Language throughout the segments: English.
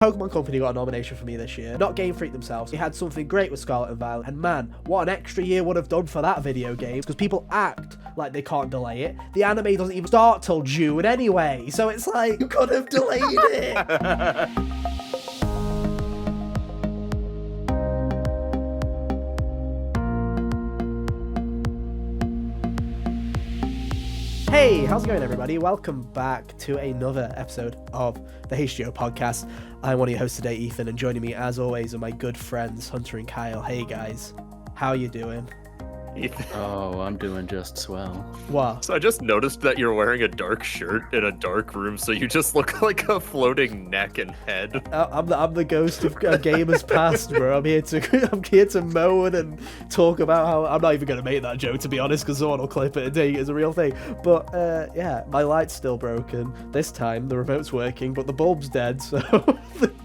Pokemon Company got a nomination for me this year. Not Game Freak themselves. They had something great with Scarlet and Violet. And man, what an extra year would have done for that video game. Because people act like they can't delay it. The anime doesn't even start till June anyway. So it's like, you could have delayed it. Hey, how's it going, everybody? Welcome back to another episode of the HGO podcast. I'm one of your hosts today, Ethan, and joining me, as always, are my good friends, Hunter and Kyle. Hey, guys. How you doing? Ethan. Oh, I'm doing just swell. What? So I just noticed that you're wearing a dark shirt in a dark room, so you just look like a floating neck and head. I'm the ghost of a gamer's past, bro. I'm here to moan and talk about how I'm not even gonna make that joke, to be honest, because someone will clip it and take it as a real thing. But yeah, my light's still broken. This time the remote's working, but the bulb's dead, so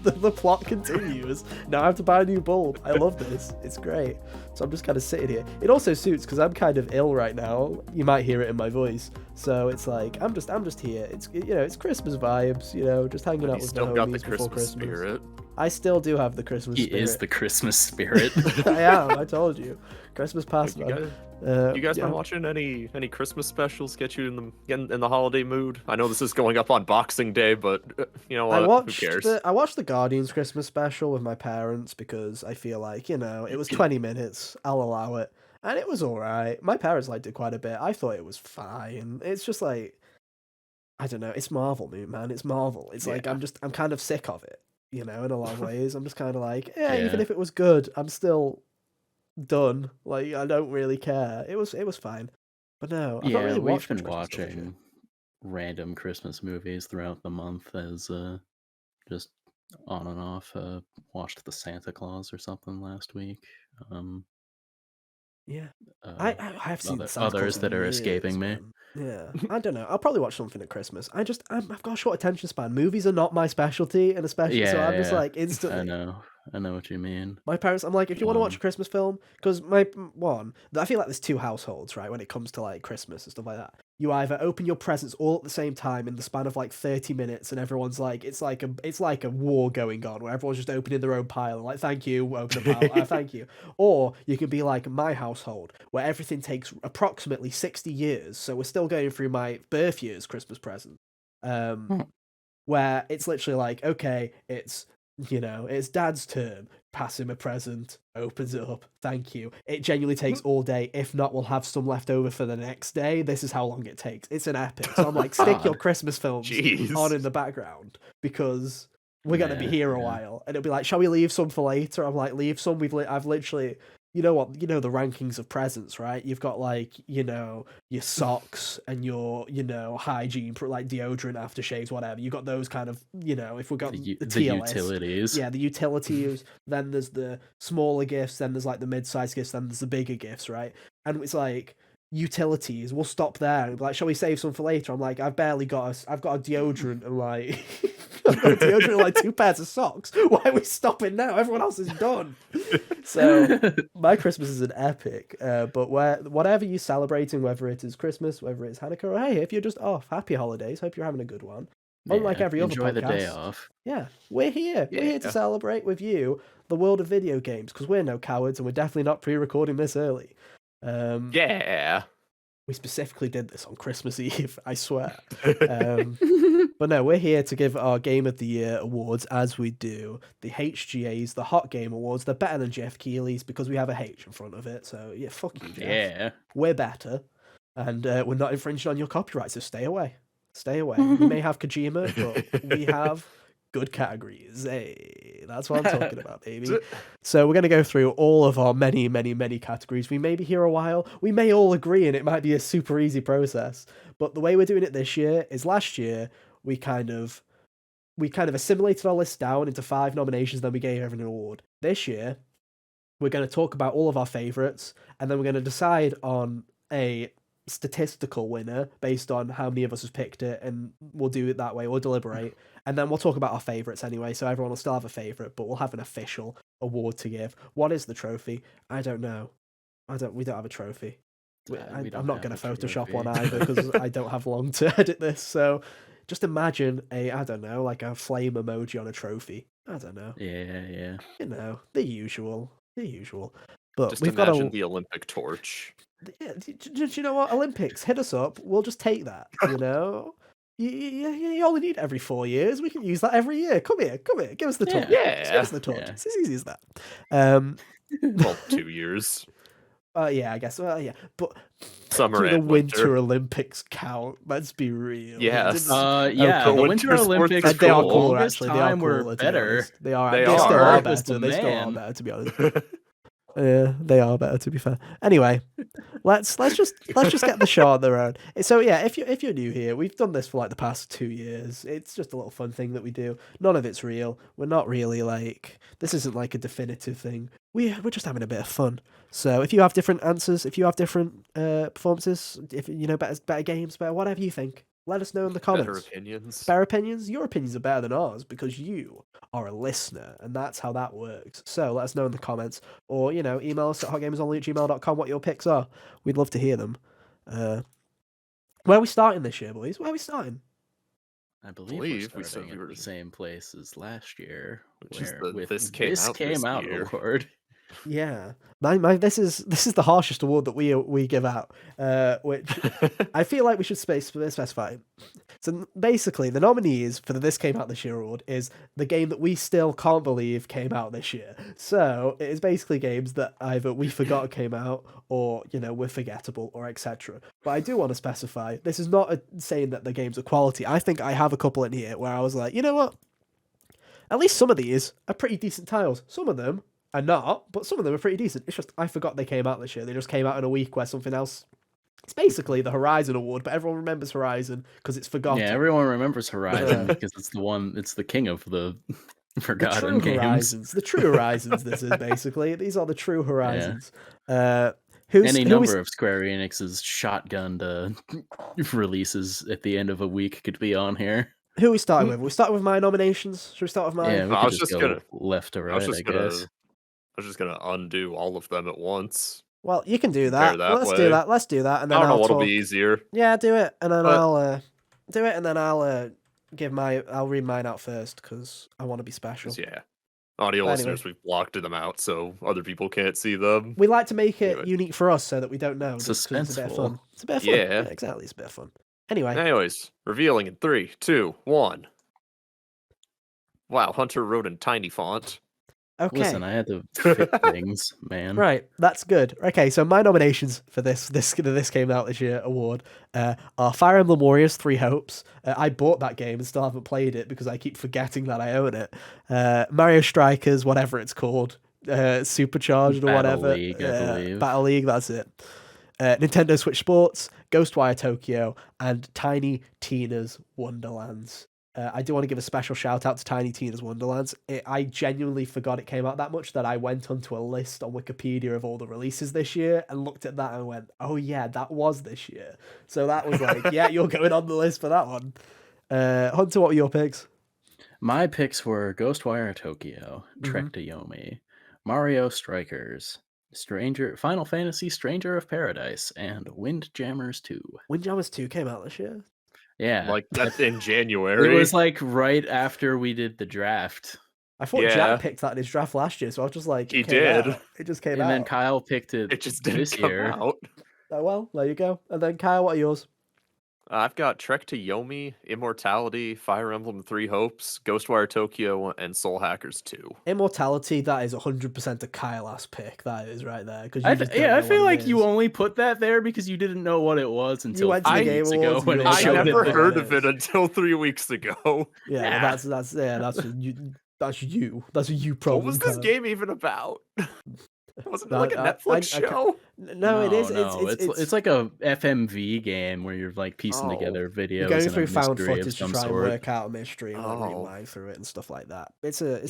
the plot continues. Now I have to buy a new bulb. I love this. It's great. So I'm just kind of sitting here. It also suits because I'm kind of ill right now. You might hear it in my voice. So it's like I'm just here. It's it's Christmas vibes. Just hanging out with the homies before Christmas. Spirit. I still do have the Christmas spirit. He is the Christmas spirit. I am. I told you. Christmas past. You guys been watching any Christmas specials? Get you in the holiday mood? I know this is going up on Boxing Day, but you know what? Who cares? I watched the Guardians Christmas special with my parents because I feel like it was 20 minutes. I'll allow it, and it was all right. My parents liked it quite a bit. I thought it was fine. It's just like, I don't know. It's Marvel, man. It's Marvel. It's like I'm kind of sick of it. In a lot of ways. I'm just kind of like, even if it was good, I'm still done. Like, I don't really care. It was fine. But no, I've not really watched we've been watching random Christmas movies throughout the month as just on and off. Watched The Santa Claus or something last week. I have seen others that are escaping me. Yeah, I don't know. I'll probably watch something at Christmas. I've got a short attention span. Movies are not my specialty, and especially so I'm just like instantly. I know what you mean. My parents, I'm like, if you want to watch a Christmas film, because I feel like there's two households, right, when it comes to like Christmas and stuff like that. You either open your presents all at the same time in the span of like 30 minutes, and everyone's like, it's like a war going on where everyone's just opening their own pile, like, thank you, open a pile, thank you. Or you can be like my household, where everything takes approximately 60 years, so we're still going through my birth year's Christmas present, where it's literally like, okay, it's Dad's turn. Pass him a present. Opens it up. Thank you. It genuinely takes all day. If not, we'll have some left over for the next day. This is how long it takes. It's an epic. So I'm like, stick your Christmas films on in the background because we're gonna be here a while. And it'll be like, shall we leave some for later? I'm like, leave some. I've literally. You know what? You know the rankings of presents, right? You've got like, your socks and your, hygiene, like deodorant, aftershaves, whatever. You got those kind of, if we got the tier list. Utilities. Yeah, the utilities. Then there's the smaller gifts. Then there's like the mid-sized gifts. Then there's the bigger gifts, right? And it's like utilities. We'll stop there. And be like, shall we save some for later? I'm like, I've got a deodorant and like. Deodorant and like 2 pairs of socks. Why are we stopping now? Everyone else is done. So my Christmas is an epic. But whatever you're celebrating, whether it is Christmas, whether it's Hanukkah, or hey, if you're just off, happy holidays. Hope you're having a good one. Unlike every other podcast. Enjoy the day off. Yeah, we're here. We're here to celebrate with you the world of video games because we're no cowards and we're definitely not pre-recording this early. We specifically did this on Christmas Eve, I swear. But no, we're here to give our Game of the Year awards as we do the HGAs, the Hot Game Awards. They're better than Jeff Keighley's because we have a H in front of it. So yeah, fuck you, Jeff. Yeah. We're better. And we're not infringing on your copyright, so stay away. Stay away. We may have Kojima, but we have good categories. Hey, that's what I'm talking about, baby. So we're going to go through all of our many, many, many categories. We may be here a while. We may all agree, and it might be a super easy process. But the way we're doing it this year is last year, we kind of assimilated our list down into 5 nominations, then we gave everyone an award. This year, we're going to talk about all of our favourites, and then we're going to decide on a statistical winner based on how many of us have picked it, and we'll do it that way. We'll deliberate, and then we'll talk about our favourites anyway, so everyone will still have a favourite, but we'll have an official award to give. What is the trophy? I don't know. We don't have a trophy. I'm not going to Photoshop one either because I don't have long to edit this, so just imagine like a flame emoji on a trophy. I don't know. Yeah. You know, the usual. But Just we've got imagine the Olympic torch. Yeah, do you know what? Olympics, hit us up. We'll just take that. You know, you only need every 4 years. We can use that every year. Come here. Give us the torch. Yeah. Give us the torch. Yeah. It's as easy as that. Well, 2 years. Yeah, I guess. Yeah, but Summer do the and Winter Olympics count? Let's be real. Yes. Yeah. Okay. The Winter Winter sports Olympics are They are cool. cooler, longest actually. They are time were cooler, to be better. honest. They are. They They still are. are Stark was better. the They still are man. better, to be honest. Yeah, they are better, to be fair. Anyway, let's just get the show on the road. So yeah, if you're new here, we've done this for like the past 2 years. It's just a little fun thing that we do. None of it's real. We're not really like, this isn't like a definitive thing. We're just having a bit of fun. So if you have different answers, if you have different performances, if you know better games, better whatever you think, let us know in the comments. Better opinions. Your opinions are better than ours because you are a listener, and that's how that works. So let us know in the comments, or email us at hotgamersonly@gmail.com what your picks are. We'd love to hear them. Where are we starting this year, boys? Where are we starting? I believe we're starting at the same place as last year, This Came Out award. Yeah, this is the harshest award that we give out, which I feel like we should specify. So basically, the nominees for the This Came Out This Year award is the game that we still can't believe came out this year. So it is basically games that either we forgot came out, or were forgettable, or etc. But I do want to specify, this is not saying that the games are quality. I think I have a couple in here where I was like, you know what? At least some of these are pretty decent titles. Some of them are not, but some of them are pretty decent. It's just I forgot they came out this year. They just came out in a week where something else. It's basically the Horizon Award, but everyone remembers Horizon because it's forgotten. Yeah, everyone remembers Horizon because it's the king of the forgotten games. Horizons. The true Horizons, this is basically. These are the true Horizons. Yeah. Any number of Square Enix's shotgun releases at the end of a week could be on here. Who are we starting with? We start with my nominations. Should we start with mine? Yeah, we could just go left to right, I guess. I was just gonna undo all of them at once. Well, you can do that. Let's do that, and then I don't know what'll be easier. Yeah, do it, and then I'll do it, and then I'll I'll read mine out first because I want to be special. Yeah, audio listeners, we've blocked them out so other people can't see them. We like to make it unique for us so that we don't know. Suspenseful. It's a bit of fun. It's a bit of fun. Yeah, exactly. It's a bit of fun. Anyways, revealing in 3, 2, 1. Wow, Hunter wrote in tiny font. Okay. Listen, I had to fit things, man. Right, that's good. Okay, so my nominations for this Came Out This Year award are Fire Emblem Warriors 3 Hopes. I bought that game and still haven't played it because I keep forgetting that I own it. Mario Strikers, whatever it's called, Supercharged or whatever. League, I believe. Battle League, that's it. Nintendo Switch Sports, Ghostwire Tokyo, and Tiny Tina's Wonderlands. I do want to give a special shout out to Tiny Tina's Wonderlands. I genuinely forgot it came out that much that I went onto a list on Wikipedia of all the releases this year and looked at that and went, oh yeah, that was this year. So that was like, yeah, you're going on the list for that one. Hunter, what were your picks? My picks were Ghostwire Tokyo, Trek to Yomi, Mario Strikers, Final Fantasy Stranger of Paradise, and Windjammers 2. Windjammers 2 came out this year? Yeah. Like that's in January. It was like right after we did the draft. I thought Jack picked that in his draft last year, so I was just like, he did. It just came out. And then Kyle picked it. It just didn't come out. Oh well, there you go. And then Kyle, what are yours? I've got Trek to Yomi, Immortality, Fire Emblem 3 Hopes, Ghostwire Tokyo, and Soul Hackers 2. Immortality, that is 100% a Kyle-ass pick. That is right there. I feel like you only put that there because you didn't know what it was until 3 weeks ago. I never heard of it until 3 weeks ago. Yeah, that's you. That's a you problem. What was this game even about? Wasn't it like a Netflix show? No, it is. It's like a FMV game where you're like piecing together videos. You're going through found footage to try and work out a mystery and rewind through it and stuff like that.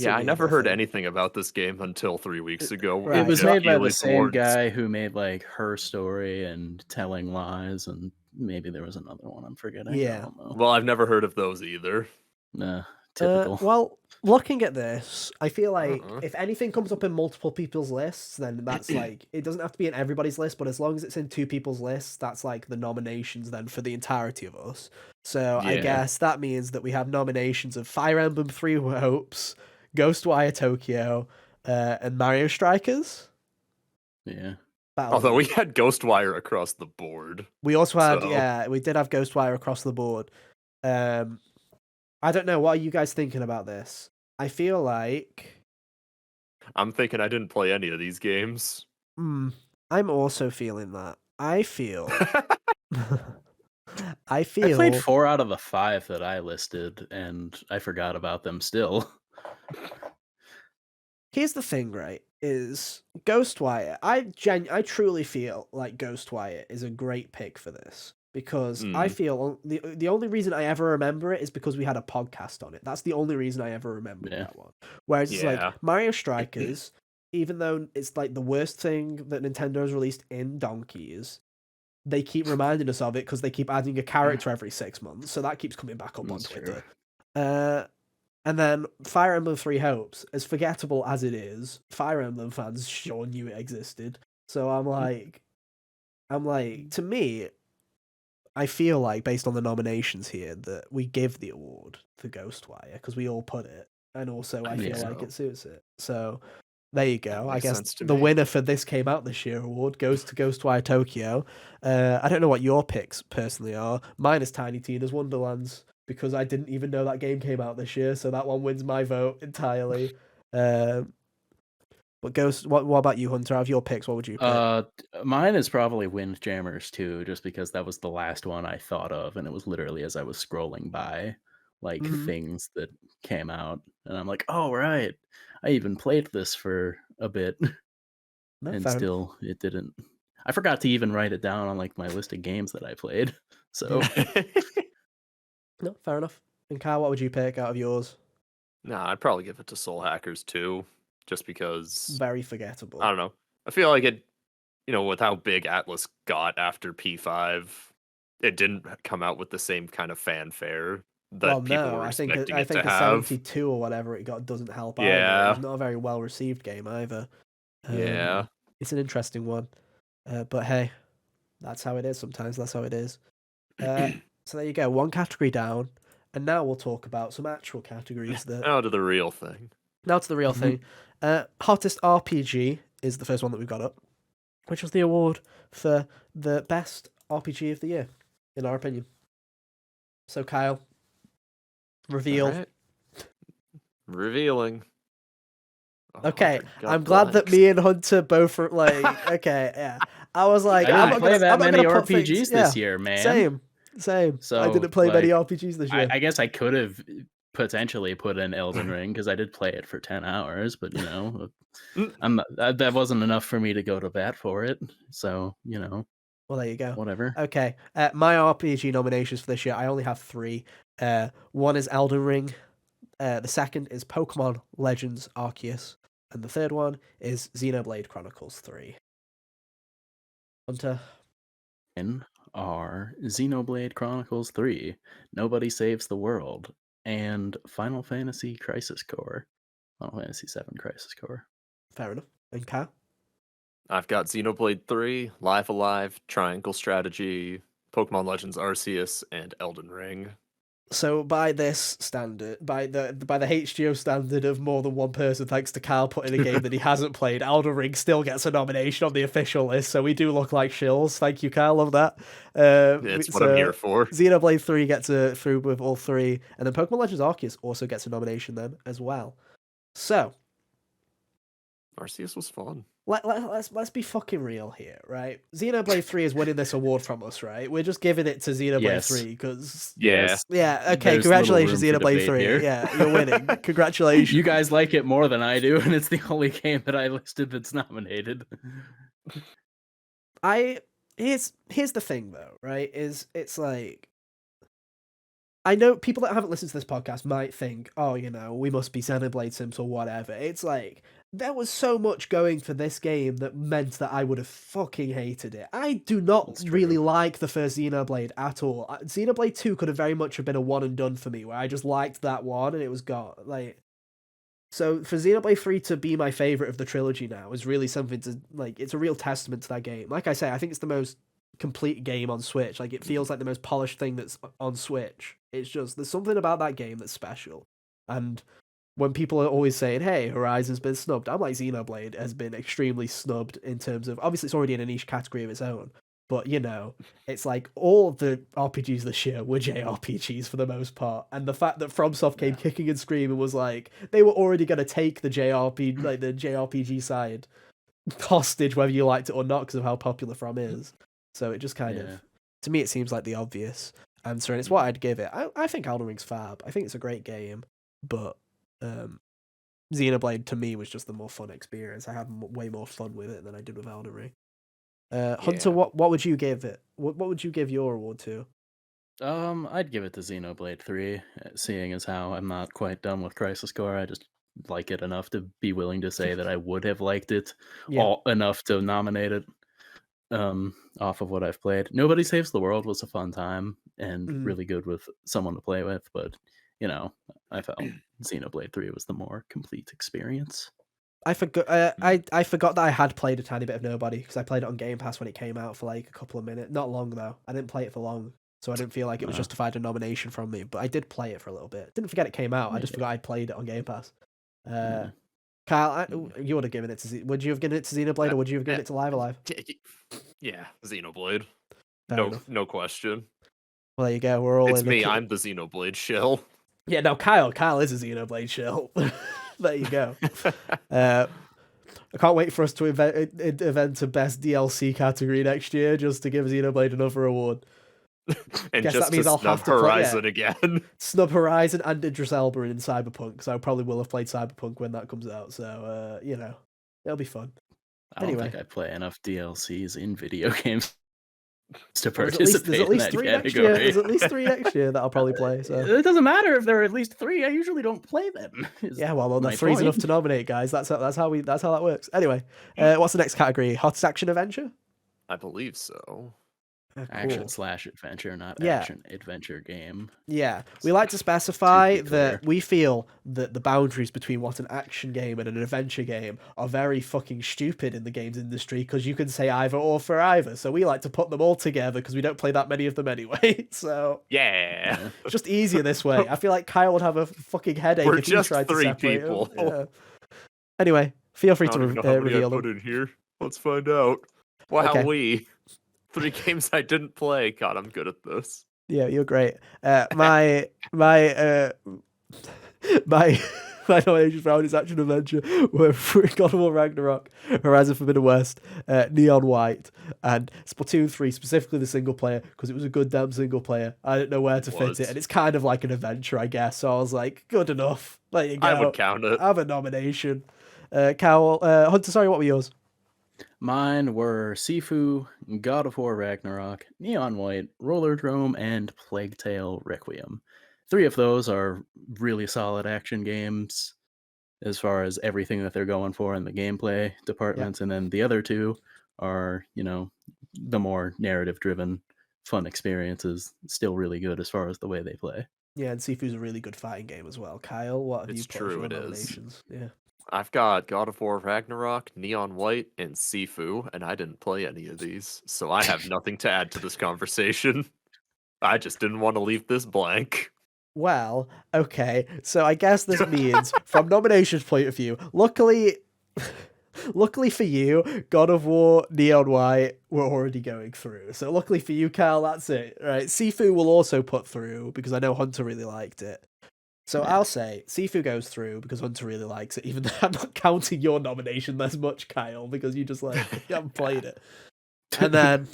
I never heard anything about this game until 3 weeks ago. Right. It was made by the same guy who made like Her Story and Telling Lies, and maybe there was another one I'm forgetting. Yeah. I don't know. Well, I've never heard of those either. Nah. Typical. Well, looking at this, I feel like if anything comes up in multiple people's lists, then that's like, it doesn't have to be in everybody's list, but as long as it's in 2 people's lists, that's like the nominations then for the entirety of us. So I guess that means that we have nominations of Fire Emblem 3 Hopes, Ghostwire Tokyo, and Mario Strikers. Yeah. Although we had Ghostwire across the board. We also had, we did have Ghostwire across the board. I don't know. What are you guys thinking about this? I feel like... I'm thinking I didn't play any of these games. I'm also feeling that. I feel... I played 4 out of the 5 that I listed, and I forgot about them still. Here's the thing, right? Is Ghostwire. I truly feel like Ghostwire is a great pick for this because I feel the only reason I ever remember it is because we had a podcast on it. That's the only reason I ever remember that one. Whereas it's like Mario Strikers, even though it's like the worst thing that Nintendo's released in donkeys, they keep reminding us of it because they keep adding a character every 6 months, so that keeps coming back up on Twitter. And then Fire Emblem Three Hopes, as forgettable as it is, Fire Emblem fans sure knew it existed. So I'm like, to me, I feel like based on the nominations here that we give the award to Ghostwire because we all put it, and also I feel like it suits it. So there you go. I guess the winner for This Came Out This Year award goes to Ghostwire Tokyo. I don't know what your picks personally are. Mine is Tiny Tina's Wonderlands because I didn't even know that game came out this year, so that one wins my vote entirely. But what about you, Hunter? Out of your picks, what would you pick? Mine is probably Windjammers too, just because that was the last one I thought of, and it was literally as I was scrolling by, like things that came out, and I'm like, oh right, I even played this for a bit, and still it didn't. I forgot to even write it down on like my list of games that I played. So, no, fair enough. And Kyle, what would you pick out of yours? Nah, I'd probably give it to Soul Hackers too, just because very forgettable. I don't know. I feel like it, with how big Atlas got after P5, it didn't come out with the same kind of fanfare that people were expecting it to have. I think a 72 or whatever it got doesn't help either. It was not a very well received game either. It's an interesting one. But hey, that's how it is sometimes. That's how it is. So there you go, one category down. And now we'll talk about some actual categories. Now to the real thing. Hottest RPG is the first one that we've got up, which was the award for the best RPG of the year, in our opinion. So, Kyle, reveal. Right. Revealing. Okay, I'm glad that me and Hunter both are like, okay, yeah. I was like, I didn't play that many RPGs this year, man. Same. So I didn't play many RPGs this year. I guess I could have potentially put in Elden Ring because I did play it for 10 hours, but that wasn't enough for me to go to bat for it. So well, there you go. Whatever. Okay, my RPG nominations for this year, I only have 3. One is Elden Ring. The second is Pokemon Legends Arceus, and the third one is Xenoblade Chronicles 3. Hunter. Are Xenoblade Chronicles 3, Nobody Saves the World, and Final Fantasy Crisis Core. Final Fantasy 7 Crisis Core. Fair enough. And Kyle? I've got Xenoblade 3, Live Alive, Triangle Strategy, Pokemon Legends Arceus, and Elden Ring. So by this standard, by the HGO standard of more than one person, thanks to Kyle putting a game that he hasn't played, Elden Ring still gets a nomination on the official list. So we do look like shills. Thank you, Kyle. Love that. It's what I'm here for. Xenoblade 3 gets through with all 3, and then Pokemon Legends Arceus also gets a nomination then as well. So Arceus was fun. Let's be fucking real here, right? Xenoblade 3 is winning this award from us, right? We're just giving it to Xenoblade 3 because... Yeah. Okay, there's congratulations, Xenoblade 3. Here. Yeah, you're winning. Congratulations. You guys like it more than I do, and it's the only game that I listed that's nominated. Here's the thing, though, right? It's like... I know people that haven't listened to this podcast might think, oh, we must be Xenoblade Sims or whatever. It's like... There was so much going for this game that meant that I would have fucking hated it. I do not really like the first Xenoblade at all. Xenoblade 2 could have very much have been a one and done for me, where I just liked that one and it was gone. So for Xenoblade 3 to be my favourite of the trilogy now is really something to, it's a real testament to that game. Like I say, I think it's the most complete game on Switch. It feels like the most polished thing that's on Switch. It's just, there's something about that game that's special. And when people are always saying, "Hey, Horizon's been snubbed," I'm like, Xenoblade has been extremely snubbed in terms of, obviously it's already in a niche category of its own, but it's like all the RPGs this year were JRPGs for the most part, and the fact that FromSoft came kicking and screaming was like they were already going to take the JRPG side hostage, whether you liked it or not, because of how popular From is. So it just kind of, to me, it seems like the obvious answer, and it's what I'd give it. I think Elden Ring's fab. I think it's a great game, but Xenoblade to me was just the more fun experience. I had way more fun with it than I did with Elden Ring. Hunter, what would you give it? What would you give your award to? I'd give it to Xenoblade 3, seeing as how I'm not quite done with Crisis Core. I just like it enough to be willing to say that I would have liked it enough to nominate it off of what I've played. Nobody Saves the World was a fun time and really good with someone to play with, but I felt Xenoblade 3 was the more complete experience. I forgot that I had played a tiny bit of Nobody, because I played it on Game Pass when it came out for like a couple of minutes. Not long though. I didn't play it for long, so I didn't feel like it was justified a nomination from me, but I did play it for a little bit. Didn't forget it came out, I just forgot I played it on Game Pass. Kyle, you would have given it to would you have given it to Xenoblade, or would you have given it to Live Alive? Yeah, Xenoblade. Fair no question. Well, there you go. We're all It's me. I'm the Xenoblade shill. Yeah, no, Kyle is a Xenoblade shill. There you go. I can't wait for us to event a best DLC category next year, just to give Xenoblade another award. And guess just that means I'll have to Horizon play, again. Snub Horizon and Idris Elba in Cyberpunk, because I probably will have played Cyberpunk when that comes out. So it'll be fun. I don't think I play enough DLCs in video games to participate there's at least three next year. There's at least 3 next year that I'll probably play. So it doesn't matter if there are at least 3. I usually don't play them. Yeah, well, the 3's enough to nominate, guys. That's how that works. Anyway, what's the next category? Hottest action adventure? I believe so. Cool. Action/adventure, not action-adventure game. Yeah, we like to specify that we feel that the boundaries between what an action game and an adventure game are very fucking stupid in the games industry, because you can say either or for either. So we like to put them all together, because we don't play that many of them anyway. So yeah, it's just easier this way. I feel like Kyle would have a fucking headache if he tried to separate people. Yeah. Anyway, feel free to reveal them. Put in here. Let's find out. Wow, okay. 3 games I didn't play. God, I'm good at this. Yeah, you're great. My nominations for Hottest action adventure were God of War Ragnarok, Horizon Forbidden West, Neon White, and Splatoon 3, specifically the single player, because it was a good damn single player. I didn't know where to fit it, and it's kind of like an adventure, I guess. So I was like, good enough. There you go. I would count it. I have a nomination. Cal, Hunter, sorry, what were yours? Mine were Sifu, God of War Ragnarok, Neon White, Rollerdrome, and Plague Tale Requiem. 3 of those are really solid action games as far as everything that they're going for in the gameplay departments, and then the other 2 are, the more narrative-driven, fun experiences, still really good as far as the way they play. Yeah, and Sifu's a really good fighting game as well. Kyle, what have you put for nominations? Yeah. I've got God of War Ragnarok, Neon White, and Sifu, and I didn't play any of these, so I have nothing to add to this conversation. I just didn't want to leave this blank. Well, okay, so I guess this means, from nominations point of view, luckily for you, God of War, Neon White, we're already going through. So luckily for you, Kyle, that's it. Right? Sifu will also put through, because I know Hunter really liked it. So I'll say Sifu goes through because Hunter really likes it, even though I'm not counting your nomination as much, Kyle, because you just you haven't played it. And then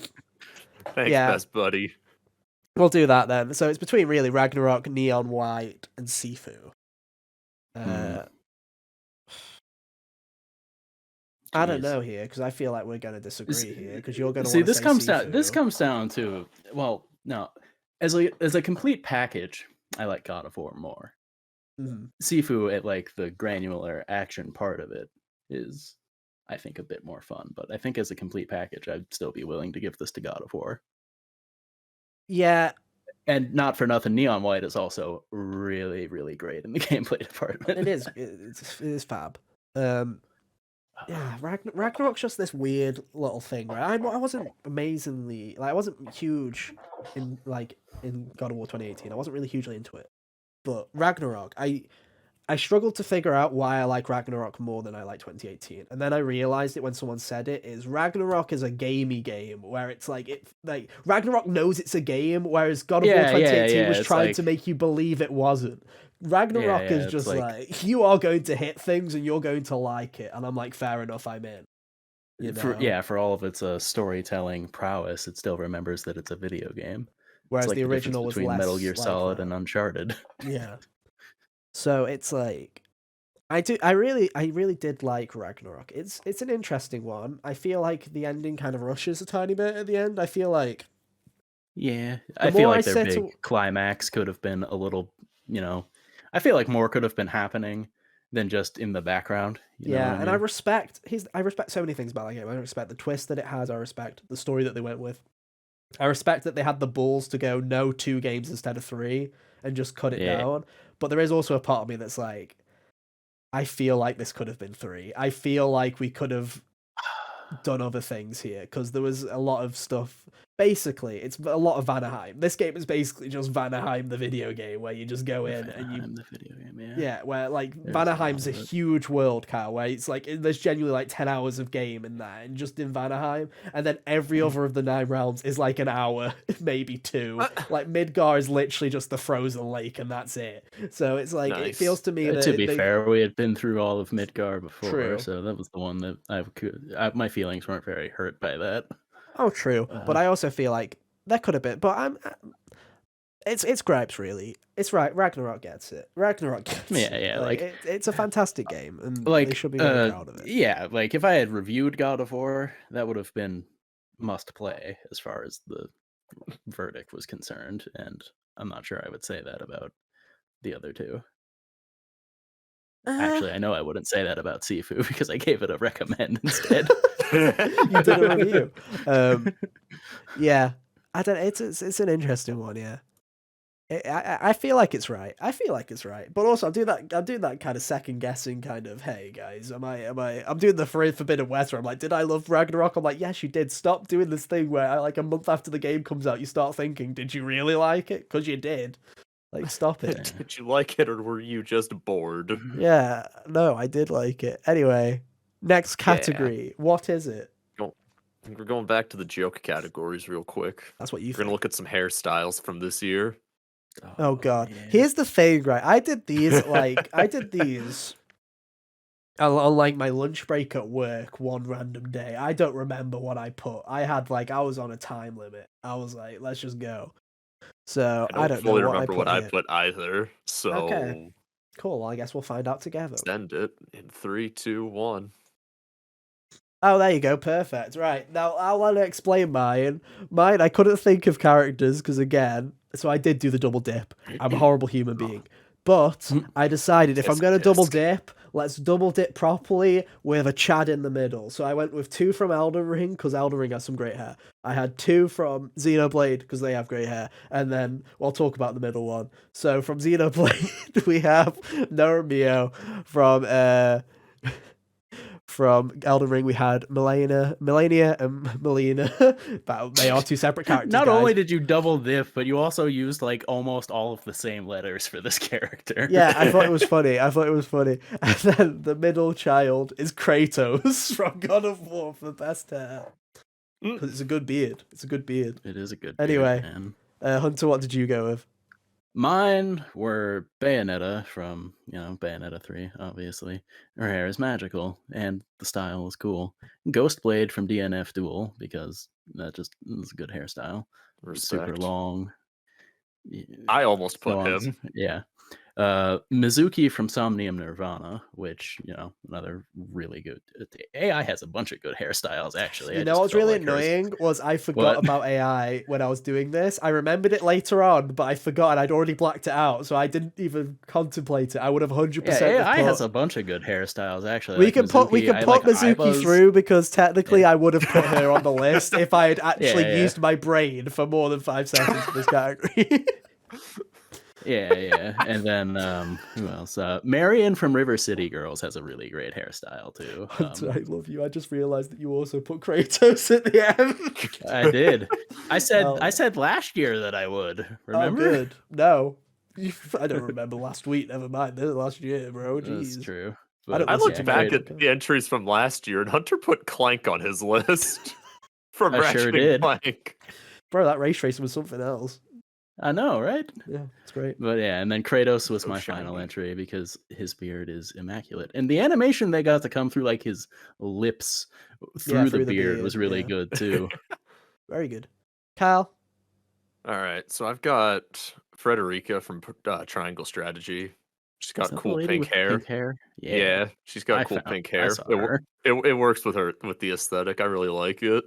thanks, best buddy. We'll do that then. So it's between really Ragnarok, Neon White, and Sifu. I don't know here, because I feel like we're going to disagree here, because you're going to see this comes Sifu. This comes down to, well, no, as a complete package, I like God of War more. Sifu at the granular action part of it is, I think, a bit more fun. But I think as a complete package, I'd still be willing to give this to God of War. Yeah. And not for nothing, Neon White is also really, really great in the gameplay department. It is. It is fab. Yeah, Ragnarok's just this weird little thing, right? I wasn't amazingly I wasn't huge in God of War 2018. I wasn't really hugely into it. But Ragnarok, I I struggled to figure out why I like Ragnarok more than I like 2018. And then I realized it when someone said it, is Ragnarok is a gamey game where it's like Ragnarok knows it's a game, whereas God of War 2018 was trying to make you believe it wasn't. Ragnarok is just like, you are going to hit things and you're going to like it. And I'm like, fair enough, I'm in. You know? For all of its storytelling prowess, it still remembers that it's a video game. Whereas like the original was less Metal Gear like Solid that. and Uncharted. Yeah. So it's like, I really did like Ragnarok. It's an interesting one. I feel like the ending kind of rushes a tiny bit at the end. I feel like, I feel like their big climax could have been a little, I feel like more could have been happening than just in the background. You know what I mean? And I respect so many things about that game. I respect the twist that it has. I respect the story that they went with. I respect that they had the balls to go, no, 2 games instead of 3 and just cut it down. But there is also a part of me that's like, I feel like this could have been 3. I feel like we could have done other things here because there was a lot of stuff. Basically, it's a lot of Vanaheim. This game is basically just Vanaheim, the video game, where you just go in and you. The video game, yeah, where like Vanaheim's a huge world, Kyle, where it's like there's genuinely like 10 hours of game in that, and just in Vanaheim, and then every other of the 9 realms is like an hour, maybe 2. Like Midgar is literally just the frozen lake, and that's it. So it's like it feels to me that. To be fair, we had been through all of Midgar before, so that was the one that my feelings weren't very hurt by that. Oh, true. But I also feel like there could have been. But it's gripes, really. It's right. Ragnarok gets it. Ragnarok gets it. Yeah. It's a fantastic game, and they should be very proud of it. Yeah, like if I had reviewed God of War, that would have been must play as far as the verdict was concerned, and I'm not sure I would say that about the other 2. Actually, I know I wouldn't say that about Sifu because I gave it a recommend instead. You did a review. Yeah, I don't. It's an interesting one. Yeah, I feel like it's right. But also, I'm doing that kind of second guessing kind of. Hey guys, I'm doing the Forbidden West where I'm like, did I love Ragnarok? I'm like, yes, you did. Stop doing this thing where like a month after the game comes out, you start thinking, did you really like it? Because you did. Like, stop it. Did you like it, or were you just bored? Yeah, no, I did like it. Anyway, next category. Yeah. What is it? We're going back to the joke categories real quick. That's what you think. We're going to look at some hairstyles from this year. Oh God. Yeah. Here's the thing, right? I did these on like my lunch break at work one random day. I don't remember what I put. I was on a time limit. I was like, let's just go. So I don't fully know remember what I put either. So okay. Cool. Well, I guess we'll find out together. Send it in 3, 2, 1. Oh, there you go. Perfect. Right. Now I'll want to explain mine. Mine, I couldn't think of characters because again, so I did do the double dip. I'm a horrible human being. But I decided if I'm going to double dip, let's double dip properly with a Chad in the middle. So I went with 2 from Elden Ring because Elden Ring has some great hair. I had 2 from Xenoblade because they have great hair. And then we'll talk about the middle one. So from Xenoblade, we have Norumio. From Elden Ring, we had Melania and Melina. But they are 2 separate characters. Not only did you double dip, but you also used like almost all of the same letters for this character. Yeah, I thought it was funny. And then the middle child is Kratos from God of War for the best hair. Because it's a good beard. It is a good beard. Anyway, Hunter, what did you go with? Mine were Bayonetta from, Bayonetta 3, obviously. Her hair is magical, and the style is cool. Ghostblade from DNF Duel, because that just is a good hairstyle. Respect. Super long. I almost put him. Yeah. Mizuki from Somnium Nirvana, which, another really good. AI has a bunch of good hairstyles, actually. You know what's really annoying was I forgot about AI when I was doing this. I remembered it later on, but I forgot and I'd already blacked it out, so I didn't even contemplate it. I would have 100%. Yeah, AI has a bunch of good hairstyles, actually. We can put Mizuki through because technically I would have put her on the list if I had actually used my brain for more than 5 seconds for this category. Yeah. And then who else? Marion from River City Girls has a really great hairstyle too. I love you. I just realized that you also put Kratos at the end. I did. I said last year that I would. Remember? Oh, good. No. I don't remember last week. Never mind. This is last year, bro. Jeez. That's true. I looked back at the entries from last year, and Hunter put Clank on his list from I Ratchet sure did. Clank. Bro, that race racing was something else. I know, right? Yeah, it's great. But yeah, and then Kratos was So my shiny. final entry because his beard is immaculate, and the animation they got to come through like his lips through the beard was really good too. Very good. Kyle. All right, so I've got Frederica from Triangle Strategy. She's got cool pink hair. Pink hair. Yeah, she's got cool pink hair. It works with her with the aesthetic. I really like it.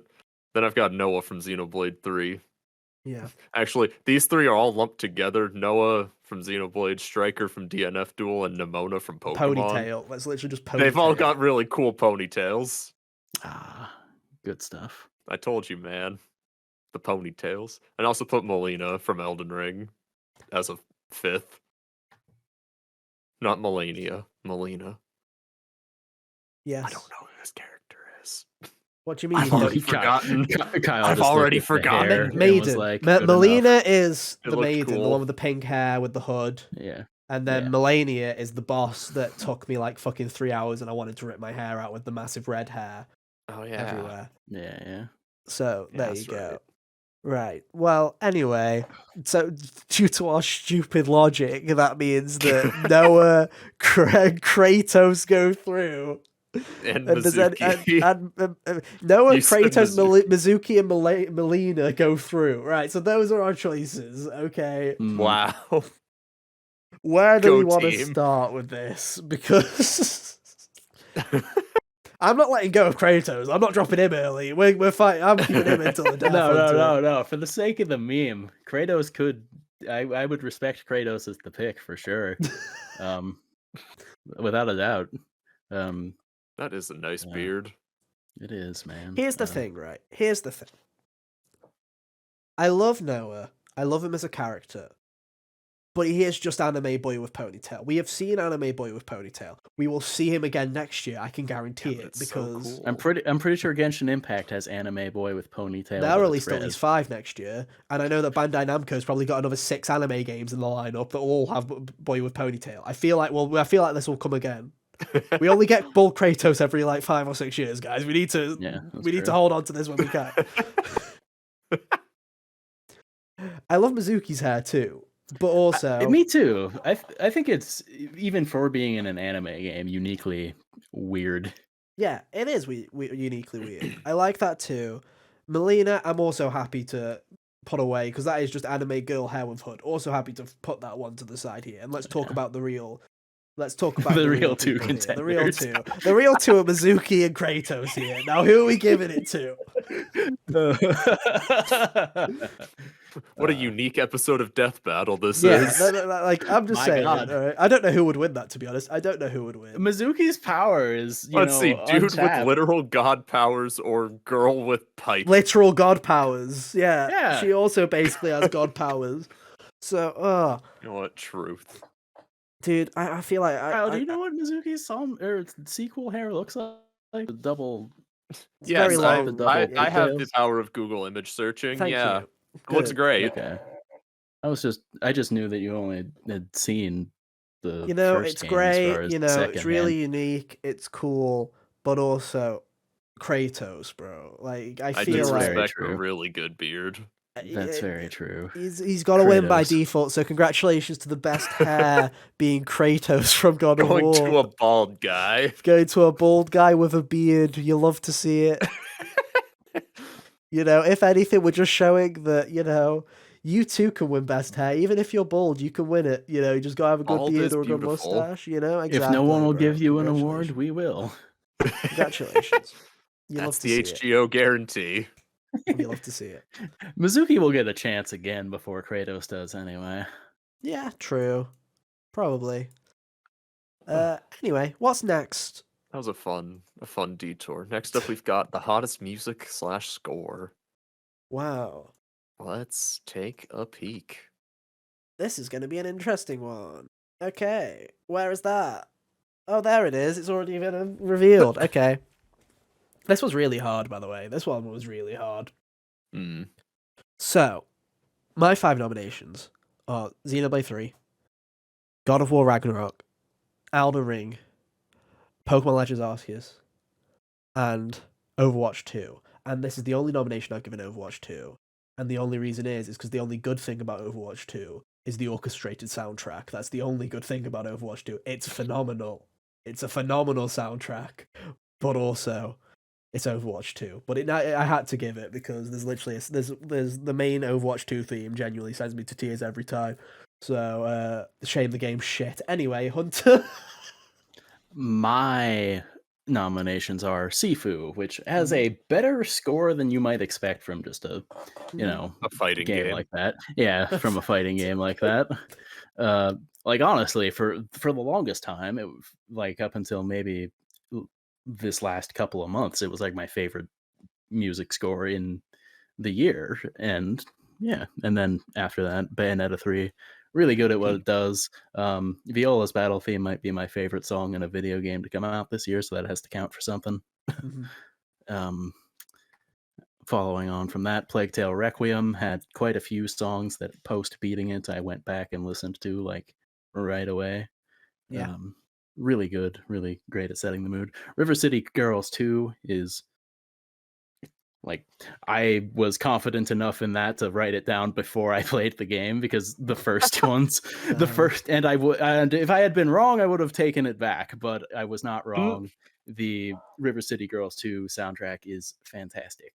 Then I've got Noah from Xenoblade 3. Yeah. Actually, these three are all lumped together. Noah from Xenoblade, Striker from DNF Duel, and Nimona from Pokemon. Ponytail. That's literally just ponytail. They've all got really cool ponytails. Ah, good stuff. I told you, man. The ponytails. And I also put Melina from Elden Ring as a 5th. Not Melania. Melina. Yes. I don't know who this character is. What do you mean? I've already forgotten. I've already forgotten. Maiden. Melina is the maiden, cool. the one with the pink hair with the hood. Yeah. And then Melania is the boss that took me like fucking 3 hours and I wanted to rip my hair out with the massive red hair. Oh, yeah. Everywhere. Yeah. So there you go. Right. Well, anyway, so due to our stupid logic, that means that Noah, Kratos go through. And Mizuki. Noah, Kratos, Mizuki, and Melina go through. Right, so those are our choices, okay? Wow. Where do we want to start with this? Because I'm not letting go of Kratos. I'm not dropping him early. We're fighting. I'm keeping him until the death. No. For the sake of the meme, Kratos could. I would respect Kratos as the pick for sure, without a doubt. That is a nice beard. It is, man. Here's the thing, right? Here's the thing. I love Noah. I love him as a character. But he is just anime boy with ponytail. We have seen anime boy with ponytail. We will see him again next year. I can guarantee it because so cool. I'm pretty sure Genshin Impact has anime boy with ponytail. They'll release at least 5 next year, and I know that Bandai Namco's probably got another 6 anime games in the lineup that all have boy with ponytail. I feel like this will come again. We only get bald Kratos every like 5 or 6 years, guys. We need to need to hold on to this when we can. I love Mizuki's hair too. But also, me too. I think it's, even for being in an anime game, uniquely weird. Yeah, it is uniquely weird. I like that too. Melina, I'm also happy to put away because that is just anime girl hair with hood. Also happy to put that one to the side here, and let's talk about the real. Let's talk about the real two contenders. The real two. The real two are Mizuki and Kratos here. Now, who are we giving it to? What a unique episode of Death Battle this is. Like, I'm just saying. Right? I don't know who would win that, to be honest. I don't know who would win. Mizuki's power is, Let's see, dude untapped. with literal god powers or girl with pipe. Literal god powers. Yeah. She also basically has god powers. So, You know what? Truth. Dude, I feel like... Kyle, do you know what Mizuki's sequel hair looks like? The double... Yes, I have the power of Google image searching. Thank you. It looks great. Okay. I just knew that you only had seen the first it's game great, as far as it's really unique, it's cool, but also Kratos, bro. Like I feel like respect a really good beard. That's very true. He's got to win by default, so congratulations to the best hair being Kratos from God of War. Going to a bald guy. Going to a bald guy with a beard. You love to see it. If anything, we're just showing that, you too can win best hair. Even if you're bald, you can win it. You just gotta have a good beard or a good mustache. Exactly. If no one will give you an award, we will. Congratulations. That's the HGO guarantee. You love to see it. Mizuki will get a chance again before Kratos does, anyway. Yeah, true. Probably. Anyway, what's next? That was a fun detour. Next up, we've got the hottest music / score. Wow. Let's take a peek. This is going to be an interesting one. Okay, where is that? Oh, there it is. It's already been revealed. Okay. This was really hard, by the way. This one was really hard. So, my 5 nominations are Xenoblade 3, God of War Ragnarok, Elden Ring, Pokemon Legends Arceus, and Overwatch 2. And this is the only nomination I've given Overwatch 2. And the only reason is because the only good thing about Overwatch 2 is the orchestrated soundtrack. That's the only good thing about Overwatch 2. It's phenomenal. It's a phenomenal soundtrack, but also it's Overwatch 2. But I had to give it because there's literally there's the main Overwatch 2 theme genuinely sends me to tears every time. So shame the game's shit. Anyway, Hunter. My nominations are Sifu, which has a better score than you might expect from just a fighting game like that. Yeah, from a fighting game like that. Like honestly, for the longest time, it like up until maybe this last couple of months, it was like my favorite music score in the year. And yeah, and then after that, Bayonetta 3, really good at what it does. Viola's battle theme might be my favorite song in a video game to come out this year, so that has to count for something. Following on from that, Plague Tale Requiem had quite a few songs that post beating it I went back and listened to like right away. Yeah. Really good, really great at setting the mood. River City Girls 2 is like, I was confident enough in that to write it down before I played the game, because the first ones, and if I had been wrong, I would have taken it back, but I was not wrong. The River City Girls 2 soundtrack is fantastic.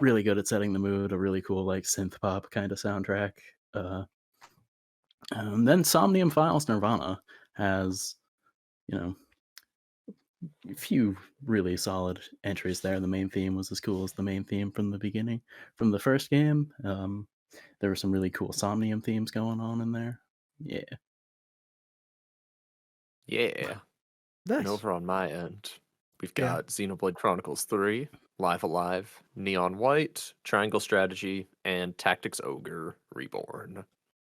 Really good at setting the mood, a really cool, like, synth pop kind of soundtrack. Then Somnium Files Nirvana has, a few really solid entries there. The main theme was as cool as the main theme from the beginning. From the first game, there were some really cool Somnium themes going on in there. Yeah. Nice. And over on my end, we've got Xenoblade Chronicles 3, Live Alive, Neon White, Triangle Strategy, and Tactics Ogre Reborn.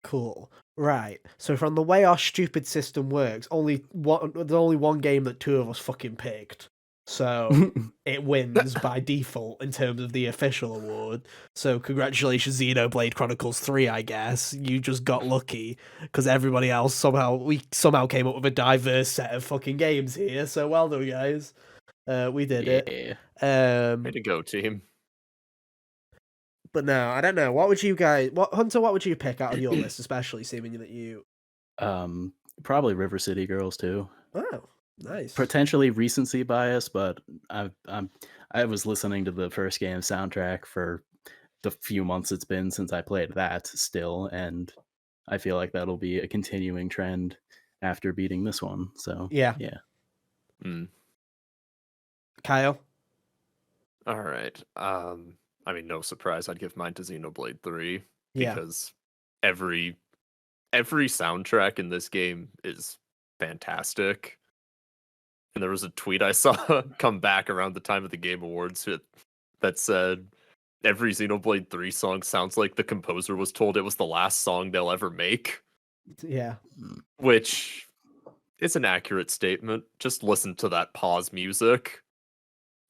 Cool. Right. So from the way our stupid system works, there's only one game that two of us fucking picked. So it wins by default in terms of the official award. So congratulations, Xenoblade Chronicles 3, I guess. You just got lucky because everybody else somehow came up with a diverse set of fucking games here. So well done, guys. We did it. Way to go, team. But no, I don't know. What would you Hunter, what would you pick out of your list, especially seeming that you probably River City Girls too. Oh, nice. Potentially recency bias, but I was listening to the first game soundtrack for the few months it's been since I played that still, and I feel like that'll be a continuing trend after beating this one. So yeah. Kyle? All right. I mean, no surprise, I'd give mine to Xenoblade 3 because every soundtrack in this game is fantastic. And there was a tweet I saw come back around the time of the Game Awards that said every Xenoblade 3 song sounds like the composer was told it was the last song they'll ever make. Yeah. Which is an accurate statement. Just listen to that pause music.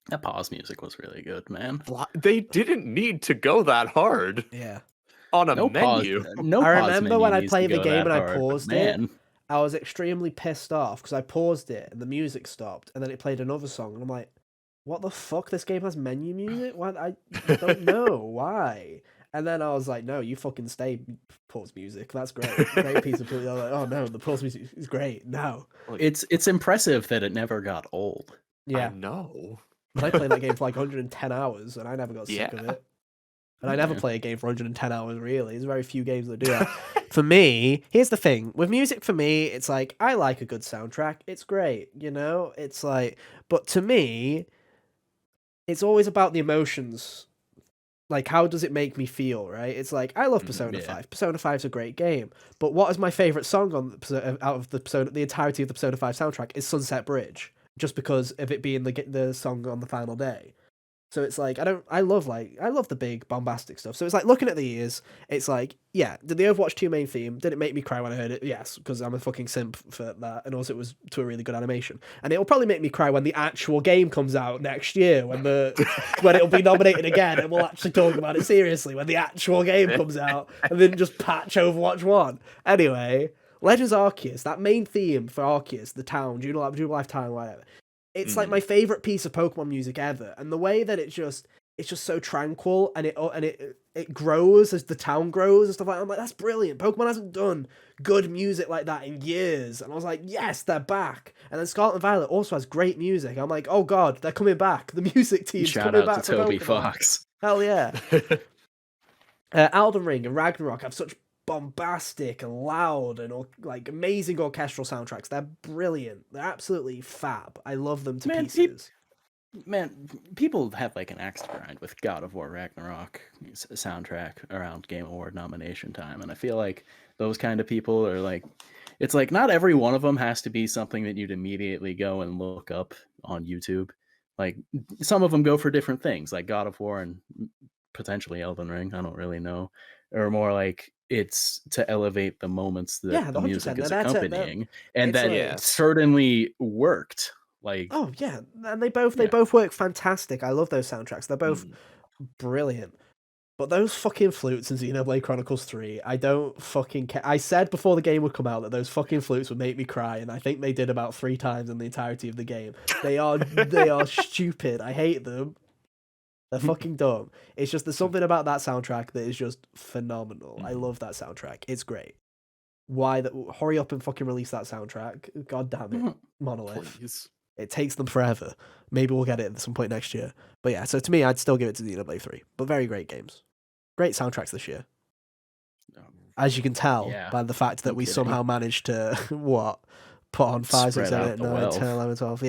That pause music was really good, man. They didn't need to go that hard. Yeah. On a menu. I remember when I played the game and I paused it, I was extremely pissed off because I paused it and the music stopped and then it played another song and I'm like, what the fuck? This game has menu music? Why? I don't know. Why? And then I was like, no, you fucking stay pause music. That's great. Great piece of... I was like, oh no, the pause music is great. No. It's impressive that it never got old. Yeah. I know. But I played that game for like 110 hours and I never got sick of it. And I never play a game for 110 hours, really. There's very few games that do that. For me, here's the thing. With music, for me, it's like, I like a good soundtrack. It's great, you know? It's like... But to me, it's always about the emotions. Like, how does it make me feel, right? It's like, I love Persona 5. Persona 5 is a great game. But what is my favourite song out of the entirety of the Persona 5 soundtrack is Sunset Bridge. Just because of it being the song on the final day. So it's like, I love the big bombastic stuff. So it's like, looking at the years, it's like, yeah, did the Overwatch 2 main theme, did it make me cry when I heard it? Yes, because I'm a fucking simp for that, and also it was to a really good animation. And it'll probably make me cry when the actual game comes out next year, when it'll be nominated again, and we'll actually talk about it seriously, when the actual game comes out, and then just patch Overwatch 1. Anyway, Legends Arceus, that main theme for Arceus, the town, Jubilife Town, whatever. It's like my favorite piece of Pokemon music ever, and the way that it's just so tranquil, and it grows as the town grows and stuff like that. I'm like, that's brilliant. Pokemon hasn't done good music like that in years, and I was like, yes, they're back. And then Scarlet and Violet also has great music. I'm like, oh god, they're coming back. The music team's coming back. Shout out to Toby Fox. Hell yeah. Elden Ring and Ragnarok have such bombastic and loud and like amazing orchestral soundtracks. They're brilliant. They're absolutely fab. I love them to pieces. People have like an axe to grind with God of War Ragnarok soundtrack around Game Award nomination time, and I feel like those kind of people are like, it's like not every one of them has to be something that you'd immediately go and look up on YouTube. Like some of them go for different things, like God of War and potentially Elden Ring. I don't really know, or more like it's to elevate the moments that the music is accompanying, and that certainly worked. Like, oh yeah, and they both work fantastic. I love those soundtracks. They're both brilliant. But those fucking flutes in Xenoblade Chronicles 3, I don't fucking care. I said before the game would come out that those fucking flutes would make me cry, and I think they did about 3 times in the entirety of the game. They are stupid. I hate them. They're fucking dumb. It's just there's something about that soundtrack that is just phenomenal. I love that soundtrack. It's great. Hurry up and fucking release that soundtrack. God damn it, Monolith. Please. It takes them forever. Maybe we'll get it at some point next year. But yeah, so to me, I'd still give it to Xenoblade 3. But very great games. Great soundtracks this year. As you can tell by the fact that we somehow managed to, put on 5, 6, 7, 8, 9, 10, 11, 12,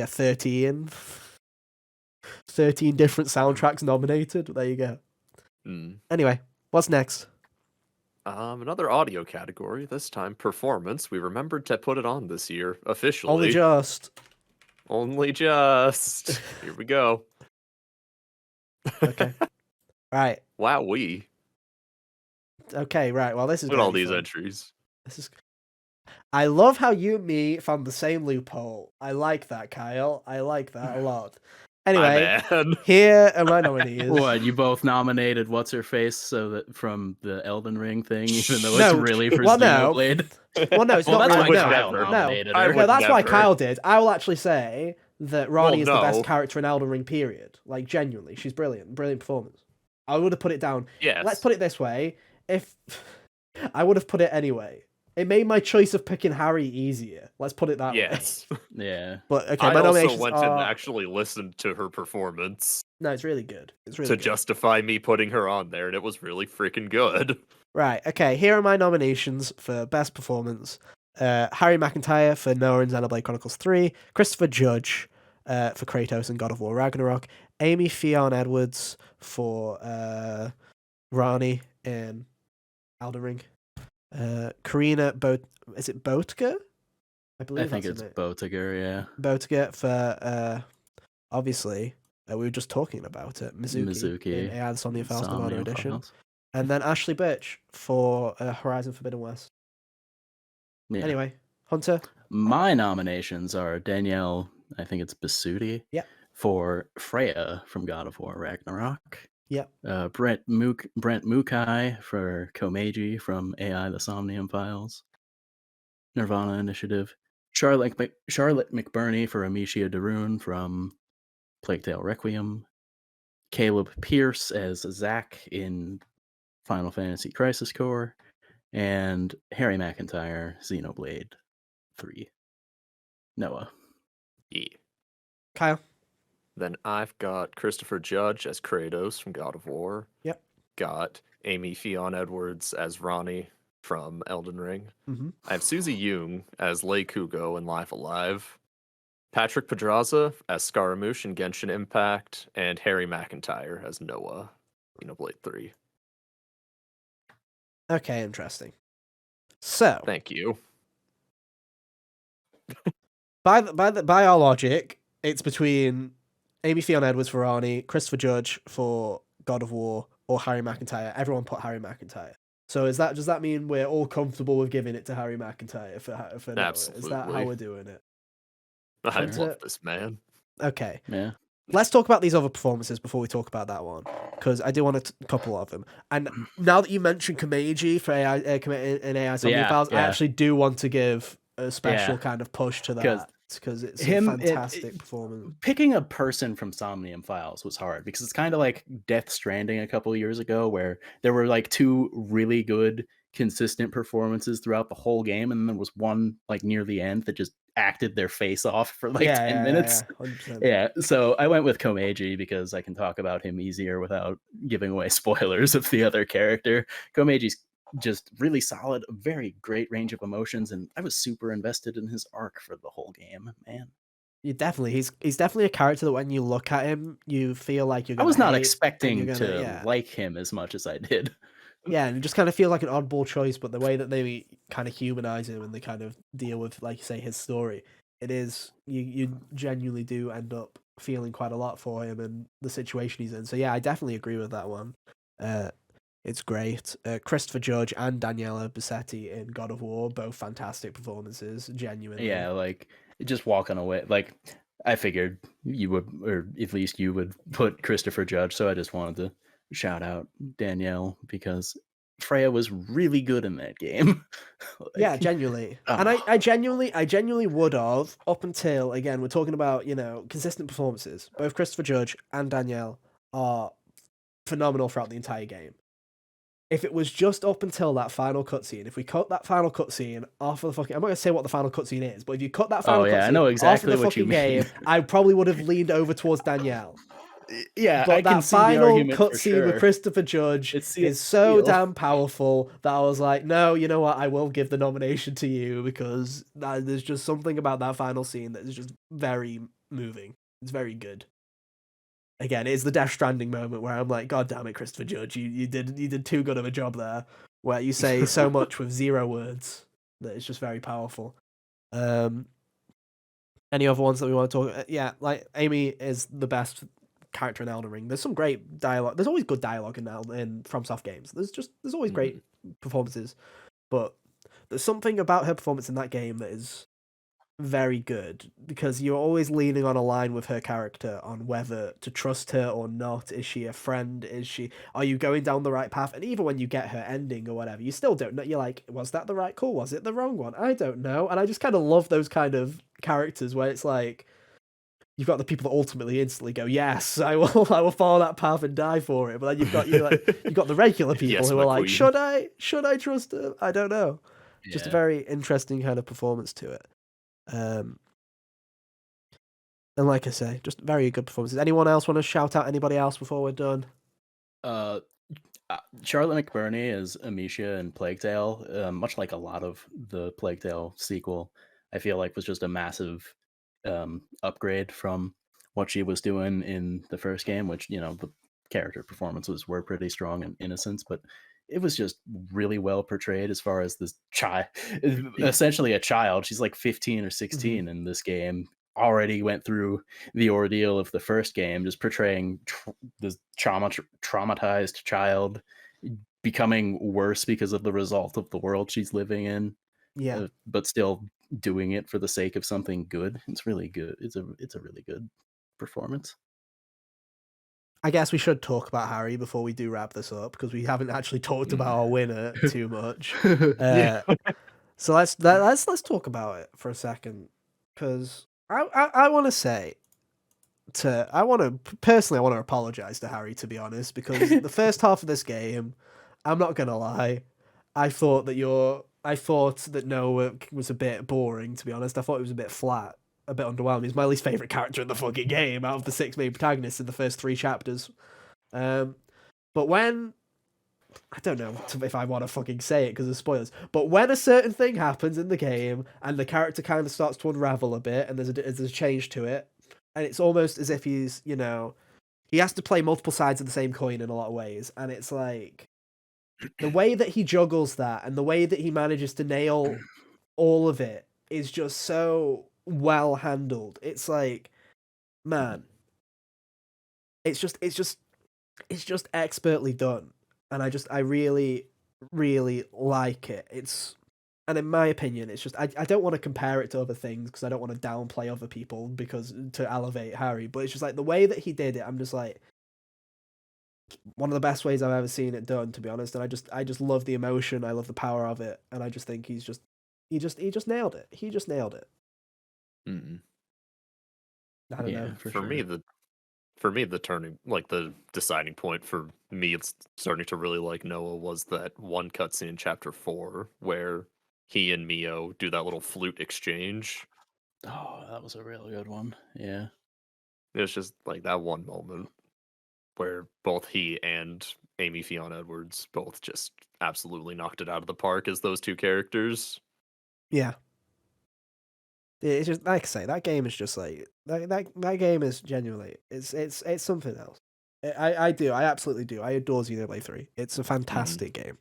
13 different soundtracks nominated. There you go. Anyway, what's next? Another audio category, this time performance. We remembered to put it on this year, officially. Only just. Here we go. Okay. Right. Wowee. Okay, right. Well, this is Look at all these entries. I love how you and me found the same loophole. I like that, Kyle. I like that a lot. Anyway, here are my nominees. What, you both nominated What's-Her-Face from the Elden Ring thing, even though it's really for Xenoblade? Well, no, it's not. That's why Kyle nominated her. No, that's why Kyle did. I will actually say that Rani is the best character in Elden Ring, period. Like, genuinely, she's brilliant. Brilliant performance. I would have put it down. Yes. Let's put it this way. If I would have put it anyway. It made my choice of picking Harry easier. Let's put it that way. Yeah. But okay, I also went and actually listened to her performance. No, it's really good. It's really to good. justify me putting her on there, and it was really freaking good. Right. Okay. Here are my nominations for best performance: Harry McIntyre for Noah in Xenoblade Chronicles 3, Christopher Judge for Kratos in God of War Ragnarok, Amy Fionn Edwards for Rani in Elden Ring. Karina is it Boetger? I think it's Boetger, yeah. Boetger for obviously we were just talking about it. Mizuki in AI: The Somnium Files Nevada Edition, and then Ashley Birch for Horizon Forbidden West. Yeah. Anyway, Hunter. My nominations are Danielle, I think it's Basutti, for Freya from God of War Ragnarok. Yep. Brent Mukai for Komeiji from AI: The Somnium Files. Nirvana Initiative. Charlotte McBurney for Amicia Darun from Plague Tale Requiem. Caleb Pierce as Zack in Final Fantasy Crisis Core. And Harry McIntyre, Xenoblade 3. Noah. Yeah. Kyle. Then I've got Christopher Judge as Kratos from God of War. Yep. Got Amy Fionn Edwards as Rani from Elden Ring. Mm-hmm. I have Susie Young as Lei Kugo in Live Alive. Patrick Pedraza as Scaramouche in Genshin Impact. And Harry McIntyre as Noah in Xenoblade 3. Okay, interesting. So. Thank you. by our logic, it's between Amy Fionn Edwards for Rani, Christopher Judge for God of War, or Harry McIntyre. Everyone put Harry McIntyre. So does that mean we're all comfortable with giving it to Harry McIntyre for Noah? Absolutely. Is that how we're doing it? I love this man. Okay. Yeah. let's talk about these other performances before we talk about that one, because I do want a couple of them. And now that you mentioned Komeiji for AI in AI Somnium Files, I actually do want to give a special kind of push to that, because it's a fantastic performance. Picking a person from Somnium Files was hard, because it's kind of like Death Stranding a couple of years ago, where there were like 2 really good consistent performances throughout the whole game, and then there was one like near the end that just acted their face off for like 10 minutes. So I went with Komeiji because I can talk about him easier without giving away spoilers of the other character. Komeiji's just really solid, very great range of emotions, and I was super invested in his arc for the whole game, man. You definitely, he's definitely a character that when you look at him, you feel like you're gonna I was not hate, expecting to like him as much as I did. Yeah, and it just kind of feels like an oddball choice, but the way that they kind of humanize him and they kind of deal with, like you say, his story, it is, you genuinely do end up feeling quite a lot for him and the situation he's in. So yeah, I definitely agree with that one. It's great. Christopher Judge and Daniela Bassetti in God of War, both fantastic performances, genuinely. Yeah, like just walking away. Like I figured you would, or at least you would put Christopher Judge, so I just wanted to shout out Danielle because Freya was really good in that game. Like, yeah, genuinely. And I genuinely would have, up until, again, we're talking about, consistent performances. Both Christopher Judge and Danielle are phenomenal throughout the entire game. If it was just up until that final cutscene, if we cut that final cutscene off of the fucking... I'm not going to say what the final cutscene is, but if you cut that final cutscene I know exactly off of the what you fucking mean. game, I probably would have leaned over towards Danielle. Yeah, but I can see the argument for cutscene sure. with Christopher Judge is so damn powerful that I was like, no, you know what? I will give the nomination to you, because there's just something about that final scene that is just very moving. It's very good. Again, it's the Death Stranding moment where I'm like, God damn it, Christopher Judge, you did too good of a job there, where you say so much with 0 words that it's just very powerful. Any other ones that we want to talk? Yeah, like Amy is the best character in Elden Ring. There's some great dialogue. There's always good dialogue in FromSoft games. There's always great performances, but there's something about her performance in that game that is very good, because you're always leaning on a line with her character on whether to trust her or not. Is she a friend? Are you going down the right path? And even when you get her ending or whatever, you still don't know. You're like, was that the right call? Was it the wrong one? I don't know. And I just kind of love those kind of characters where it's like, you've got the people that ultimately instantly go, yes, I will follow that path and die for it. But then you've got you've got the regular people who are like, should I trust him? I don't know. Yeah. Just a very interesting kind of performance to it. And like I say, just very good performances. Anyone else want to shout out anybody else before we're done? Charlotte McBurney as Amicia in Plague Tale, much like a lot of the Plague Tale sequel, I feel like was just a massive upgrade from what she was doing in the first game, which, the character performances were pretty strong in Innocence, but it was just really well portrayed as far as this child, essentially a child. She's like 15 or 16 in this game, already went through the ordeal of the first game, just portraying this traumatized child becoming worse because of the result of the world she's living in. Yeah. But still doing it for the sake of something good. It's really good. It's a really good performance. I guess we should talk about Harry before we do wrap this up, because we haven't actually talked about our winner too much. So let's talk about it for a second, because I want to say I want to apologize to Harry, to be honest, because the first half of this game, I'm not gonna lie, I thought that Noah was a bit boring, to be honest. I thought it was a bit flat, a bit underwhelming. He's my least favorite character in the fucking game out of the 6 main protagonists in the first 3 chapters. But when, I don't know if I want to fucking say it because of spoilers, but when a certain thing happens in the game and the character kind of starts to unravel a bit and there's a change to it, and it's almost as if he's, he has to play multiple sides of the same coin in a lot of ways, and it's like, the way that he juggles that and the way that he manages to nail all of it is just so well handled. It's like, man, it's just expertly done, and I really, really like it. And in my opinion, it's just I don't want to compare it to other things because I don't want to downplay other people because to elevate Harry. But it's just like the way that he did it. I'm just like one of the best ways I've ever seen it done, to be honest. And I just love the emotion. I love the power of it, and I just think he just nailed it. He just nailed it. Mm. I don't know. For me, the turning, like the deciding point for me, it's starting to really like Noah was that one cutscene in chapter 4 where he and Mio do that little flute exchange. Oh, that was a really good one. Yeah. It's just like that one moment where both he and Amy Fiona Edwards both just absolutely knocked it out of the park as those two characters. Yeah. It's just like I say, that game is just like that game is genuinely it's something else. I absolutely do. I adore Xenoblade 3. It's a fantastic game.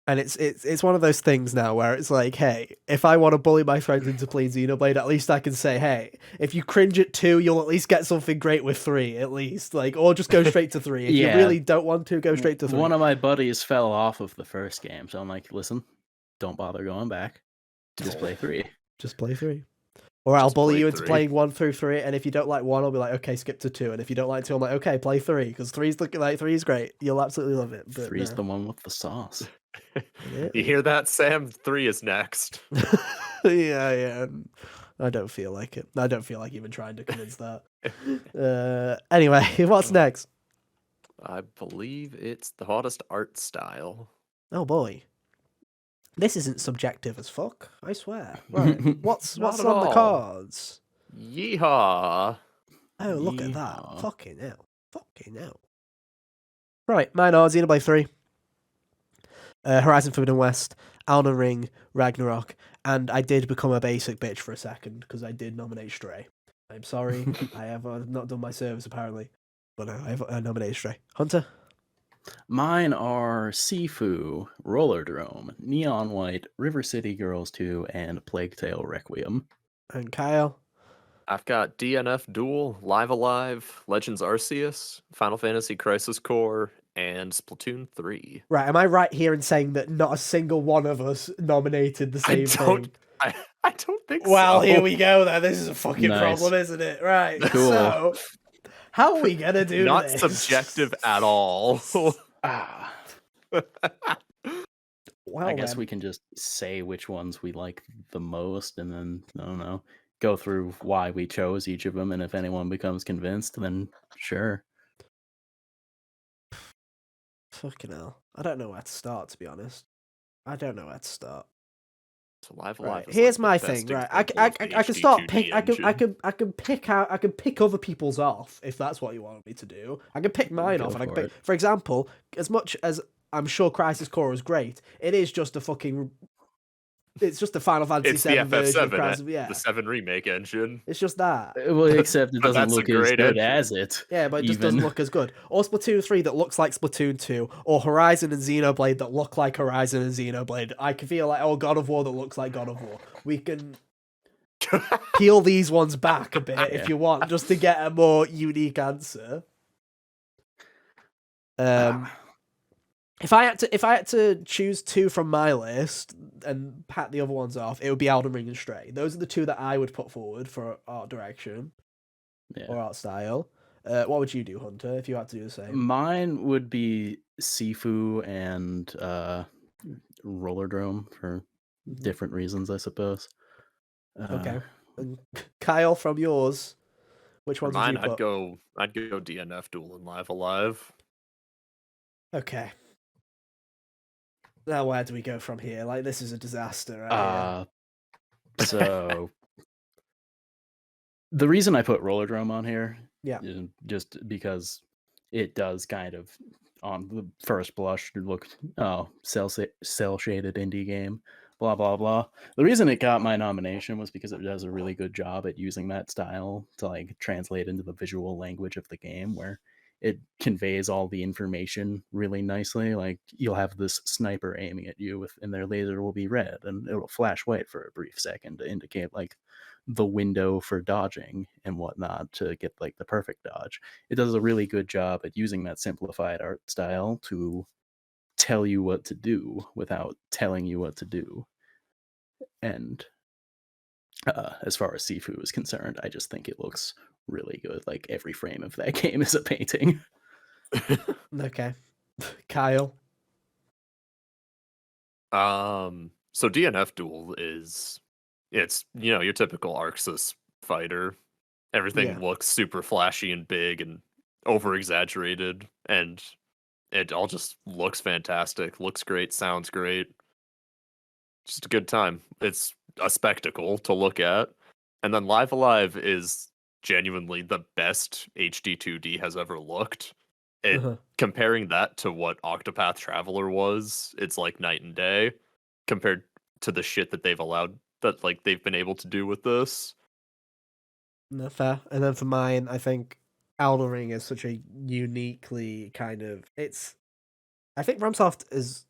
And it's one of those things now where it's like, hey, if I want to bully my friends into playing Xenoblade, at least I can say, hey, if you cringe at 2, you'll at least get something great with 3, at least. Like, or just go straight to 3. If you really don't want to, go straight to 3. One of my buddies fell off of the first game, so I'm like, listen, don't bother going back. Just play 3. Just play 3. Or I'll bully you into playing 1 through 3, and if you don't like 1, I'll be like, okay, skip to 2. And if you don't like 2, I'm like, okay, play 3, because 3's looking like 3's great. You'll absolutely love it. But 3's the one with the sauce. You hear that, Sam? 3 is next. Yeah. I don't feel like it. I don't feel like even trying to convince that. Anyway, what's next? I believe it's the hottest art style. Oh boy. This isn't subjective as fuck, I swear. Right. What's on the cards? Yeehaw. Oh, look at that. Fucking hell. Right, mine are Xenoblade 3, Horizon Forbidden West, Elden Ring, Ragnarok, and I did become a basic bitch for a second because I did nominate Stray. I'm sorry, I have not done my service apparently, but I nominated Stray. Hunter? Mine are Sifu, Rollerdrome, Neon White, River City Girls 2, and Plague Tale Requiem. And Kyle? I've got DNF Duel, Live Alive, Legends Arceus, Final Fantasy Crisis Core, and Splatoon 3. Right, am I right here in saying that not a single one of us nominated the same thing? I don't think so. Well, here we go then. This is a fucking problem, isn't it? Right, cool. So how are we gonna do Not this? subjective at all. Well, I guess we can just say which ones we like the most and then, I don't know, go through why we chose each of them, and if anyone becomes convinced, then sure. Fucking hell. I don't know where to start, to be honest. I don't know where to start. So Live Right. Alive is Here's like my the thing, best right? example I of can the start HD2D I can pick other people's off if that's what you want me to do. I can pick mine off, and I can pick, for example, as much as I'm sure Crisis Core is great, it is just a fucking. It's just the Final Fantasy VII version of Crisis. Yeah, the 7 remake engine. It's just that. Well, except it doesn't look as good as it. Yeah, but it just doesn't look as good. Or Splatoon 3 that looks like Splatoon 2, or Horizon and Xenoblade that look like Horizon and Xenoblade. I can feel like, God of War that looks like God of War. We can peel these ones back a bit if you want, just to get a more unique answer. If I had to choose 2 from my list and pat the other ones off, it would be Elden Ring and Stray. Those are the 2 that I would put forward for art direction or art style. What would you do, Hunter, if you had to do the same? Mine would be Sifu and Rollerdrome for different reasons, I suppose. Okay. And Kyle, from yours, which ones would you put? I'd go DNF Duel and Live Alive. Okay. Now where do we go from here? Like, this is a disaster right here. So the reason I put Rollerdrome on here, is just because it does kind of, on the first blush, look, cell shaded indie game, blah blah blah. The reason it got my nomination was because it does a really good job at using that style to like translate into the visual language of the game, where it conveys all the information really nicely. Like, you'll have this sniper aiming at you and their laser will be red, and it'll flash white for a brief second to indicate like the window for dodging and whatnot to get like the perfect dodge. It does a really good job at using that simplified art style to tell you what to do without telling you what to do. And as far as Sifu is concerned, I just think it looks really good. Like every frame of that game is a painting. Okay. Kyle. So DNF Duel it's your typical Arxis fighter. Everything looks super flashy and big and over exaggerated, and it all just looks fantastic, looks great, sounds great. Just a good time. It's a spectacle to look at. And then Live Alive is genuinely the best HD 2D has ever looked. Comparing that to what Octopath Traveler was, it's like night and day compared to the shit that they've been able to do with this. No, fair. And then for mine, I think Elden Ring is such a uniquely kind of I think FromSoft is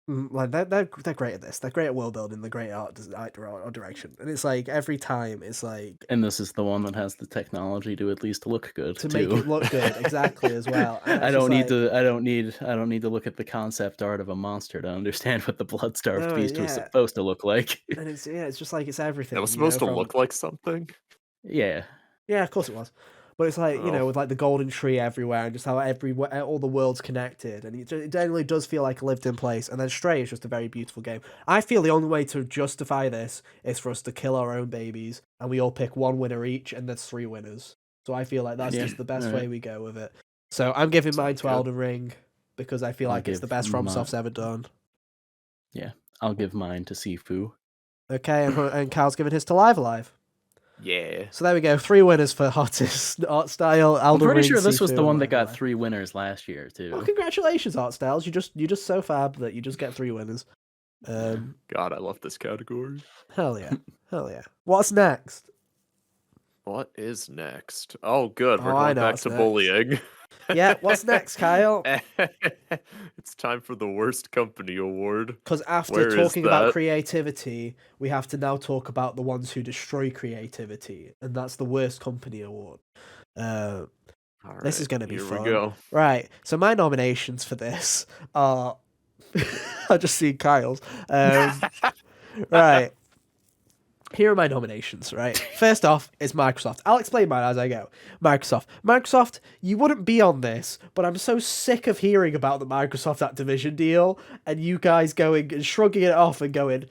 like they're great at this. They're great at world building. They're great at art direction. And it's like every time it's like, and this is the one that has the technology to at least look good to too. make it look good, exactly as well. I don't need to look at the concept art of a monster to understand what the blood-starved beast was supposed to look like. And it's just like it's everything. It was supposed to look like something. Yeah, of course it was. But it's like, with like the golden tree everywhere and just how all the world's connected. And it generally does feel like a lived-in place. And then Stray is just a very beautiful game. I feel the only way to justify this is for us to kill our own babies and we all pick one winner each and there's 3 winners. So I feel like that's just the best way we go with it. So I'm giving mine to Elden Ring because I feel like it's the best FromSoft's ever done. Yeah, I'll give mine to Sifu. Okay, and Carl's giving his to Live Alive. Yeah. So there we go. 3 winners for hottest art style. Elden I'm pretty Ring, sure this was Sifu, the one that got 3 winners last year too. Well, congratulations, Art Styles. You're just so fab that you just get 3 winners. God, I love this category. Hell yeah. Hell yeah. What's next? What is next? Oh, good. We're going back to bullying. Yeah, what's next, Kyle? It's time for the Worst Company Award. Because after talking about creativity, we have to now talk about the ones who destroy creativity, and that's the Worst Company Award. This is going to be fun. Here we go. Right, so my nominations for this are... I just see Kyle's. Right. Here are my nominations, right? First off is Microsoft. I'll explain mine as I go. Microsoft, you wouldn't be on this, but I'm so sick of hearing about the Microsoft Activision deal and you guys going and shrugging it off and going,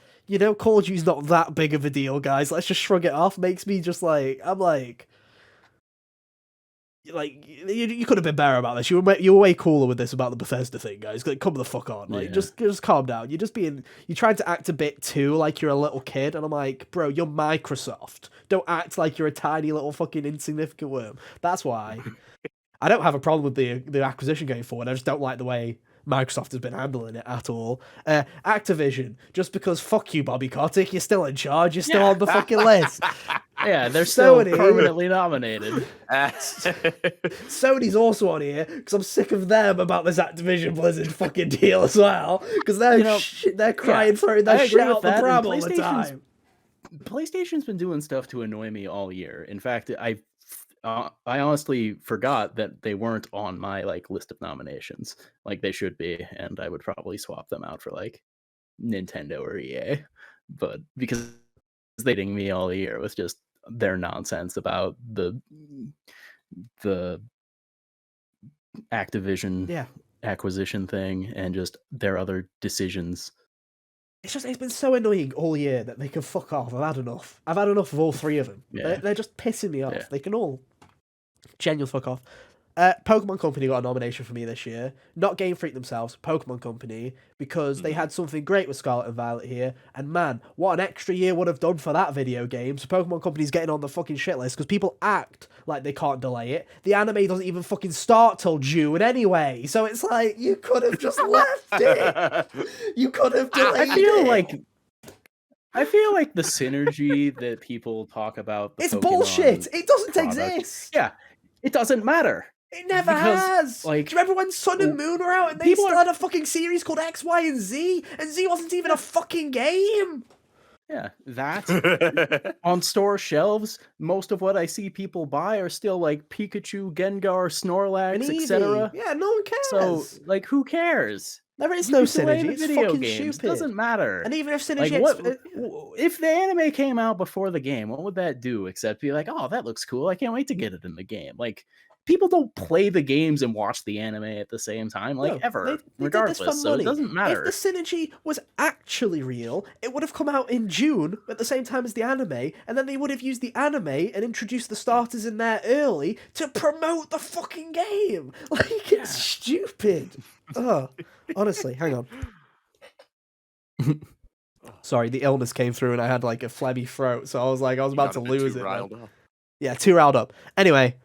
Call of Duty's not that big of a deal, guys. Let's just shrug it off. Makes me just like, I'm like you could have been better about this. You were way cooler with this about the Bethesda thing, guys. Like, come the fuck on. Like, just calm down. You're trying to act a bit too like you're a little kid, and I'm like, bro, you're Microsoft. Don't act like you're a tiny little fucking insignificant worm. That's why I don't have a problem with the acquisition going forward. I just don't like the way Microsoft has been handling it at all. Activision, just because fuck you, Bobby Kotick, you're still in charge. You're still on the fucking list. Yeah, they're still permanently nominated. Sony's also on here because I'm sick of them about this Activision Blizzard fucking deal as well. Because they're crying, throwing their shit out the pram all the time. PlayStation's been doing stuff to annoy me all year. In fact, I honestly forgot that they weren't on my list of nominations. Like they should be, and I would probably swap them out for Nintendo or EA. But because they ding me all year with just their nonsense about the Activision acquisition thing and just their other decisions. It's been so annoying all year that they can fuck off. I've had enough of all 3 of them. They're just pissing me off. They can all genuinely fuck off. Pokemon Company got a nomination for me this year. Not Game Freak themselves, Pokemon Company, because they had something great with Scarlet and Violet here. And man, what an extra year would have done for that video game. So Pokemon Company's getting on the fucking shit list because people act like they can't delay it. The anime doesn't even fucking start till June anyway. So it's like, you could have just left it. You could have delayed it. I feel like the synergy that people talk about... It's Pokemon bullshit! It doesn't exist! Yeah, it doesn't matter. It never has. Do you remember when Sun and Moon were out and they still had a fucking series called X, Y, and Z? And Z wasn't even a fucking game. Yeah, that on store shelves, most of what I see people buy are still Pikachu, Gengar, Snorlax, etc. Yeah, no one cares. So, who cares? There is You no could delay synergy. the It's video fucking games. stupid. Doesn't matter. And even if Like, synergy, if the anime came out before the game, what would that do except be like, oh, that looks cool. I can't wait to get it in the game. Like, people don't play the games and watch the anime at the same time, like, no, ever, they did this for regardless. So money. it doesn't matter. If the synergy was actually real, it would have come out in June at the same time as the anime, and then they would have used the anime and introduced the starters in there early to promote the fucking game. Like, it's stupid. Oh, honestly, hang on. Sorry, the illness came through and I had like a flabby throat, so I was about to lose it. Yeah, too riled up. Anyway,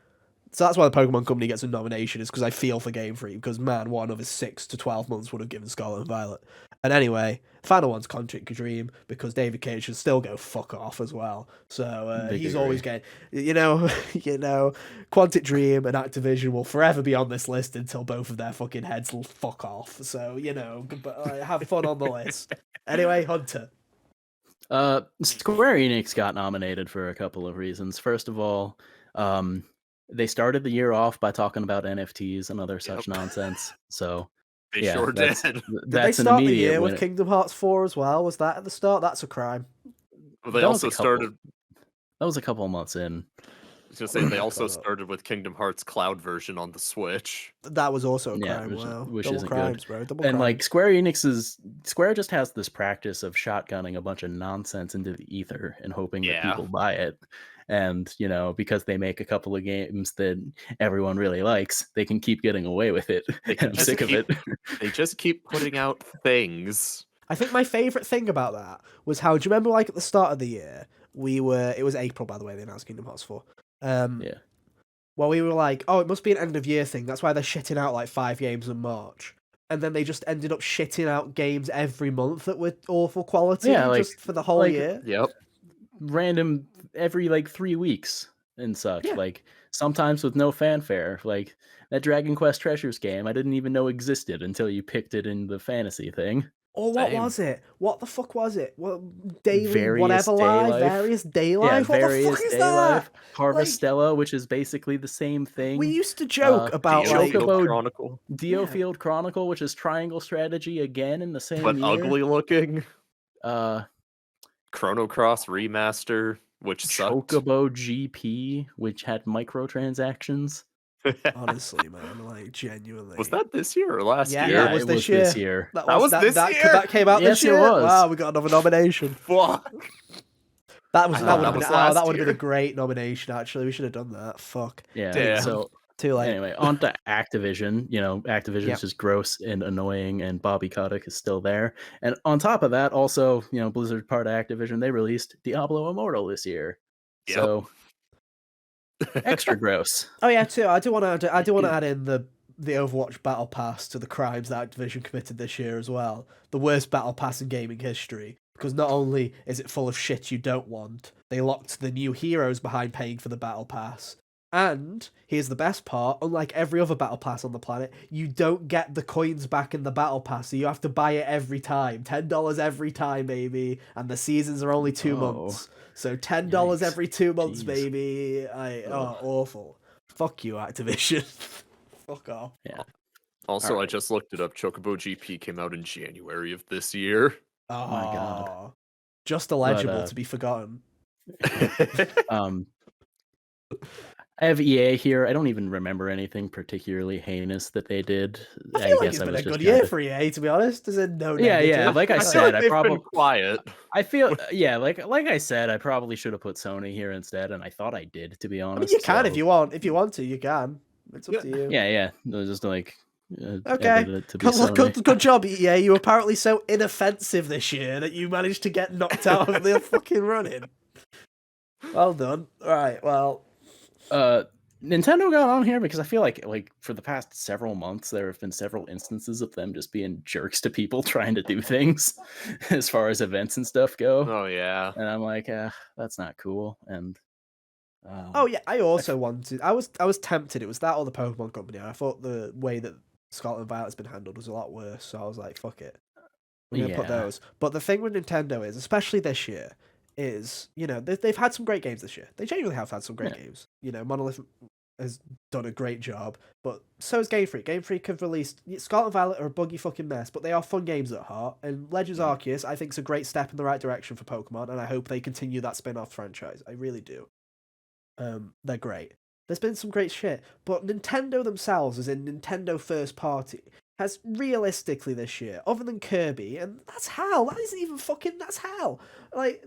so that's why the Pokemon Company gets a nomination, is because I feel for Game Freak, because man, what another 6 to 12 months would have given Scarlet and Violet. And anyway, final one's Quantic Dream, because David Cage should still go fuck off as well. So he's always getting, Quantic Dream and Activision will forever be on this list until both of their fucking heads will fuck off. So, have fun on the list. Anyway, Hunter. Square Enix got nominated for a couple of reasons. First of all, they started the year off by talking about NFTs and other such nonsense. So they sure did. Did they start the year with Kingdom Hearts 4 as well? Was that at the start? That's a crime. Well, they also started. That was a couple of months in. I was gonna say they also started with Kingdom Hearts Cloud version on the Switch. That was also a crime. Which Double isn't crimes, good, bro. Double and crimes. like Square just has this practice of shotgunning a bunch of nonsense into the ether and hoping that people buy it. And because they make a couple of games that everyone really likes, they can keep getting away with it. I'm sick of it. They just keep putting out things. I think my favorite thing about that was how, do you remember like at the start of the year, it was April, by the way, they announced Kingdom Hearts 4. Well, we were like, oh, it must be an end of year thing. That's why they're shitting out like 5 games in March. And then they just ended up shitting out games every month that were awful quality just for the whole year. Yep. Random every like 3 weeks and such. Like sometimes with no fanfare. Like that Dragon Quest Treasures game, I didn't even know existed until you picked it in the fantasy thing. Or what was it? What the fuck was it? Various Day Life? What the fuck is that? Harvestella, which is basically the same thing. We used to joke about Dio Field Chronicle, which is Triangle Strategy again in the same year. But ugly looking. Chrono Cross Remaster, which sucked. Chocobo GP, which had microtransactions. Honestly, man, like genuinely. Was that this year or last year? Yeah, it was this year. That was this year. That came out this year. It was. Wow, we got another nomination. Fuck. That would have been a great nomination. Actually, we should have done that. Fuck. Yeah. So too late. Anyway, on to Activision. Activision is just gross and annoying, and Bobby Kotick is still there. And on top of that, also, Blizzard part of Activision, they released Diablo Immortal this year. Yep. So extra gross. Oh yeah, too. I do want to add in the Overwatch Battle Pass to the crimes that Activision committed this year as well. The worst Battle Pass in gaming history. Because not only is it full of shit you don't want, they locked the new heroes behind paying for the Battle Pass. And here's the best part, unlike every other Battle Pass on the planet, you don't get the coins back in the Battle Pass, so you have to buy it every time. $10 every time, baby. And the seasons are only 2 months. So $10 every 2 months, baby. Awful. Fuck you, Activision. Fuck off. Yeah. Also, I just looked it up. Chocobo GP came out in January of this year. Oh my god. Just illegible to be forgotten. I have EA here. I don't even remember anything particularly heinous that they did. I feel like it's been a good year for EA, to be honest. There's no negative. Like I said, I probably been quiet. I feel like I said, I probably should have put Sony here instead, and I thought I did, to be honest. I mean, you can if you want. If you want to, you can. It's up to you. Yeah. It was just like okay. Good job, EA. You were apparently so inoffensive this year that you managed to get knocked out of the fucking running. Well done. All right. Well. Nintendo got on here because I feel like for the past several months there have been several instances of them just being jerks to people trying to do things as far as events and stuff go. Oh yeah. And I'm like, that's not cool. And oh yeah, I also wanted. I was tempted. It was that or the Pokemon Company. I thought the way that Scarlet and Violet's been handled was a lot worse. So I was like, fuck it, we're gonna put those. But the thing with Nintendo is, especially this year, is they've had some great games this year. They genuinely have had some great games. Monolith has done a great job, but so has Game Freak. Game Freak have released Scarlet and Violet are a buggy fucking mess, but they are fun games at heart. And Legends Arceus, I think, is a great step in the right direction for Pokemon, and I hope they continue that spin-off franchise. I really do. They're great. There's been some great shit, but Nintendo themselves, as in Nintendo first party, has realistically this year, other than Kirby, and that's hell. That isn't even fucking. That's hell. Like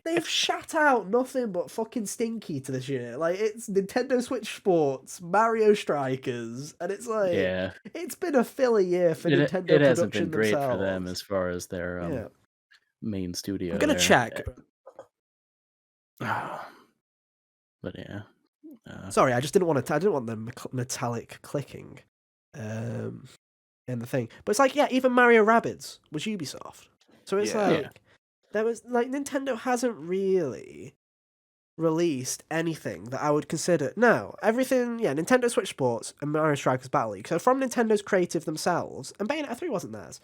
they've shat out nothing but fucking stinky to this year. Like it's Nintendo Switch Sports, Mario Strikers, and it's like it's been a filler year for Nintendo it hasn't production been great themselves. for them as far as their main studio. I'm gonna check. But yeah. Sorry, I just didn't want to. I didn't want the metallic clicking, in the thing. But it's like, yeah, even Mario Rabbids was Ubisoft. So it's there was like Nintendo hasn't really released anything that I would consider. No, everything. Yeah, Nintendo Switch Sports and Mario Strikers Battle League. So from Nintendo's creative themselves, and Bayonetta 3 wasn't theirs.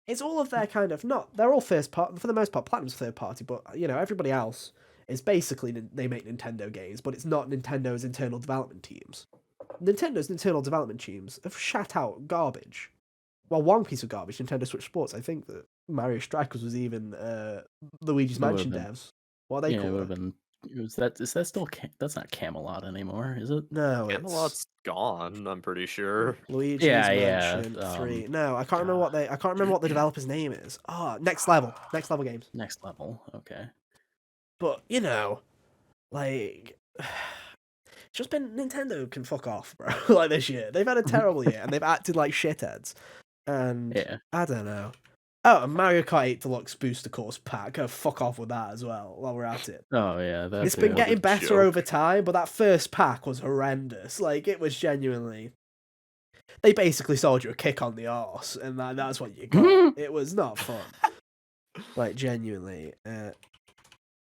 It's all of their kind of not. They're all first part for the most part. Platinum's third party, but everybody else. Is basically they make Nintendo games, but it's not Nintendo's internal development teams. Nintendo's internal development teams have shat out garbage. Well, one piece of garbage, Nintendo Switch Sports. I think that Mario Strikers was even Luigi's Mansion devs. What are they called? It would have been. Is that still? That's not Camelot anymore, is it? No, Camelot's gone. I'm pretty sure. Luigi's Mansion 3. No, I can't remember I can't remember what the developer's name is. Next Level Games. Next Level. Okay. But, like, it's just been Nintendo can fuck off, bro. Like this year. They've had a terrible year and they've acted like shitheads. And I don't know. Oh, and Mario Kart 8 Deluxe Booster Course Pack. Go fuck off with that as well while we're at it. Oh, yeah. It's been getting better over time, but that first pack was horrendous. Like, it was genuinely... They basically sold you a kick on the arse, and that's what you got. It was not fun. Like, genuinely.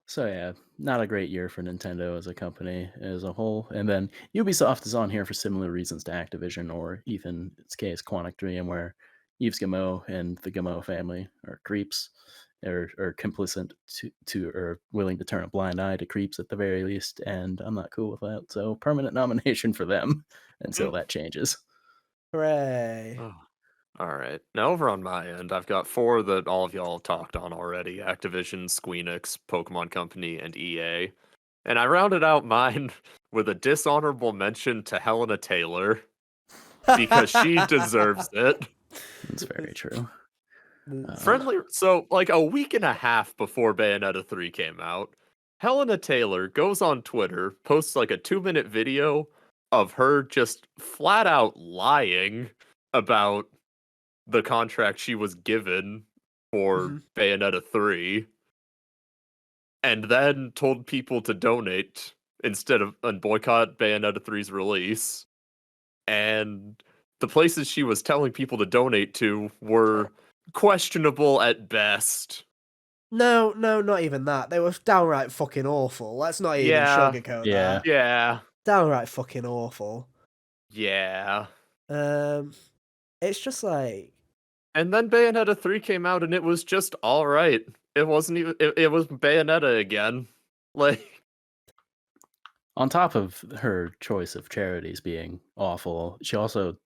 So yeah, not a great year for Nintendo as a company as a whole. And then Ubisoft is on here for similar reasons to Activision, or even its case Quantic Dream, where Yves Guillemot and the Guillemot family are creeps, are complicit to or willing to turn a blind eye to creeps at the very least. And I'm not cool with that. So permanent nomination for them until that changes. Hooray. Oh. All right. Now over on my end, I've got 4 that all of y'all talked on already: Activision, Squeenix, Pokemon Company, and EA. And I rounded out mine with a dishonorable mention to Helena Taylor because she deserves it. That's very true. So like a week and a half before Bayonetta 3 came out, Helena Taylor goes on Twitter, posts like a 2-minute video of her just flat out lying about the contract she was given for Bayonetta 3, and then told people to donate and boycott Bayonetta 3's release. And the places she was telling people to donate to were questionable at best. No, not even that. They were downright fucking awful. Let's not even sugarcoat that. Yeah. Downright fucking awful. Yeah. It's just like... And then Bayonetta 3 came out and it was just alright. It wasn't even... It was Bayonetta again. Like... On top of her choice of charities being awful, she also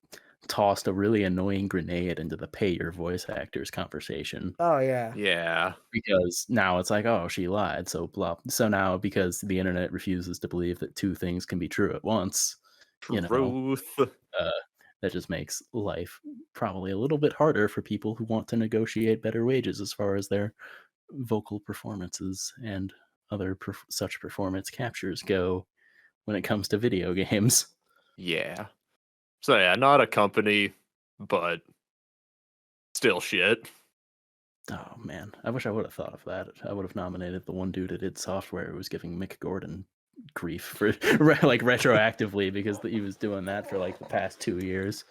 tossed a really annoying grenade into the pay your voice actors conversation. Oh, yeah. Yeah. Because now it's like, oh, she lied, so blah. So now, because the internet refuses to believe that 2 things can be true at once, Truth. That just makes life probably a little bit harder for people who want to negotiate better wages as far as their vocal performances and other such performance captures go when it comes to video games. Yeah. So yeah, not a company, but still shit. Oh man, I wish I would have thought of that. I would have nominated the one dude that did software who was giving Mick Gordon grief for like retroactively because he was doing that for like the past 2 years.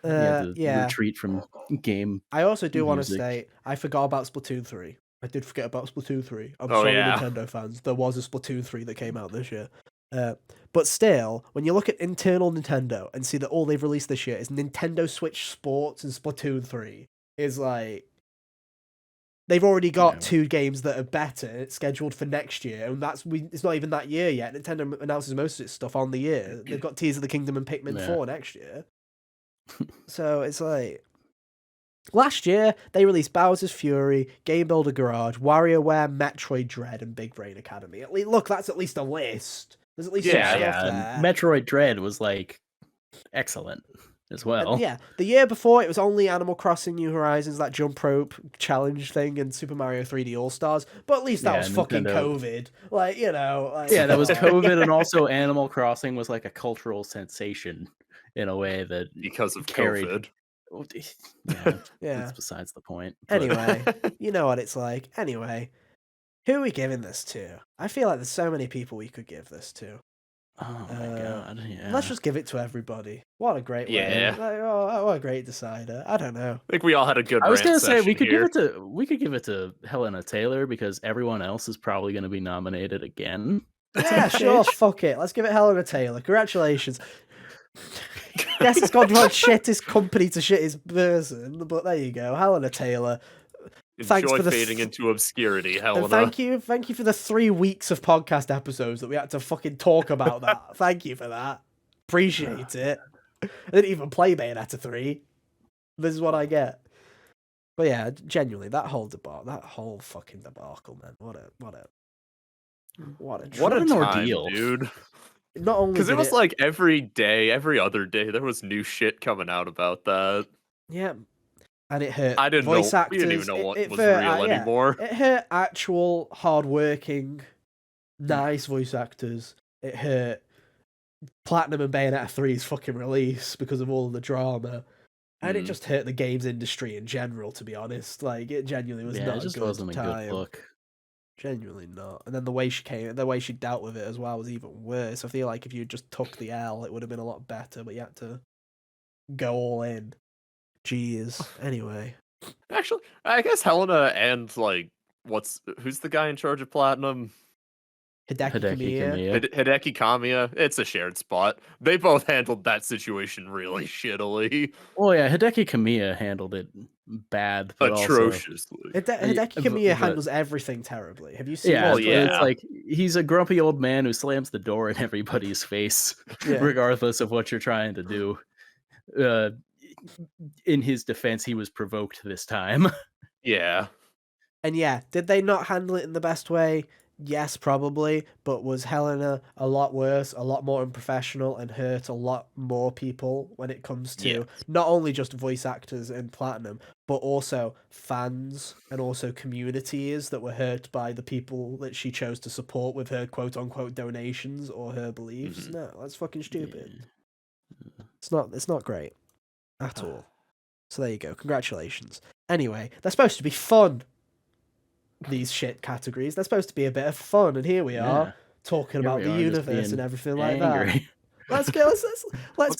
Retreat from game. I also do want to say I forgot about Splatoon 3. I did forget about Splatoon 3. I'm sorry, Nintendo fans. There was a Splatoon 3 that came out this year. But still, when you look at internal Nintendo and see that all they've released this year is Nintendo Switch Sports and Splatoon 3, is like... they've already got 2 games that are better scheduled for next year, and it's not even that year yet. Nintendo announces most of its stuff on the year. They've got Tears of the Kingdom and Pikmin 4 next year. So it's like, last year they released Bowser's Fury, Game Builder Garage, WarioWare, Metroid Dread, and Big Brain Academy. Look, that's at least a list. There's at least some stuff there. Metroid Dread was like excellent as well. And the year before it was only Animal Crossing New Horizons, that jump rope challenge thing, and Super Mario 3D All Stars. But at least that was fucking COVID. Like, that was COVID, and also Animal Crossing was like a cultural sensation in a way that because of carried... COVID. That's besides the point. But... Anyway, you know what it's like. Anyway, who are we giving this to? I feel like there's so many people we could give this to. Oh my god! Yeah. Let's just give it to everybody. What a great way! Yeah. What a great decider. I don't know. I think we all had a good. I was gonna say we could give it to Helena Taylor, because everyone else is probably going to be nominated again. Yeah, sure. Fuck it. Let's give it Helena Taylor. Congratulations. Guess it's gone from shittest company to shittest person, but there you go, Helena Taylor. Thanks for fading into obscurity, Helena. Thank you for the 3 weeks of podcast episodes that we had to fucking talk about that. Thank you for that. Appreciate it. I didn't even play Bayonetta 3. This is what I get. But yeah, genuinely, that whole fucking debacle, man. What an ordeal, dude. Not only because it was like every other day, there was new shit coming out about that. Yeah. And it hurt actors. We didn't even know what was real anymore. It hurt actual, hard-working, nice voice actors. It hurt Platinum and Bayonetta 3's fucking release because of all of the drama. And it just hurt the games industry in general, to be honest. Like, it genuinely was not wasn't a good look. Genuinely not. And then the way she dealt with it as well was even worse. I feel like if you just took the L, it would have been a lot better, but you had to go all in. Jeez. Anyway. Actually, I guess Helena and, like, who's the guy in charge of Platinum? Hideki Kamiya. It's a shared spot. They both handled that situation really shittily. Oh yeah, Hideki Kamiya handled it bad, but atrociously. Hideki Kamiya handles everything terribly. Have you seen? Yeah, it's like he's a grumpy old man who slams the door in everybody's face, regardless of what you're trying to do. In his defense, he was provoked this time. Yeah. And did they not handle it in the best way? Yes, probably. But was Helena a lot worse, a lot more unprofessional, and hurt a lot more people when it comes to not only just voice actors in Platinum, but also fans and also communities that were hurt by the people that she chose to support with her quote-unquote donations or her beliefs? No, that's fucking stupid. It's not great. At all. So there you go. Congratulations. Anyway, they're supposed to be fun. These shit categories. They're supposed to be a bit of fun, and here we are talking about the universe and everything like that. Let's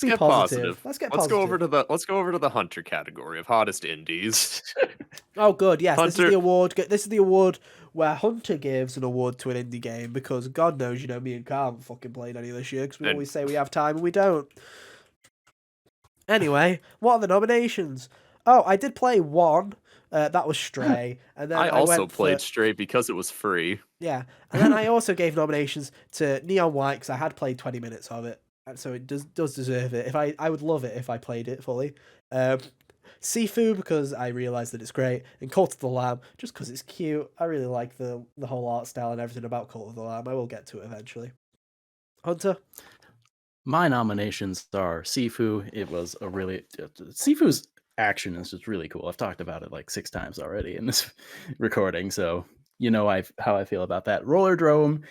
be positive. Let's go over to the Hunter category of hottest indies. Oh, good. Yes, Hunter. This is the award where Hunter gives an award to an indie game because God knows, me and Carl haven't fucking played any of this year because we always say we have time and we don't. Anyway, what are the nominations? Oh, I did play one. That was Stray. And then I also played Stray because it was free. Yeah. And then I also gave nominations to Neon White because I had played 20 minutes of it. And so it does deserve it. I would love it if I played it fully. Sifu because I realised that it's great. And Cult of the Lamb just because it's cute. I really like the whole art style and everything about Cult of the Lamb. I will get to it eventually. Hunter? My nominations are Sifu. Sifu's action is just really cool. I've talked about it like 6 times already in this recording, so how I feel about that. Rollerdrome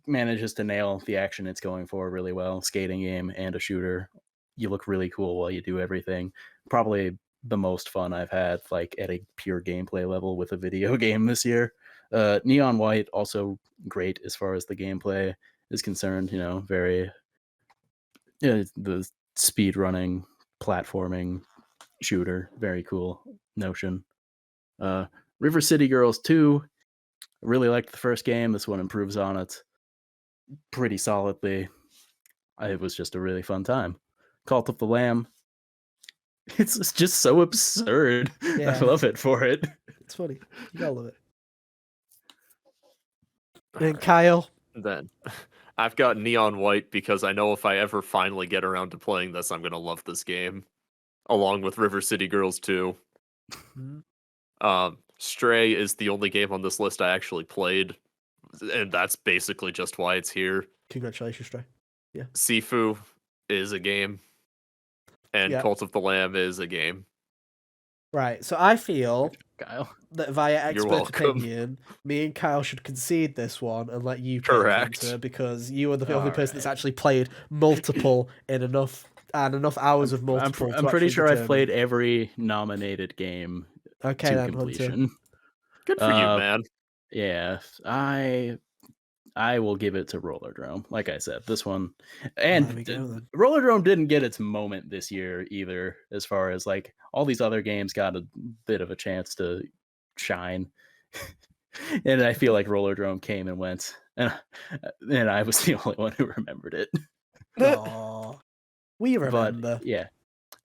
manages to nail the action it's going for really well. Skating game and a shooter. You look really cool while you do everything. Probably the most fun I've had, like at a pure gameplay level with a video game this year. Neon White also great as far as the gameplay is concerned. Very. The speed running, platforming shooter, very cool notion. River City Girls 2, I really liked the first game. This one improves on it pretty solidly. It was just a really fun time. Cult of the Lamb, it's just so absurd. I love it for it. It's funny. You gotta love it. And Alright. Kyle. Then I've got Neon White because I know if I ever finally get around to playing this, I'm gonna love this game, along with River City Girls 2. Stray is the only game on this list I actually played, and that's basically just why it's here. Congratulations, Stray. Yeah. Sifu is a game, and Cult of the Lamb is a game. Right, so I feel Kyle. that via You're expert welcome. opinion, me and Kyle should concede this one and let you take Correct. Hunter, because you are the only All person that's right. actually played multiple in enough hours of multiple. I'm pretty sure I've played every nominated game to completion. Hunter. Good for you, man. Yeah, I will give it to Rollerdrome. Like I said, this one, and Rollerdrome didn't get its moment this year either, as far as like all these other games got a bit of a chance to shine. And I feel like Rollerdrome came and went, and I was the only one who remembered it. Aww. We remember. But yeah,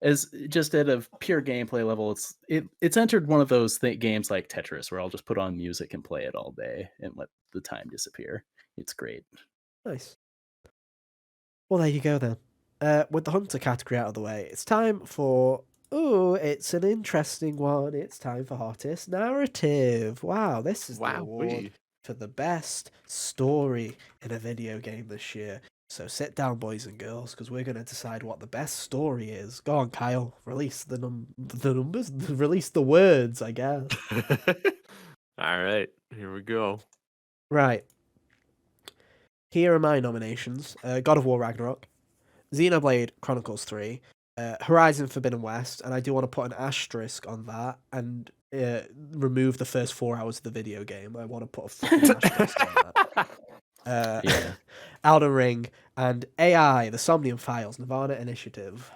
as just at a pure gameplay level, it's entered one of those games like Tetris, where I'll just put on music and play it all day and let the time disappear. It's great. Nice. Well, there you go then. With the Hunter category out of the way, it's time for... Ooh, it's an interesting one. It's time for Hottest Narrative. Wow, this is the award for the best story in a video game this year. So sit down, boys and girls, because we're going to decide what the best story is. Go on, Kyle. Release the numbers. Release the words, I guess. All right, here we go. Right. Here are my nominations. God of War Ragnarok, Xenoblade Chronicles 3, Horizon Forbidden West, and I do want to put an asterisk on that and remove the first 4 hours of the video game. I want to put a fucking asterisk on that. Yeah. Elden Ring, and AI, The Somnium Files, Nirvana Initiative.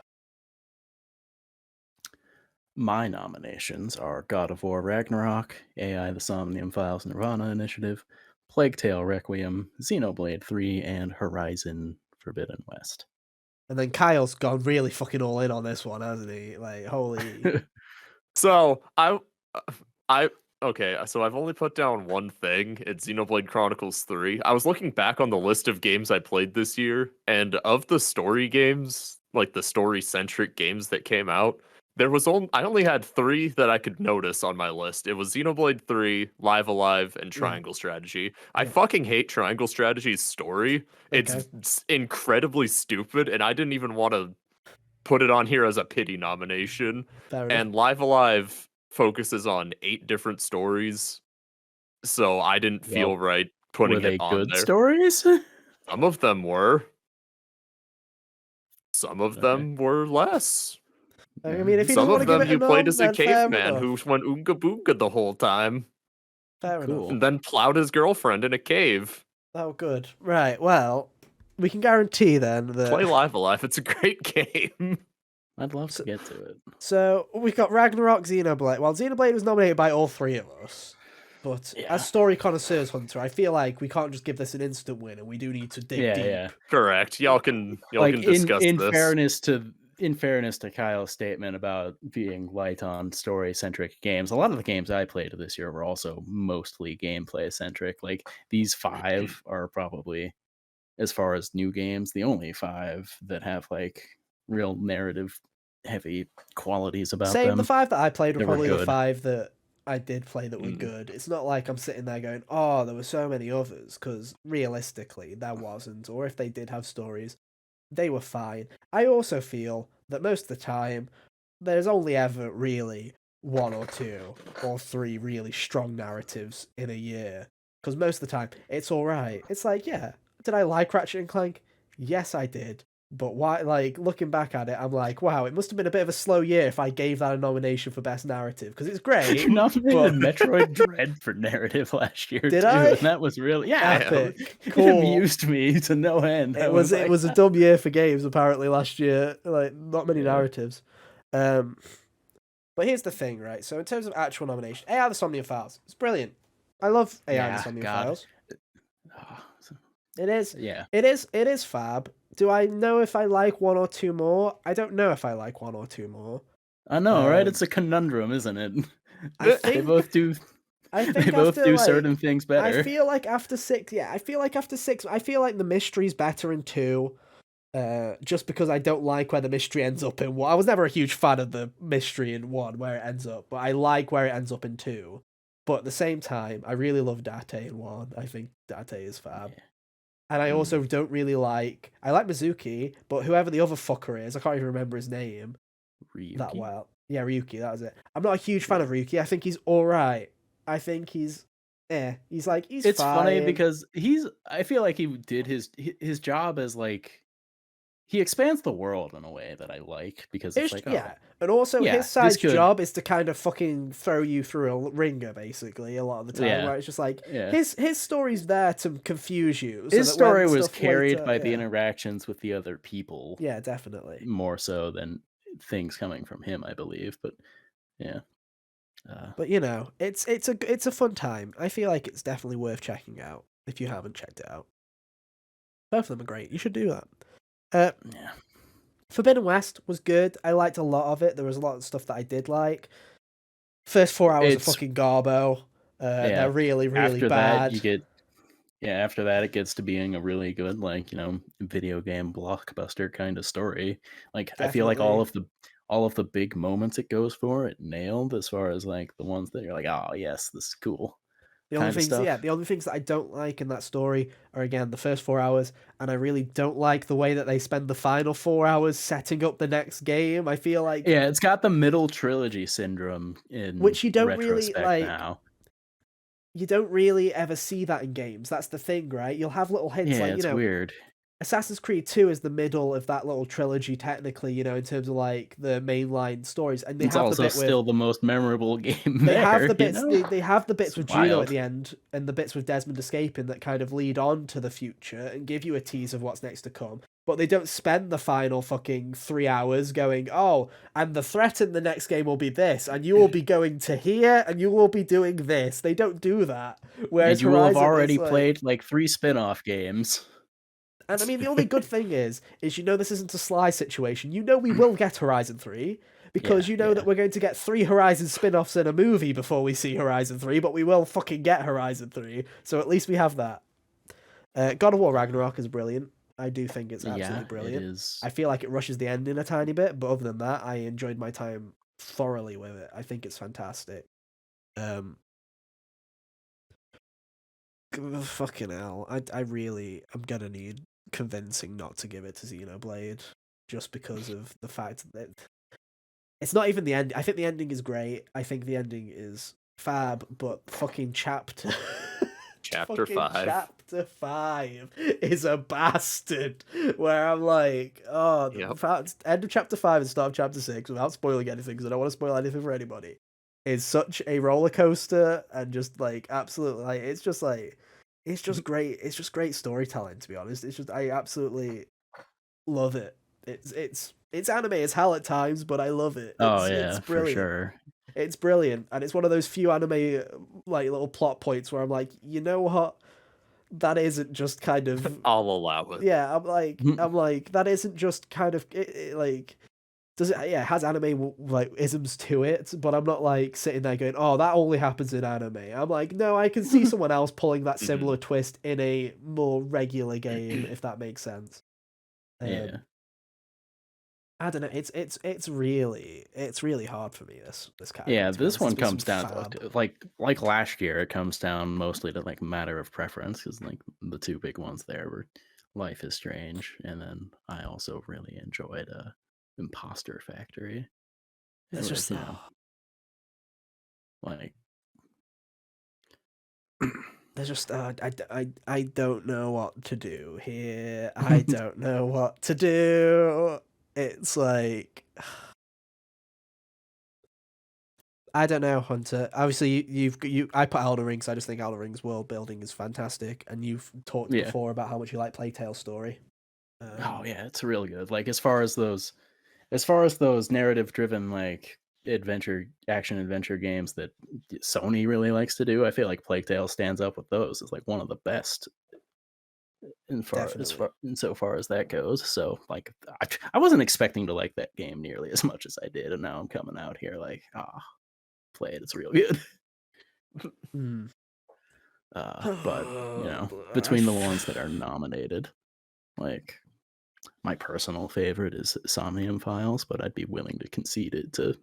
My nominations are God of War Ragnarok, AI, The Somnium Files, Nirvana Initiative, Plague Tale Requiem, Xenoblade 3, and Horizon Forbidden West. And then Kyle's gone really fucking all in on this one, hasn't he? Like, holy... So, okay, so I've only put down one thing. It's Xenoblade Chronicles 3. I was looking back on the list of games I played this year, and of the story games, like the story-centric games that came out, I only had 3 that I could notice on my list. It was Xenoblade 3, Live Alive, and Triangle Strategy. I fucking hate Triangle Strategy's story. Okay. It's incredibly stupid, and I didn't even want to put it on here as a pity nomination. And Live Alive focuses on 8 different stories, so I didn't feel right putting it on there. Were they good stories? Some of them were. Some of them were less. I mean, if you some don't of them you played as a caveman who went oonga boonga the whole time. Fair enough. And then plowed his girlfriend in a cave. Oh, good. Right, well, we can guarantee then that... Play Live Alive, it's a great game. I'd love to get to it. So, we've got Ragnarok, Xenoblade. Well, Xenoblade was nominated by all 3 of us. But as story connoisseurs, Hunter, I feel like we can't just give this an instant win, and we do need to dig deep. Yeah. Correct. Y'all can discuss this. In fairness to Kyle's statement about being light on story-centric games, a lot of the games I played this year were also mostly gameplay-centric. Like, these 5 are probably, as far as new games, the only 5 that have, like, real narrative-heavy qualities about them. The 5 that I played were probably the 5 that I did play that were good. It's not like I'm sitting there going, oh, there were so many others, because realistically, there wasn't. Or if they did have stories, they were fine. I also feel that most of the time, there's only ever really 1 or 2 or 3 really strong narratives in a year. Because most of the time, it's alright. It's like, yeah, did I like Ratchet and Clank? Yes, I did. But why? Like, looking back at it, I'm like, wow, it must have been a bit of a slow year if I gave that a nomination for Best Narrative, because it's great. You nominated Metroid Dread for narrative last year, did I? And that was really epic. Cool. It amused me to no end. It was a dumb year for games apparently last year. Like, not many narratives. But here's the thing, right? So in terms of actual nomination, AI the Somnium Files, it's brilliant. I love AI the Somnium Files. It is. Yeah. It is fab. Do I know if I like 1 or 2 more? I don't know if I like 1 or 2 more. I know, right? It's a conundrum, isn't it? I They think both do. I They think both after do like certain things I better. feel like after 6, I feel like the mystery's better in 2. Just because I don't like where the mystery ends up in 1. I was never a huge fan of the mystery in 1 where it ends up, but I like where it ends up in 2. But at the same time, I really love Date in 1. I think Date is fab. Yeah. And I also don't really like... I like Mizuki, but whoever the other fucker is, I can't even remember his name Ryuki? that well. Yeah, Ryuki, that was it. I'm not a huge fan of Ryuki. I think he's alright. I think he's... He's like, he's It's fine. funny because I feel like he did his job as like... He expands the world in a way that I like, because it's like, yeah, and also yeah, his side's this could... job is to kind of fucking throw you through a ringer, basically, a lot of the time, Yeah. where it's just like, Yeah. his story's there to confuse you. So His that story when was stuff carried later, by the interactions with the other people, yeah, definitely. more so than things coming from him, I believe. But yeah, But you know, it's a fun time. I feel like it's definitely worth checking out if you haven't checked it out. Both of them are great. You should do that. yeah. Forbidden West was good. I liked a lot of it. There was a lot of stuff that I did like. First 4 hours of fucking garbo. They're really, really after bad. that, you get... Yeah, after that, it gets to being a really good, like, video game blockbuster kind of story. Like, Definitely. I feel like all of the big moments it goes for, it nailed, as far as like the ones that you're like, oh yes, this is cool. The only things that I don't like in that story are, again, the first 4 hours, and I really don't like the way that they spend the final 4 hours setting up the next game. I feel like... Yeah, it's got the middle trilogy syndrome in which you don't really retrospect like. now. You don't really ever see that in games. That's the thing, right? You'll have little hints, Yeah, like, it's weird. Assassin's Creed 2 is the middle of that little trilogy, technically, in terms of like the mainline stories, and it's also still the most memorable game. They have the bits. They have the bits It's with Juno wild. at the end, and the bits with Desmond escaping that kind of lead on to the future and give you a tease of what's next to come. But they don't spend the final fucking 3 hours going, oh, and the threat in the next game will be this, and you will be going to here, and you will be doing this. They don't do that. Whereas and you will have Horizon already is like... played like 3 spin-off games. And I mean, the only good thing is this isn't a Sly situation. We will get Horizon 3, because that we're going to get 3 Horizon spin-offs in a movie before we see Horizon 3, but we will fucking get Horizon 3, so at least we have that. God of War Ragnarok is brilliant. I do think it's absolutely brilliant. It is. I feel like it rushes the ending a tiny bit, but other than that, I enjoyed my time thoroughly with it. I think it's fantastic. Fucking hell. I'm gonna need convincing not to give it to Xenoblade, just because of the fact that it's not even the end. I think the ending is great. I think the ending is fab, but fucking chapter Chapter 5. Chapter 5 is a bastard. Where I'm like, oh, end of chapter 5 and start of chapter 6, without spoiling anything, because I don't want to spoil anything for anybody, is such a roller coaster, and just like absolutely, like, it's just great. It's just great storytelling, to be honest. I absolutely love it. It's anime as hell at times, but I love it. It's brilliant. For sure. It's brilliant, and it's one of those few anime like little plot points where I'm like, you know what? That isn't just kind of... I'll allow it. Yeah, I'm like, that isn't just kind of like... Does it? Yeah, it has anime like isms to it, but I'm not like sitting there going, "Oh, that only happens in anime." I'm like, no, I can see someone else pulling that similar twist in a more regular game, if that makes sense. Yeah. I don't know. It's really hard for me. This category. Yeah, this one comes down to like last year. It comes down mostly to like matter of preference, because like the 2 big ones there were Life is Strange, and then I also really enjoyed Imposter Factory. It's just like there's just I don't know what to do here. I don't know what to do. It's like, I don't know, Hunter. Obviously, I put Elden Ring, so I just think Elden Ring's world building is fantastic, and you've talked before about how much you like Plague Tale story. Oh yeah, it's real good. Like as far as those narrative driven like action adventure games that Sony really likes to do, I feel like Plague Tale stands up with those. It's like one of the best insofar as that goes. So like I wasn't expecting to like that game nearly as much as I did, and now I'm coming out here like, play it. It's real good. Hmm. But between the ones that are nominated, like my personal favorite is Somnium Files, but I'd be willing to concede it to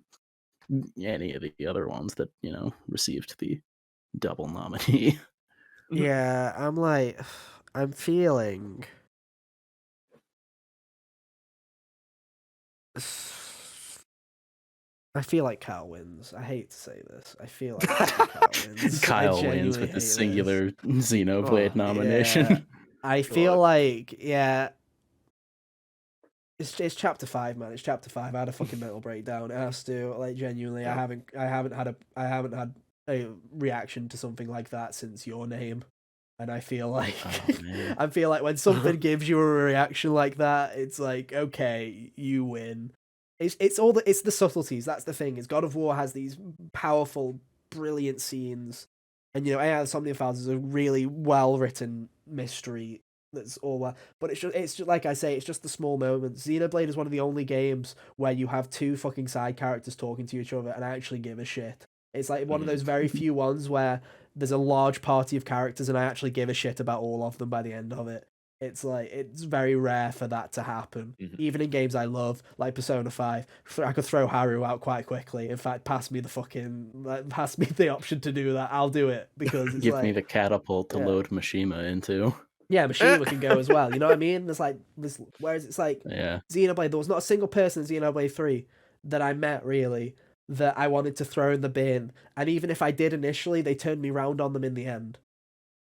any of the other ones that received the double nominee. Yeah, I'm feeling. I feel like Kyle wins. I hate to say this. I feel like Kyle wins. Kyle wins with the singular Xenoblade nomination. Yeah. I feel like, it's chapter 5, man. It's chapter 5. I had a fucking mental breakdown. It has to, like, genuinely. Yeah. I haven't had a reaction to something like that since Your Name. And I feel like I feel like when something gives you a reaction like that, it's like, okay, you win. It's the subtleties. That's the thing. Is God of War has these powerful, brilliant scenes, and AI Somnium Files is a really well written mystery. That's all that. But it's just like I say, it's just the small moments. Xenoblade is one of the only games where you have two fucking side characters talking to each other and I actually give a shit. It's like one of those very few ones where there's a large party of characters and I actually give a shit about all of them by the end of it. It's like, it's very rare for that to happen. Even in games I love, like Persona 5, I could throw Haru out quite quickly. In fact, pass me the option to do that. I'll do it because it's Give me the catapult to load Mishima into. Yeah, Mishima can go as well. You know what I mean? There's like this, whereas it's like Xenoblade, there was not a single person in Xenoblade 3 that I met really that I wanted to throw in the bin, and even if I did initially, they turned me round on them in the end.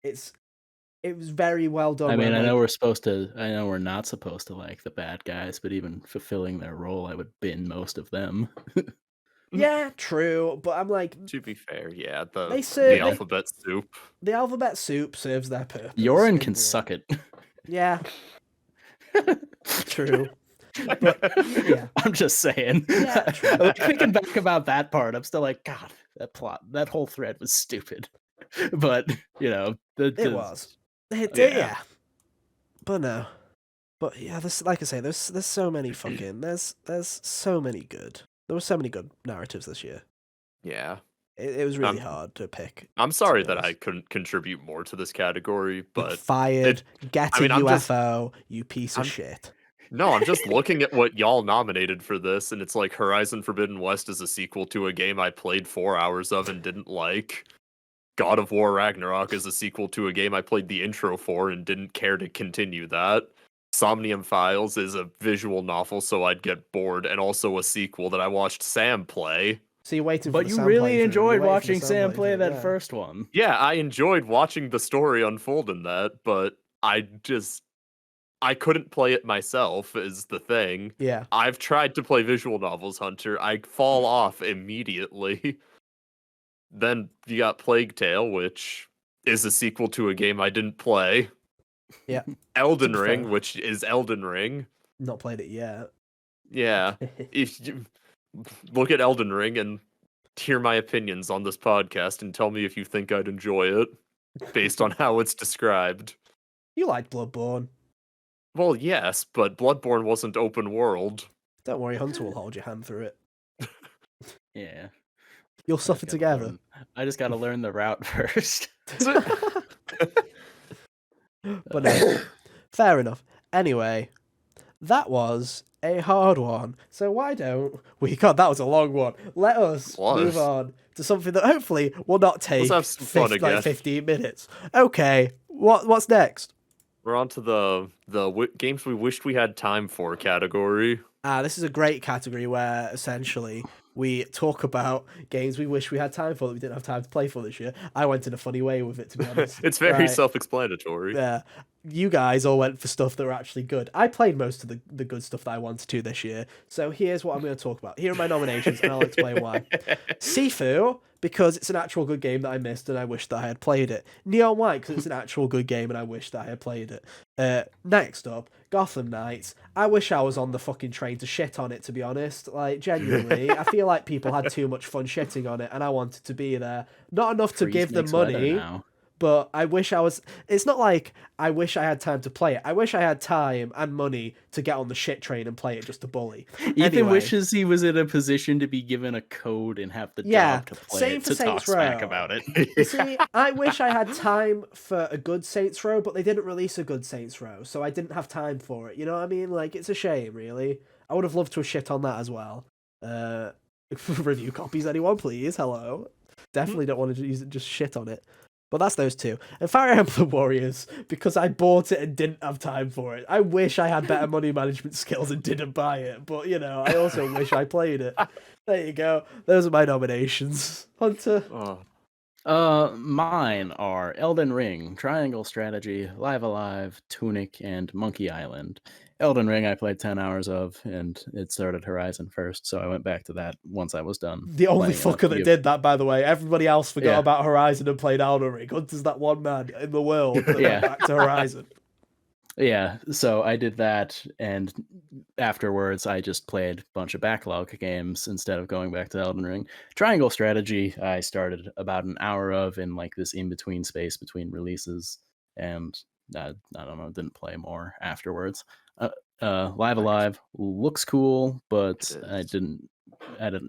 It was very well done. I mean, I know we're not supposed to like the bad guys, but even fulfilling their role, I would bin most of them. Yeah, true, but I'm like, to be fair, yeah, the alphabet soup. The alphabet soup serves their purpose. Yorin can suck it. Yeah. True. But yeah, I'm just saying. Yeah, true. Thinking back about that part, I'm still like, God, that whole thread was stupid. But it was. It did, yeah. But no. But yeah, like I say, there's so many fucking there's so many good. There were so many good narratives this year. Yeah. It was really hard to pick. I'm sorry that I couldn't contribute more to this category, but you're fired. Get a UFO, you piece of shit. No, I'm just looking at what y'all nominated for this, and it's like Horizon Forbidden West is a sequel to a game I played 4 hours of and didn't like. God of War Ragnarok is a sequel to a game I played the intro for and didn't care to continue that. Somnium Files is a visual novel, so I'd get bored, and also a sequel that I watched Sam play. So you're waiting but for you really enjoyed watching Sam play that first one. Yeah, I enjoyed watching the story unfold in that, but I couldn't play it myself, is the thing. Yeah. I've tried to play visual novels, Hunter. I fall off immediately. Then you got Plague Tale, which is a sequel to a game I didn't play. Yeah. Elden Ring, which is Elden Ring. Not played it yet. Yeah. If you look at Elden Ring and hear my opinions on this podcast and tell me if you think I'd enjoy it based on how it's described. You liked Bloodborne. Well, yes, but Bloodborne wasn't open world. Don't worry, Hunter will hold your hand through it. Yeah. You'll suffer together. I just gotta learn the route first. But no, fair enough. Anyway, that was a hard one. So why don't we... God, that was a long one. Let us move on to something that hopefully will not take 15 minutes. Okay, what's next? We're on to the games we wished we had time for category. This is a great category where essentially we talk about games we wish we had time for that we didn't have time to play for this year. I went in a funny way with it, to be honest. It's very self-explanatory. Yeah. You guys all went for stuff that were actually good. I played most of the good stuff that I wanted to this year. So here's what I'm going to talk about. Here are my nominations, and I'll explain why. Sifu, because it's an actual good game that I missed and I wish that I had played it. Neon White, because it's an actual good game and I wish that I had played it. Next up, Gotham Knights. I wish I was on the fucking train to shit on it, to be honest. Like, genuinely, I feel like people had too much fun shitting on it and I wanted to be there. Not enough to give them money, but I wish I was. It's not like I wish I had time to play it. I wish I had time and money to get on the shit train and play it just to bully. Ethan wishes he was in a position to be given a code and have the job to play same it for to Saints talk smack Row. about it. You see, I wish I had time for a good Saints Row, but they didn't release a good Saints Row, so I didn't have time for it. You know what I mean? Like, it's a shame, really. I would have loved to have shit on that as well. Review copies, anyone, please? Hello. Definitely don't want to use it, just shit on it. But that's those two. And Fire Emblem Warriors, because I bought it and didn't have time for it. I wish I had better money management skills and didn't buy it. But, you know, I also wish I played it. There you go. Those are my nominations. Hunter? Mine are Elden Ring, Triangle Strategy, Live Alive, Tunic, and Monkey Island. Elden Ring I played 10 hours of, and it started Horizon first, so I went back to that once I was done. The only fucker that did that, by the way. Everybody else forgot about Horizon and played Elden Ring. Hunter's that one man in the world that went back to Horizon. Yeah, so I did that, and afterwards I just played a bunch of Backlog games instead of going back to Elden Ring. Triangle Strategy I started about an hour of in like this in-between space between releases, and I don't know, didn't play more afterwards. Live Alive looks cool, but I didn't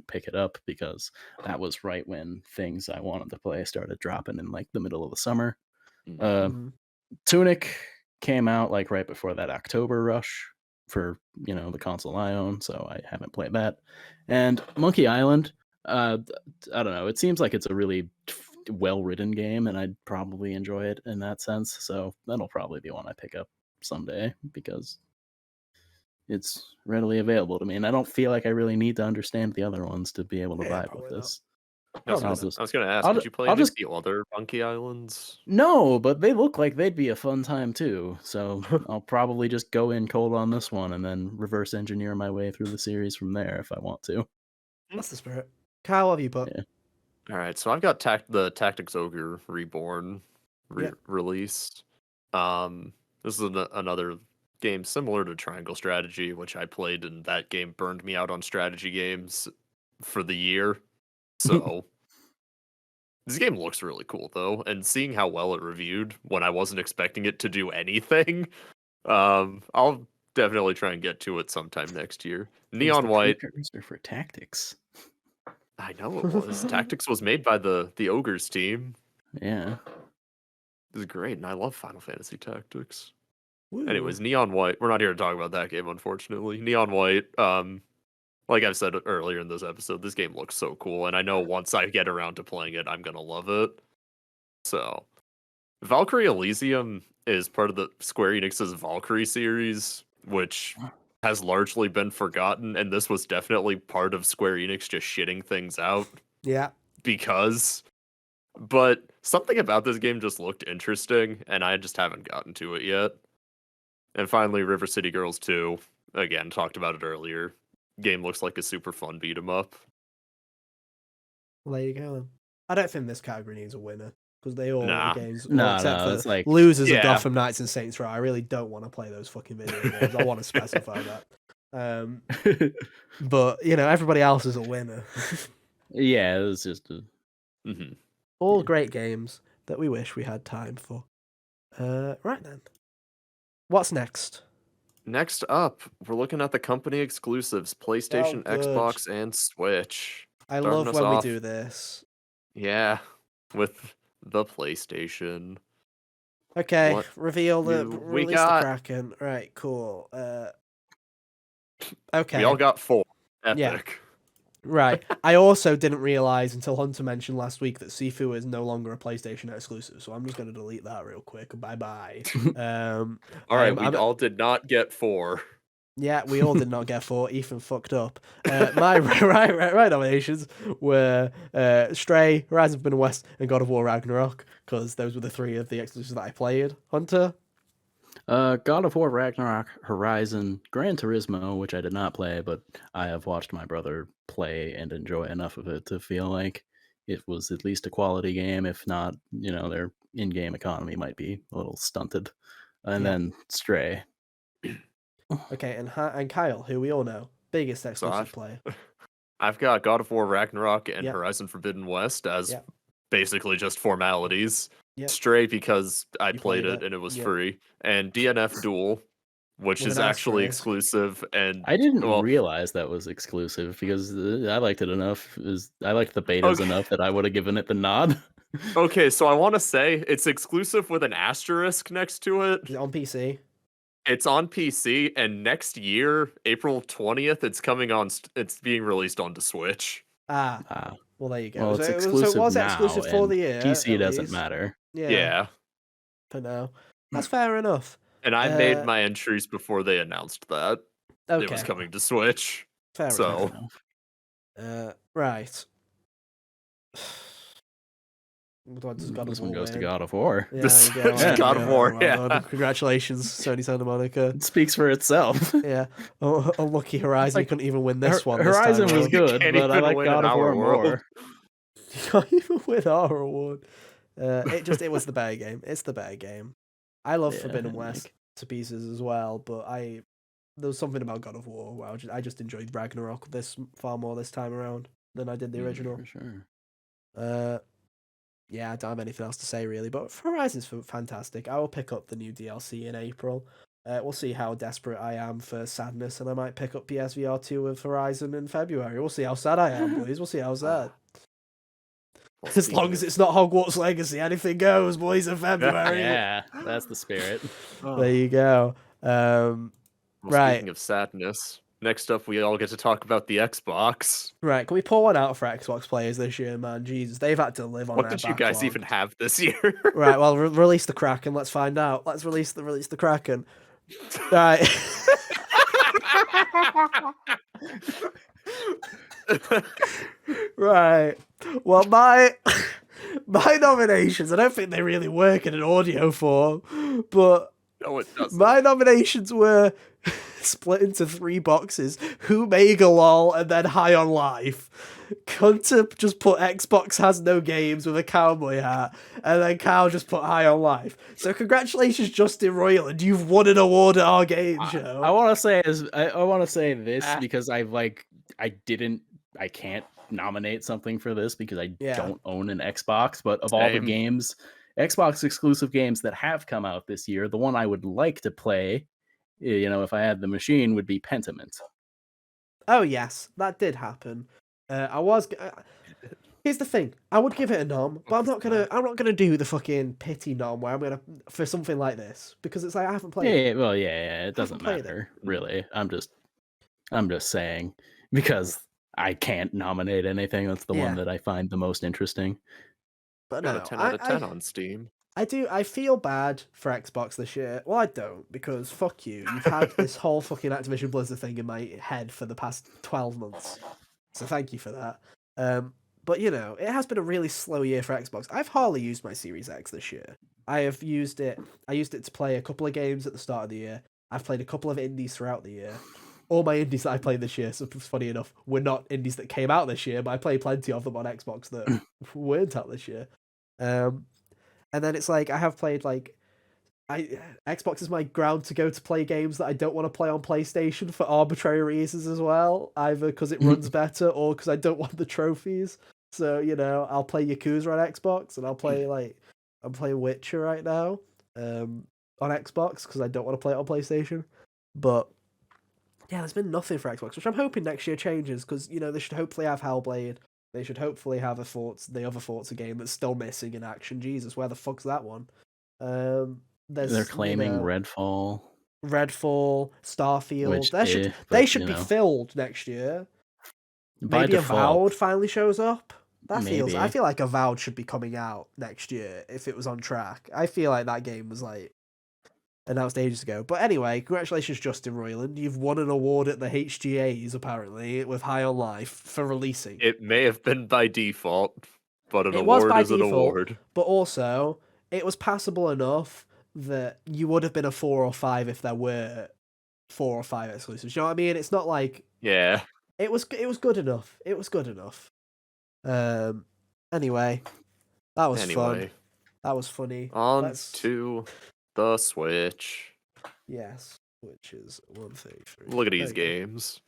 pick it up because that was right when things I wanted to play started dropping in like the middle of the summer. Tunic came out like right before that October rush for, you know, the console I own, so I haven't played that. And Monkey Island, I don't know, it seems like it's a really well-written game, and I'd probably enjoy it in that sense, so that'll probably be one I pick up someday, because it's readily available to me, and I don't feel like I really need to understand the other ones to be able to vibe with this. I was going to ask, did you play any of the other Monkey Islands? No, but they look like they'd be a fun time too. So I'll probably just go in cold on this one and then reverse engineer my way through the series from there if I want to. That's the spirit. Kyle, what have you put? Yeah. All right, so I've got the Tactics Ogre Reborn released. This is another game similar to Triangle Strategy, which I played, and that game burned me out on strategy games for the year. So this game looks really cool though, and seeing how well it reviewed when I wasn't expecting it to do anything, I'll definitely try and get to it sometime next year. Neon White for Tactics. I know it was. Tactics was made by the Ogres team. Yeah. This is great, and I love Final Fantasy Tactics. Woo. Anyways, Neon White. We're not here to talk about that game, unfortunately. Neon White, like I've said earlier in this episode, this game looks so cool, and I know once I get around to playing it, I'm gonna love it. So, Valkyrie Elysium is part of the Square Enix's Valkyrie series, which has largely been forgotten, and this was definitely part of Square Enix just shitting things out. Yeah. But something about this game just looked interesting, and I just haven't gotten to it yet. And finally, River City Girls 2, again, talked about it earlier. Game looks like a super fun beat 'em up. Well, there you go then. I don't think this category needs a winner, because they all the games, except for like, losers of Gotham Knights and Saints Row. I really don't want to play those fucking video games. I want to specify that. But you know, everybody else is a winner. Yeah, it was just all great games that we wish we had time for. Right then, what's next? Next up, we're looking at the company exclusives: PlayStation, Xbox, and Switch. I love when we do this. Yeah, with the PlayStation. Okay, reveal the release the Kraken. Right, cool. Okay. We all got 4. Epic. Yeah. Right. I also didn't realize until Hunter mentioned last week that Sifu is no longer a PlayStation exclusive, so I'm just going to delete that real quick. Bye-bye. All right, we all did not get 4. Yeah, we all did not get 4. Ethan fucked up. My right nominations were Stray, Horizon Forbidden West, and God of War Ragnarok, because those were the 3 of the exclusives that I played. Hunter? God of War Ragnarok, Horizon, Gran Turismo, which I did not play, but I have watched my brother play and enjoy enough of it to feel like it was at least a quality game. If not, you know, their in-game economy might be a little stunted. And then Stray. Okay, and Kyle, who we all know, biggest exclusive player. I've got God of War Ragnarok and Horizon Forbidden West as basically just formalities. Yep. Stray because I You played played it it. and it was Yep. free, and DNF Duel, which With is an actually asterisk. exclusive. And I didn't well, realize that was exclusive because I liked it enough. I liked the betas okay, enough that I would have given it the nod. okay, so I want to say it's exclusive with an asterisk next to it. Is it on PC? It's on PC, and next year, April 20th, it's coming on. It's being released onto Switch. Ah, Ah, well, there you go. well, it's So it exclusive was now, exclusive for and the year, PC at doesn't least. matter. Yeah, Yeah, for now. That's fair enough. and I made my entries before they announced that it was Okay, coming to Switch. fair So enough. Right. Does God This of one War goes to win? God of War. Yeah, this there you go. Yeah. God of War, Well done. yeah. Congratulations, Sony Santa Monica. It speaks for itself. Yeah. Oh, unlucky Horizon, you Like, couldn't even win this one this Horizon time was around. You good, can't but I even like win in God of our War world. more. You can't even win our award. It was the better game. It's the better game. I love Yeah, Forbidden like- West to pieces as well, but there was something about God of War where I just enjoyed Ragnarok far more this time around than I did the original. For sure. Yeah, I don't have anything else to say really, but Horizon's fantastic. I will pick up the new DLC in April. We'll see how desperate I am for sadness, and I might pick up PSVR 2 with Horizon in February. We'll see how sad I am, boys. We'll see how sad. Well, As long as it's not Hogwarts Legacy, anything goes, boys, in February. Yeah, that's the spirit. There you go. Well, Right. Speaking of sadness, next up we all get to talk about the Xbox. Right, can we pour one out for Xbox players this year, man? Jesus, they've had to live on What their did you guys backlog. even have this year? Right, well, release the Kraken. Let's find out. Let's release the Kraken. Right. Right. Well, my nominations, I don't think they really work in an audio form, but No, it doesn't. my nominations were split into 3 boxes: Who Mega Lol, and then High on Life. Hunter just put Xbox has no games with a cowboy hat, and then Cal just put High on Life. So congratulations, Justin Roiland, you've won an award at our game show. I want to say this because I can't nominate something for this because I don't own an Xbox. But of all the games, Xbox exclusive games that have come out this year, the one I would like to play, if I had the machine, would be Pentiment. Oh yes, that did happen. Here's the thing: I would give it a nom, but I'm not gonna do the fucking pity nom where I'm gonna for something like this because it's like I haven't played it. Yeah, it doesn't matter really. I'm just saying because I can't nominate anything. That's the one that I find the most interesting. But Got no, a 10 out of 10 on Steam. I feel bad for Xbox this year. Well, I don't, because fuck you. You've had this whole fucking Activision Blizzard thing in my head for the past 12 months. So thank you for that. But it has been a really slow year for Xbox. I've hardly used my Series X this year. I used it to play a couple of games at the start of the year. I've played a couple of indies throughout the year. All my indies that I played this year, so funny enough, were not indies that came out this year, but I played plenty of them on Xbox that weren't out this year. And then it's like I have played Xbox is my ground to go to play games that I don't want to play on PlayStation for arbitrary reasons as well, either because it runs better or because I don't want the trophies. So I'll play Yakuza on Xbox, and I'm playing Witcher right now on Xbox because I don't want to play it on PlayStation. But yeah, there's been nothing for Xbox, which I'm hoping next year changes because they should hopefully have Hellblade. They should hopefully have the other Forza game that's still missing in action. Jesus, where the fuck's that one? They're claiming Redfall, Starfield. They should be filled next year. Maybe Avowed finally shows up. I feel like Avowed should be coming out next year if it was on track. I feel like that game was announced ages ago. But anyway, congratulations, Justin Roiland. You've won an award at the HGAs, apparently, with High on Life for releasing. It may have been by default, but an award is an award. But also, it was passable enough that you would have been a 4 or 5 if there were 4 or 5 exclusives. You know what I mean? It's not like... Yeah. It was good enough. It was good enough. Anyway, that was fun. That was funny. On to the Switch. Yes, which is 1, 2, 3. Look at these games.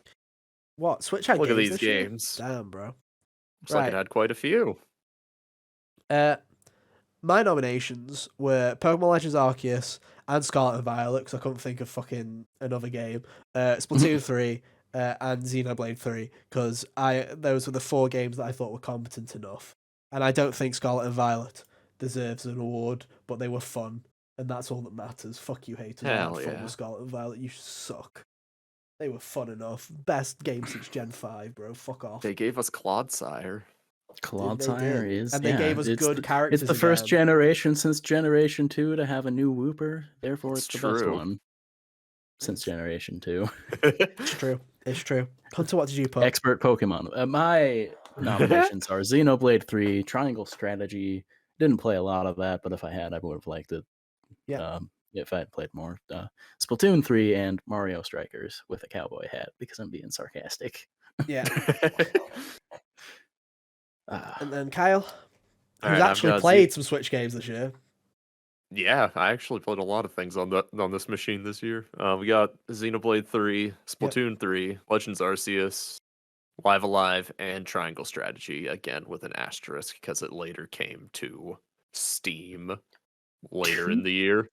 What? Switch had Look games at these this year? games. Damn, bro. Looks like it had quite a few. My nominations were Pokemon Legends Arceus and Scarlet and Violet, because I couldn't think of fucking another game. Splatoon 3 and Xenoblade 3, because those were the 4 games that I thought were competent enough. And I don't think Scarlet and Violet deserves an award, but they were fun, and that's all that matters. Fuck you, haters. I had fun with Scarlet and Violet. You suck. They were fun enough. Best game since Gen 5, bro. Fuck off. They gave us Clodsire. Clodsire is, and they gave us good characters. It's the first generation since Generation 2 to have a new Wooper. Therefore, it's the best one since Generation 2. It's true. It's true. Hunter, what did you put? Expert Pokemon. My nominations are Xenoblade 3, Triangle Strategy. Didn't play a lot of that, but if I had, I would have liked it. Yeah. If I had played more. Splatoon 3 and Mario Strikers with a cowboy hat, because I'm being sarcastic. Yeah. And then Kyle, who's right, actually played some Switch games this year. Yeah, I actually played a lot of things on this machine this year. We got Xenoblade 3, Splatoon 3, Legends Arceus, Live Alive, and Triangle Strategy, again with an asterisk because it later came to Steam later in the year.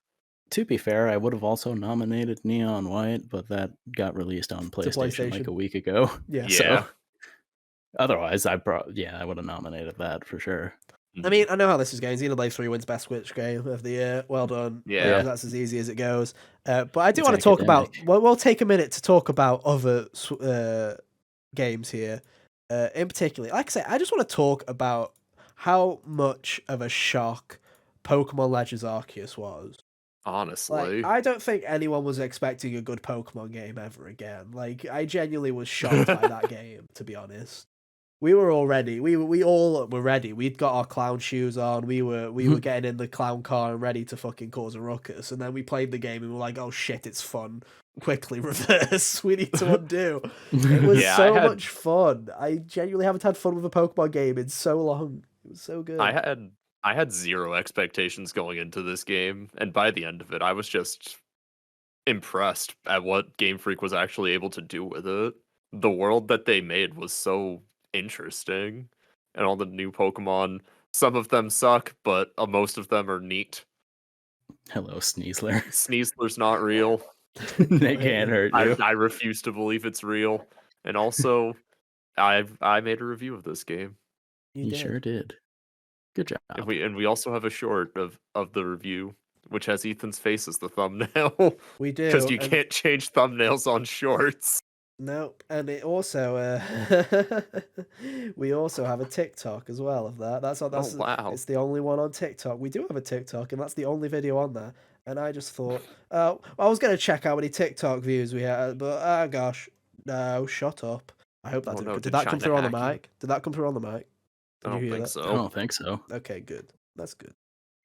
To be fair, I would have also nominated Neon White, but that got released on PlayStation like a week ago. Yeah. So otherwise, I would have nominated that for sure. I mean, I know how this is going. Xenoblade 3 wins Best Switch Game of the Year. Well done. Yeah. That's as easy as it goes. But I do want to talk about... We'll take a minute to talk about other games here. In particular, like I say, I just want to talk about how much of a shock Pokemon Legends Arceus was. Honestly. I don't think anyone was expecting a good Pokemon game ever again. I genuinely was shocked by that game, to be honest. We were all ready. We all were ready. We'd got our clown shoes on. We were getting in the clown car and ready to fucking cause a ruckus. And then we played the game and we were like, oh shit, it's fun. Quickly reverse. We need to undo. It was much fun. I genuinely haven't had fun with a Pokemon game in so long. It was so good. I had zero expectations going into this game, and by the end of it, I was just impressed at what Game Freak was actually able to do with it. The world that they made was so interesting, and all the new Pokemon, some of them suck, but most of them are neat. Hello, Sneasler. Sneasler's not real. They can't hurt you. I refuse to believe it's real. And also, I made a review of this game. You sure did. Good job. And we also have a short of the review, which has Ethan's face as the thumbnail. We do, because you can't change thumbnails on shorts. Nope, and it also we also have a TikTok as well of that. That's wow. It's the only one on TikTok. We do have a TikTok, and that's the only video on there. And I just thought, I was gonna check how many TikTok views we had, but gosh, no, shut up. I hope that did that come through on the mic? Did that come through on the mic? I don't think so. I don't think so. Okay, good. That's good.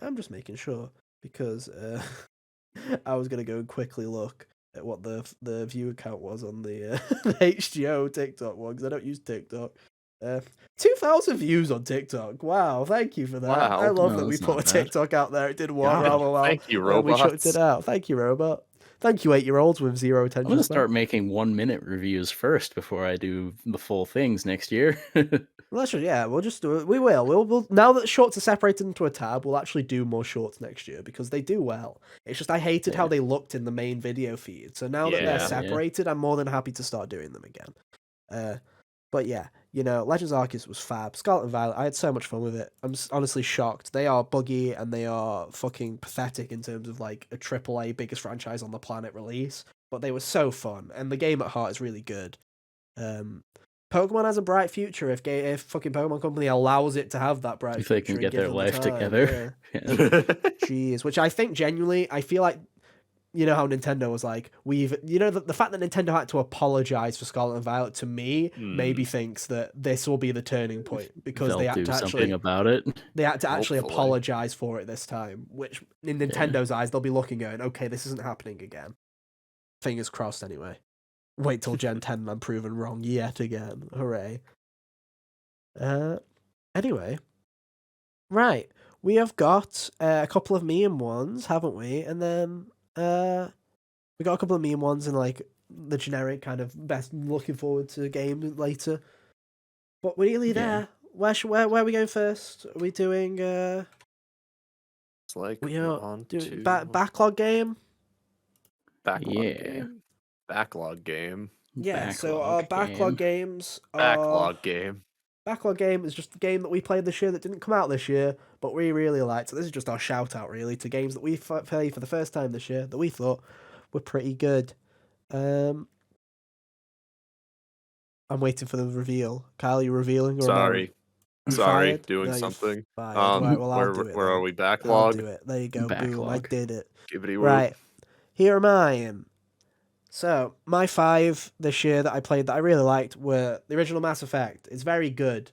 I'm just making sure because I was gonna go and quickly look at what the view count was on the HGO TikTok one because I don't use TikTok. 2,000 views on TikTok. Wow, thank you for that. Wow. I love that we put a TikTok out there. It did work rather well. Thank you, Robot. We chucked it out. Thank you, Robot. Thank you, 8-year-olds with zero attention. I'm gonna start making 1-minute reviews first before I do the full things next year. Well, that's yeah. We'll just do it. We will. We'll now that shorts are separated into a tab, we'll actually do more shorts next year because they do well. It's just I hated how they looked in the main video feed. So now that they're separated, I'm more than happy to start doing them again. But yeah, Legends Arceus was fab. Scarlet and Violet, I had so much fun with it. I'm honestly shocked. They are buggy and they are fucking pathetic in terms of like a AAA biggest franchise on the planet release. But they were so fun, and the game at heart is really good. Pokemon has a bright future if fucking Pokemon Company allows it to have that bright future. If they can get their life together. Yeah. Jeez, which I think genuinely, I feel like, how Nintendo was like, the fact that Nintendo had to apologize for Scarlet and Violet to me maybe thinks that this will be the turning point because they had to something about it. They had to actually apologize for it this time, which in Nintendo's eyes, they'll be looking going, okay, this isn't happening again. Fingers crossed anyway. Wait till Gen 10 and I'm proven wrong yet again. Hooray. Anyway. Right. We have got a couple of meme ones, haven't we? And then we got a couple of meme ones and like the generic kind of best looking forward to game later. But we're nearly there. where are we going first? Are we doing It's like doing backlog game? Backlog game. Yeah, so our backlog games are... Backlog game is just a game that we played this year that didn't come out this year, but we really liked. So this is just our shout out, really, to games that we played for the first time this year that we thought were pretty good. I'm waiting for the reveal. Kyle, you revealing? Or Sorry, doing something. Right, well, I'll do it. Where are we? Backlog. I'll do it. There you go. Backlog. Boom! I did it. Gibbity right, here am I. So, my 5 this year that I played that I really liked were the original Mass Effect. It's very good.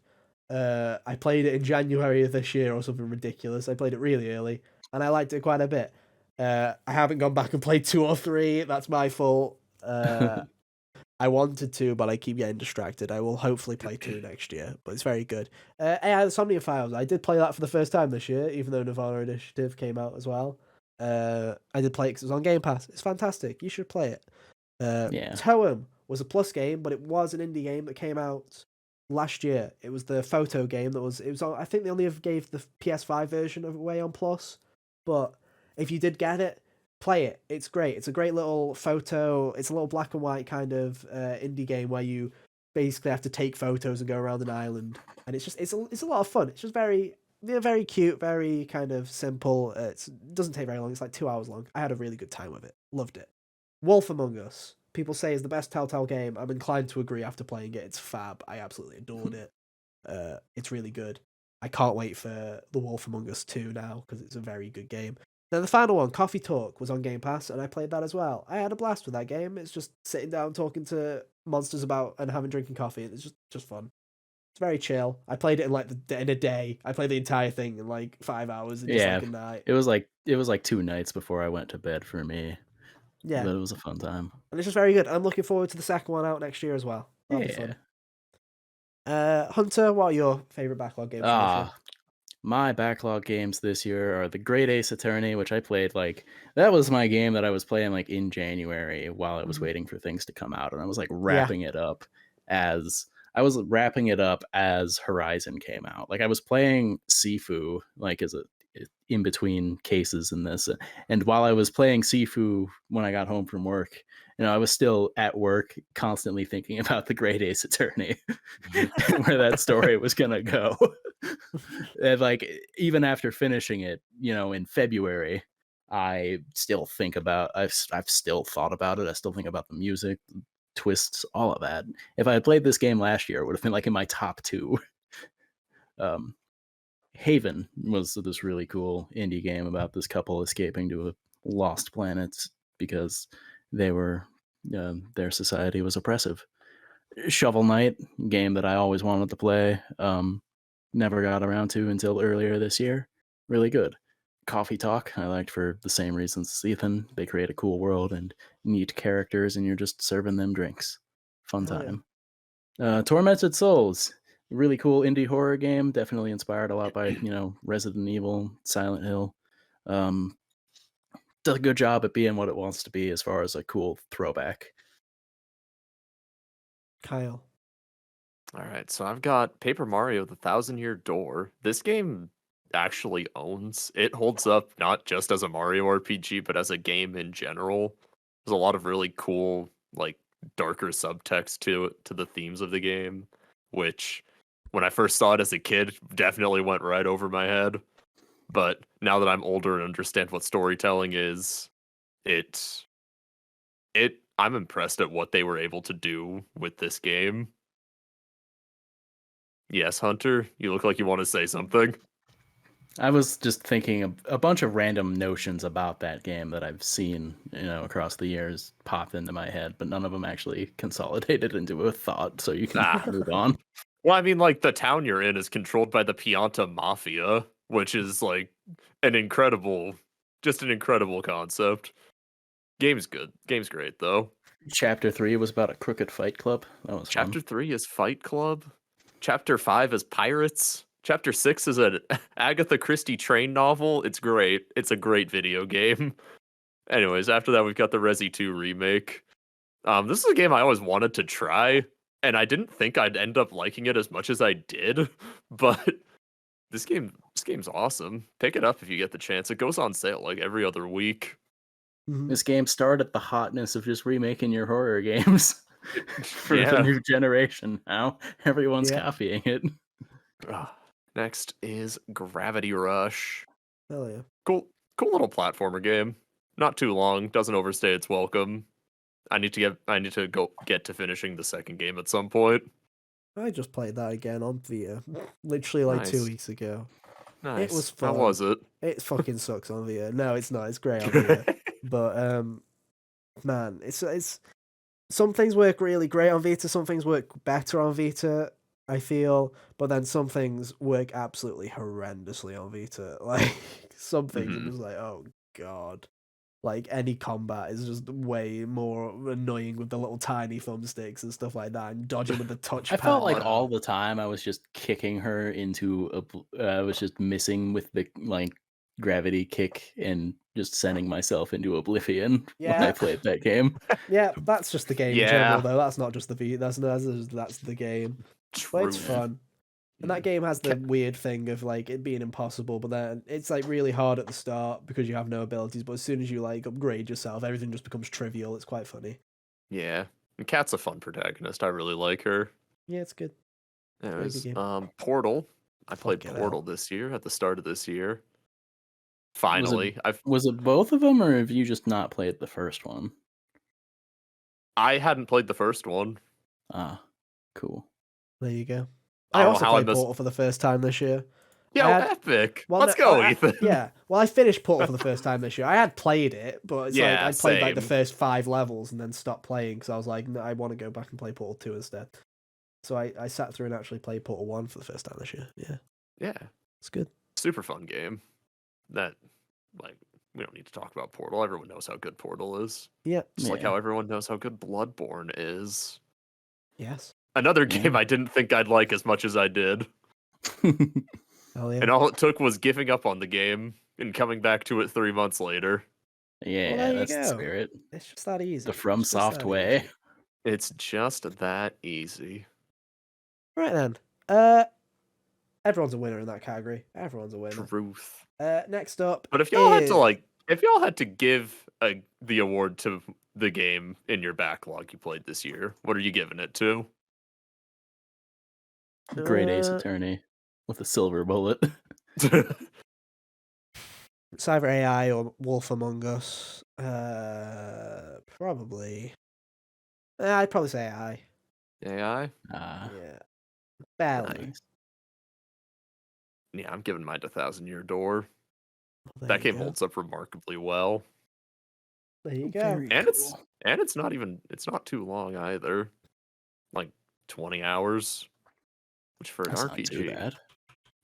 I played it in January of this year or something ridiculous. I played it really early, and I liked it quite a bit. I haven't gone back and played 2 or 3. That's my fault. I wanted to, but I keep getting distracted. I will hopefully play 2 next year, but it's very good. AI Insomnia Files. I did play that for the first time this year, even though Nirvana Initiative came out as well. I did play it because it was on Game Pass. It's fantastic. You should play it. Toem was a Plus game, but it was an indie game that came out last year. It was the photo game that was. It was. I think they only gave the PS5 version away on Plus, but if you did get it, play it. It's great. It's a great little photo. It's a little black and white kind of indie game where you basically have to take photos and go around an island, and it's a lot of fun. It's just very cute, very kind of simple. It doesn't take very long. It's like 2 hours long. I had a really good time with it. Loved it. Wolf Among Us, people say is the best Telltale game. I'm inclined to agree after playing it. It's fab. I absolutely adored it. It's really good. I can't wait for The Wolf Among Us 2 now, because it's a very good game. Then the final one, Coffee Talk, was on Game Pass, and I played that as well. I had a blast with that game. It's just sitting down talking to monsters about and drinking coffee, and it's just fun. It's very chill. I played it in a day. I played the entire thing in like 5 hours in just like a night. It was like 2 nights before I went to bed for me. Yeah, but it was a fun time, and it's just very good. I'm looking forward to the second one out next year as well. That'll be fun. Hunter, what are your favorite backlog games? My backlog games this year are the Great Ace Attorney, which I played that was my game that I was playing in January while I was waiting for things to come out, and I was wrapping it up as Horizon came out. I was playing Sifu as a in between cases in this, and while I was playing Sifu when I got home from work, I was still at work constantly thinking about the Great Ace Attorney where that story was gonna go. And even after finishing it, in February, I've still thought about it. I still think about the music, twists, all of that. If I had played this game last year, it would have been in my top 2. Haven was this really cool indie game about this couple escaping to a lost planet because their society was oppressive. Shovel Knight, game that I always wanted to play, never got around to until earlier this year. Really good. Coffee Talk, I liked for the same reasons as Ethan. They create a cool world and neat characters, and you're just serving them drinks. Fun time. Tormented Souls, really cool indie horror game, definitely inspired a lot by Resident Evil, Silent Hill. Does a good job at being what it wants to be as far as a cool throwback. Kyle. All right, so I've got Paper Mario: The Thousand-Year Door. This game actually owns. It holds up not just as a Mario RPG, but as a game in general. There's a lot of really cool, darker subtext to the themes of the game, which when I first saw it as a kid, definitely went right over my head. But now that I'm older and understand what storytelling is, I'm impressed at what they were able to do with this game. Yes, Hunter, you look like you want to say something. I was just thinking a bunch of random notions about that game that I've seen, across the years pop into my head, but none of them actually consolidated into a thought, so you can move on. Well, I mean, the town you're in is controlled by the Pianta Mafia, which is an incredible concept. Game's good. Game's great, though. Chapter 3 was about a crooked fight club. That was Chapter 3 is Fight Club. Chapter 5 is Pirates. Chapter 6 is an Agatha Christie train novel. It's great. It's a great video game. Anyways, after that, we've got the Resi 2 remake. This is a game I always wanted to try, and I didn't think I'd end up liking it as much as I did, but this game's awesome. Pick it up if you get the chance. It goes on sale like every other week. This game started the hotness of just remaking your horror games for the Yeah. new generation. Now everyone's copying it. Next is Gravity Rush. Hell yeah. Cool little platformer game. Not too long. Doesn't overstay its welcome. I need to go get to finishing the second game at some point. I just played that again on Vita, literally like Nice. 2 weeks ago. Nice. It was fun. How was it? It fucking sucks on Vita. No, it's not. It's great on Vita. But man, it's some things work really great on Vita. Some things work better on Vita, I feel. But then some things work absolutely horrendously on Vita. Like some things I'm just like, oh god. Like any combat is just way more annoying with the little tiny thumbsticks and stuff like that, and dodging with the touchpad. I felt like all the time I was just kicking her into I was just missing with the like gravity kick and just sending myself into oblivion when I played that game. Yeah, that's just the game in general, though. That's not just the V. That's the game. True. But it's fun. And that game has the weird thing of like it being impossible, but then it's like really hard at the start because you have no abilities. But as soon as you like upgrade yourself, everything just becomes trivial. It's quite funny. Yeah, and Kat's a fun protagonist. I really like her. Yeah, it's good. Anyways, Portal. I played Portal this year at the start of this year. Finally, Was it both of them, or have you just not played the first one? I hadn't played the first one. Ah, cool. There you go. I also played Portal for the first time this year. Yeah, epic. Let's go, Ethan. Yeah. Well, I finished Portal for the first time this year. I had played it, but it's like I played like the first 5 levels and then stopped playing because I was like, no, I want to go back and play Portal 2 instead. So I sat through and actually played Portal 1 for the first time this year. Yeah. Yeah. It's good. Super fun game. That, like, we don't need to talk about Portal. Everyone knows how good Portal is. Yeah. Just like how everyone knows how good Bloodborne is. Yes. Another game I didn't think I'd like as much as I did. Oh, yeah. And all it took was giving up on the game and coming back to it 3 months later. Yeah, that's the spirit. It's just that easy. The FromSoft way. Easy. It's just that easy. Right then. Everyone's a winner in that category. Everyone's a winner. Truth. Next up. But if y'all had to give the award to the game in your backlog you played this year, what are you giving it to? Great Ace Attorney with a silver bullet. It's either AI or Wolf Among Us. Probably. I'd probably say AI. AI? Yeah. Barely. Nice. Yeah, I'm giving mine to 1,000-Year Door. Well, that game holds up remarkably well. There you go. And it's not too long either. Like 20 hours. Which for That's an RPG. Not too bad.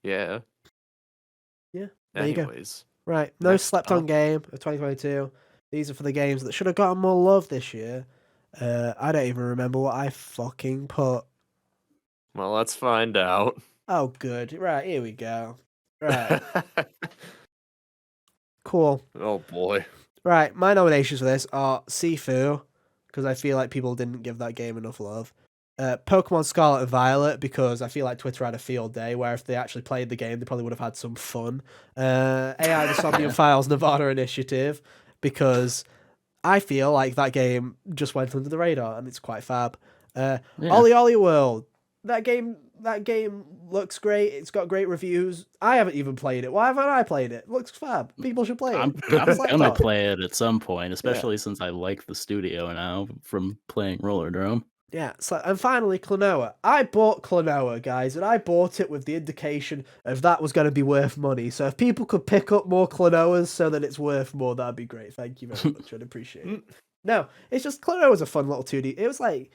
Yeah. Yeah. There Anyways. You go. Right. No slept on game of 2022. These are for the games that should have gotten more love this year. I don't even remember what I fucking put. Well, let's find out. Oh, good. Right, here we go. Right. Cool. Oh, boy. Right, my nominations for this are Sifu, because I feel like people didn't give that game enough love. Pokemon Scarlet and Violet, because I feel like Twitter had a field day, where if they actually played the game, they probably would have had some fun. AI The Somnium Files Nevada Initiative, because I feel like that game just went under the radar, and it's quite fab. Ollie Ollie World. That game looks great. It's got great reviews. I haven't even played it. Why haven't I played it? It looks fab. People should play it. I'm gonna play it at some point, especially since I like the studio now from playing Rollerdrome. Yeah, and finally, Klonoa. I bought Klonoa, guys, and I bought it with the indication of that was going to be worth money. So if people could pick up more Klonoas so that it's worth more, that'd be great. Thank you very much. I'd appreciate it. No, it's just Klonoa's a fun little 2D. It was like,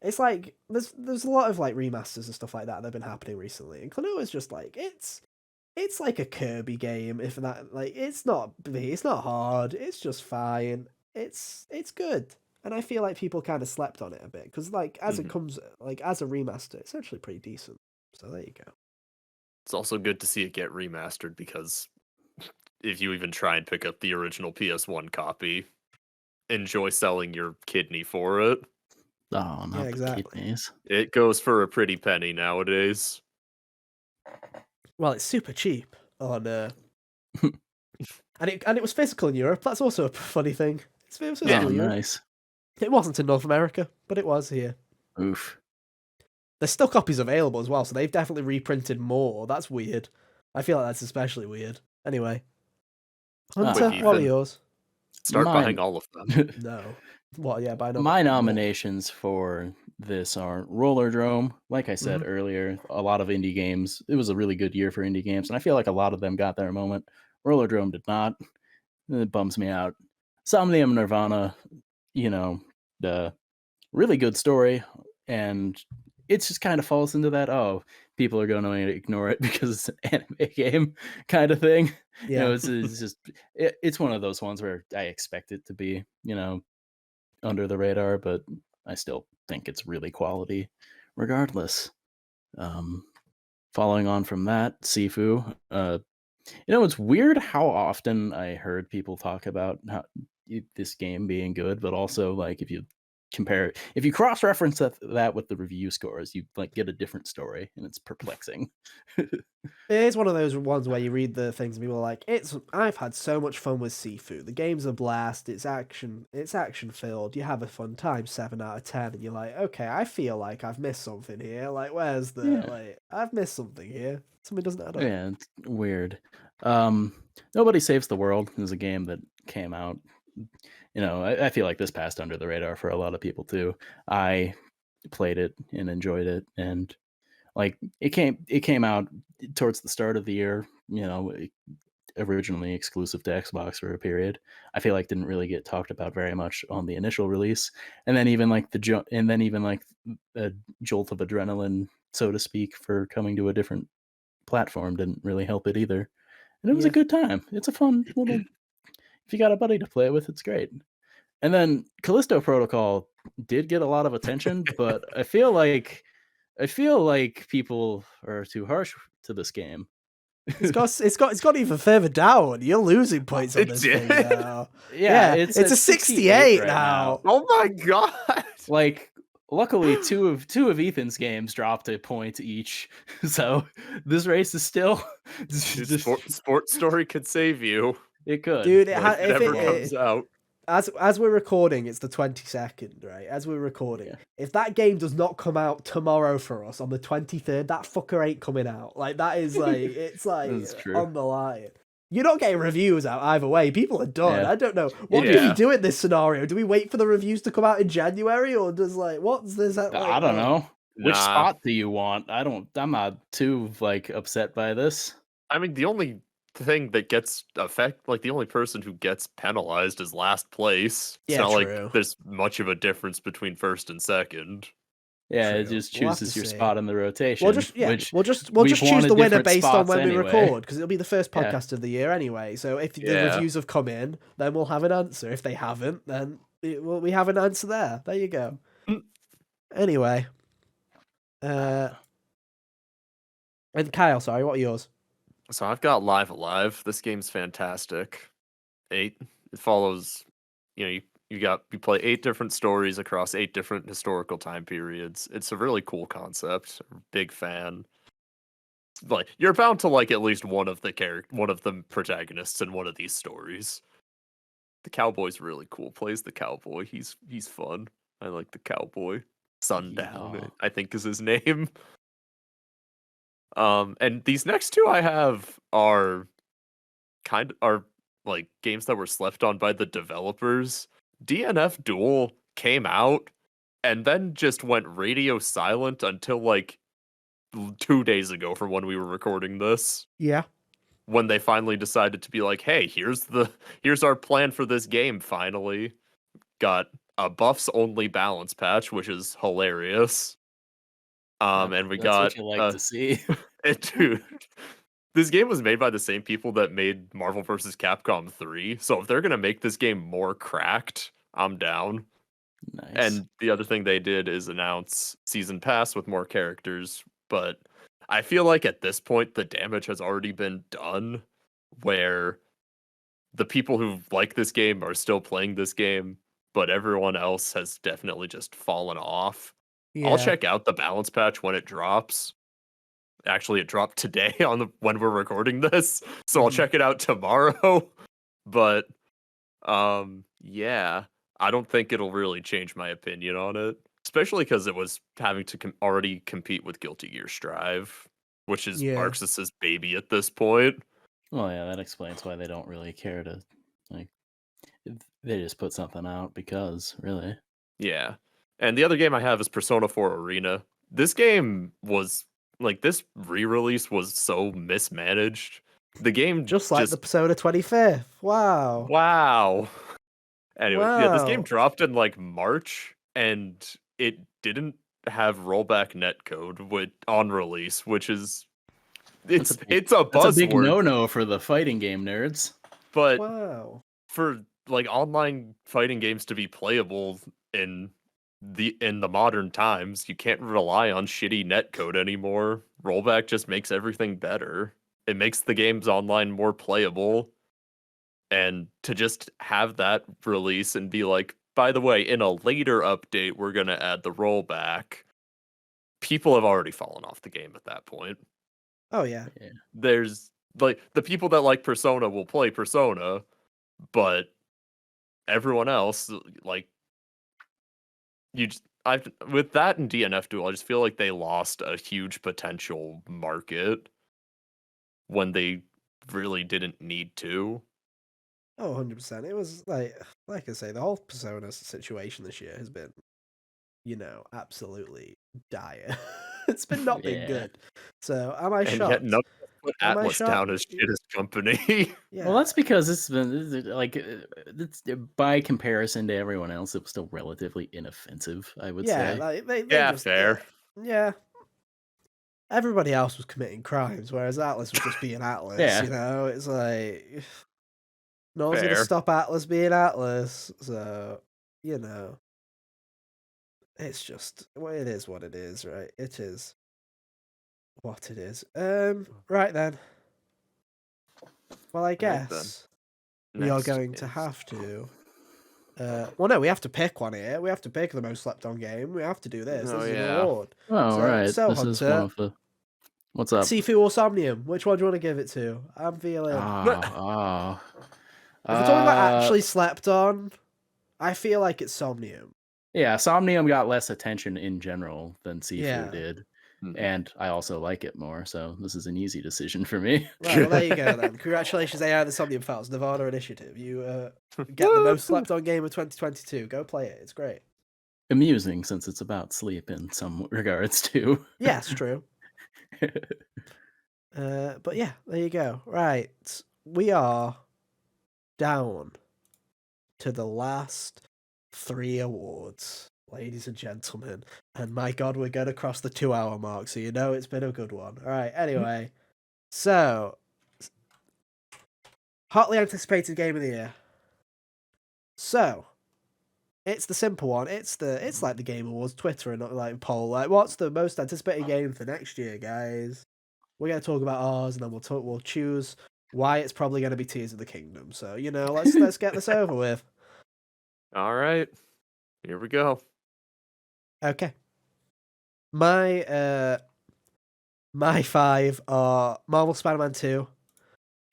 it's like there's a lot of like remasters and stuff like that have been happening recently, and Klonoa's just like it's like a Kirby game. If that it's not hard. It's just fine. It's good. And I feel like people kind of slept on it a bit because, like, as it comes, like, as a remaster, it's actually pretty decent. So there you go. It's also good to see it get remastered because if you even try and pick up the original PS1 copy, enjoy selling your kidney for it. Oh, not Yeah, the exactly. kidneys. It goes for a pretty penny nowadays. Well, it's super cheap on and it was physical in Europe. That's also a funny thing. It was physical Oh, in Europe. nice. It wasn't in North America, but it was here. Oof. There's still copies available as well, so they've definitely reprinted more. That's weird. I feel like that's especially weird. Anyway, Hunter, Quick, what are Ethan. yours? Start Mine. buying all of them. No. What? Yeah, buy My more. nominations for this are Rollerdrome. Like I said earlier, a lot of indie games. It was a really good year for indie games, and I feel like a lot of them got their moment. Rollerdrome did not. It bums me out. Somnium Nirvana, the really good story, and it just kind of falls into that, oh, people are going to ignore it because it's an anime game kind of thing. Yeah. It's one of those ones where I expect it to be, under the radar, but I still think it's really quality regardless. Um, Following on from that, Sifu. It's weird how often I heard people talk about this game being good, but also like if you cross-reference that with the review scores, you like get a different story, and it's perplexing. It is one of those ones where you read the things and people are like, I've had so much fun with Sifu. The game's a blast, it's action filled, you have a fun time, 7 out of 10, and you're like, okay, I feel like I've missed something here. Like, where's the Yeah. like I've missed something here. Something doesn't add up. Yeah, it's weird. Nobody Saves the World is a game that came out. I feel like this passed under the radar for a lot of people too. I played it and enjoyed it, and like it came out towards the start of the year. Originally exclusive to Xbox for a period. I feel like didn't really get talked about very much on the initial release, and then even like a jolt of adrenaline, so to speak, for coming to a different platform didn't really help it either. And it was a Yeah. good time. It's a fun little. If you got a buddy to play with, it's great. And then Callisto Protocol did get a lot of attention, but I feel like people are too harsh to this game. It's got even further down. You're losing points on It this did? thing now. Yeah, It's at a 68 right now. Oh my god! Like, luckily, two of Ethan's games dropped a point each, so this race is still. Dude, Sports Story could save you. It could, Dude, If it ever comes out. as we're recording, it's the 22nd, right? As we're recording, yeah. if that game does not come out tomorrow for us on the 23rd, that fucker ain't coming out. Like that is like it's like That's true. on the line. You're not getting reviews out either way. People are done. Yeah. I don't know. What do we do in this scenario? Do we wait for the reviews to come out in January, or does what's this? Like, I don't know. Which Nah. spot do you want? I'm not too upset by this. I mean, the only thing that gets the only person who gets penalized is last place. It's Yeah, not true. like there's much of a difference between first and second. Yeah, True. it just We'll have chooses to your see. spot in the rotation. We'll just choose the winner based on when we record, because it'll be the first Yeah. podcast of the year anyway. So if the Yeah. reviews have come in, then we'll have an answer. If they haven't, then we have an answer there. There you go. Anyway, and Kyle, sorry, what are yours? So I've got Live Alive. This game's fantastic. It follows, you play 8 different stories across 8 different historical time periods. It's a really cool concept. Big fan. Like you're bound to like at least one of the protagonists in one of these stories. The cowboy's really cool. Plays the cowboy. He's fun. I like the cowboy. Sundown, Yeah. I think is his name. And these next 2 I have are like games that were slept on by the developers. DNF Duel came out and then just went radio silent until like 2 days ago from when we were recording this. Yeah. When they finally decided to be like, hey, here's our plan for this game finally. Got a buffs only balance patch, which is hilarious. And we that's got what you like to see. dude, this game was made by the same people that made Marvel vs. Capcom 3. So if they're gonna make this game more cracked, I'm down. Nice. And the other thing they did is announce Season Pass with more characters. But I feel like at this point the damage has already been done, where the people who like this game are still playing this game. but everyone else has definitely just fallen off. Yeah. I'll check out the balance patch when it drops. Actually, it dropped today when we're recording this, so I'll check it out tomorrow. But yeah, I don't think it'll really change my opinion on it, especially because it was having to already compete with Guilty Gear Strive, which is Arxis's baby at this point. Well, yeah, that explains why they don't really care to, like, they just put something out because, really. Yeah. And the other game I have is Persona 4 Arena. This game was, like, this re-release was so mismanaged. The game just like the Persona 25th. Wow. Wow. Anyway, yeah, this game dropped in, like, March, and it didn't have rollback netcode on release, which is... It's a buzzword. That's a big no-no for the fighting game nerds. But for, like, online fighting games to be playable in the modern times, you can't rely on shitty netcode anymore. Rollback just makes everything better. It makes the games online more playable. And to just have that release and be like, by the way, in a later update, we're going to add the rollback. People have already fallen off the game at that point. Oh, yeah. There's, like, the people that like Persona will play Persona, but everyone else, like, with that and DNF Duel, I just feel like they lost a huge potential market when they really didn't need to. Oh, 100%. It was like I say, the whole Persona situation this year has been, absolutely dire. It's been not been good. So am I shocked? And yet none of us put Atlas down as shittest company. Yeah. Well, that's because it's been like it's by comparison to everyone else, it was still relatively inoffensive, I would say. Like, they just, fair. Yeah. Everybody else was committing crimes, whereas Atlas was just being Atlas. It's like no one's gonna stop Atlas being Atlas. So, it's just it is what it is, right? It is what it is. Right then. Well, I guess we are going to have to. Well, no, we have to pick one here. We have to pick the most slept on game. We have to do this. This is an award. Oh, right. So, this Hunter, is one of the. What's up? Sifu or Somnium? Which one do you want to give it to? I'm feeling. If we're talking about actually slept on, I feel like it's Somnium. Yeah, Somnium got less attention in general than Sifu did. And I also like it more, so this is an easy decision for me. Right, well, there you go then. Congratulations, AI the Somnium Files, Nevada Initiative. You get the most slept on game of 2022. Go play it. It's great. Amusing, since it's about sleep in some regards, too. Yes, true. But yeah, there you go. Right. We are down to the last 3 awards, ladies and gentlemen. And my God, we're going to cross the 2-hour mark, so it's been a good one. All right, anyway. So, hotly anticipated game of the year. So, it's the simple one. It's like the Game Awards Twitter and not like poll. Like, what's the most anticipated game for next year, guys? We're gonna talk about ours, and then we'll choose why it's probably gonna be Tears of the Kingdom. So let's get this over with. All right, here we go. Okay. My 5 are Marvel Spider-Man 2,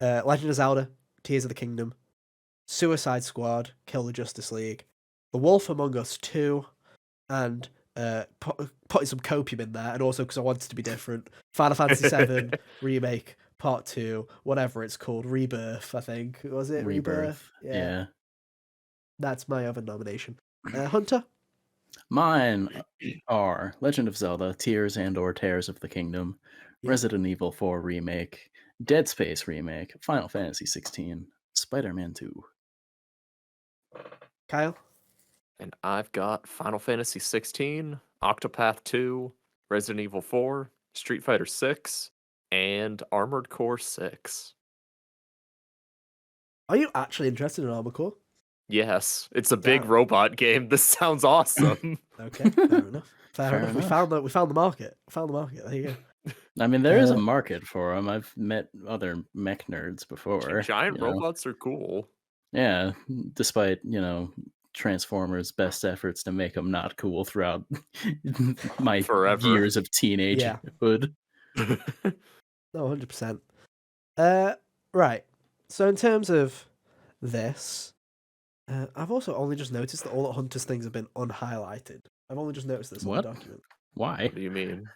Legend of Zelda, Tears of the Kingdom, Suicide Squad, Kill the Justice League, The Wolf Among Us 2, and putting some copium in there, and also because I wanted to be different, Final Fantasy VII Remake Part 2, whatever it's called, Rebirth, I think. Was it Rebirth? Yeah. That's my other nomination. Hunter? Mine are Legend of Zelda, Tears and/or Tears of the Kingdom, Resident Evil 4 Remake, Dead Space Remake, Final Fantasy 16, Spider-Man 2. Kyle? And I've got Final Fantasy 16, Octopath 2, Resident Evil 4, Street Fighter 6, and Armored Core 6. Are you actually interested in Armored Core? Yes, it's a big robot game. This sounds awesome. Okay, fair enough. Fair enough. We found the market. There you go. I mean, there is a market for them. I've met other mech nerds before. Giant robots are cool. Yeah, despite, Transformers' best efforts to make them not cool throughout my Forever. years of teenagehood. No, 100%. Right. So in terms of this, I've also only just noticed that all the Hunters things have been unhighlighted. I've only just noticed this on the document. Why? What do you mean?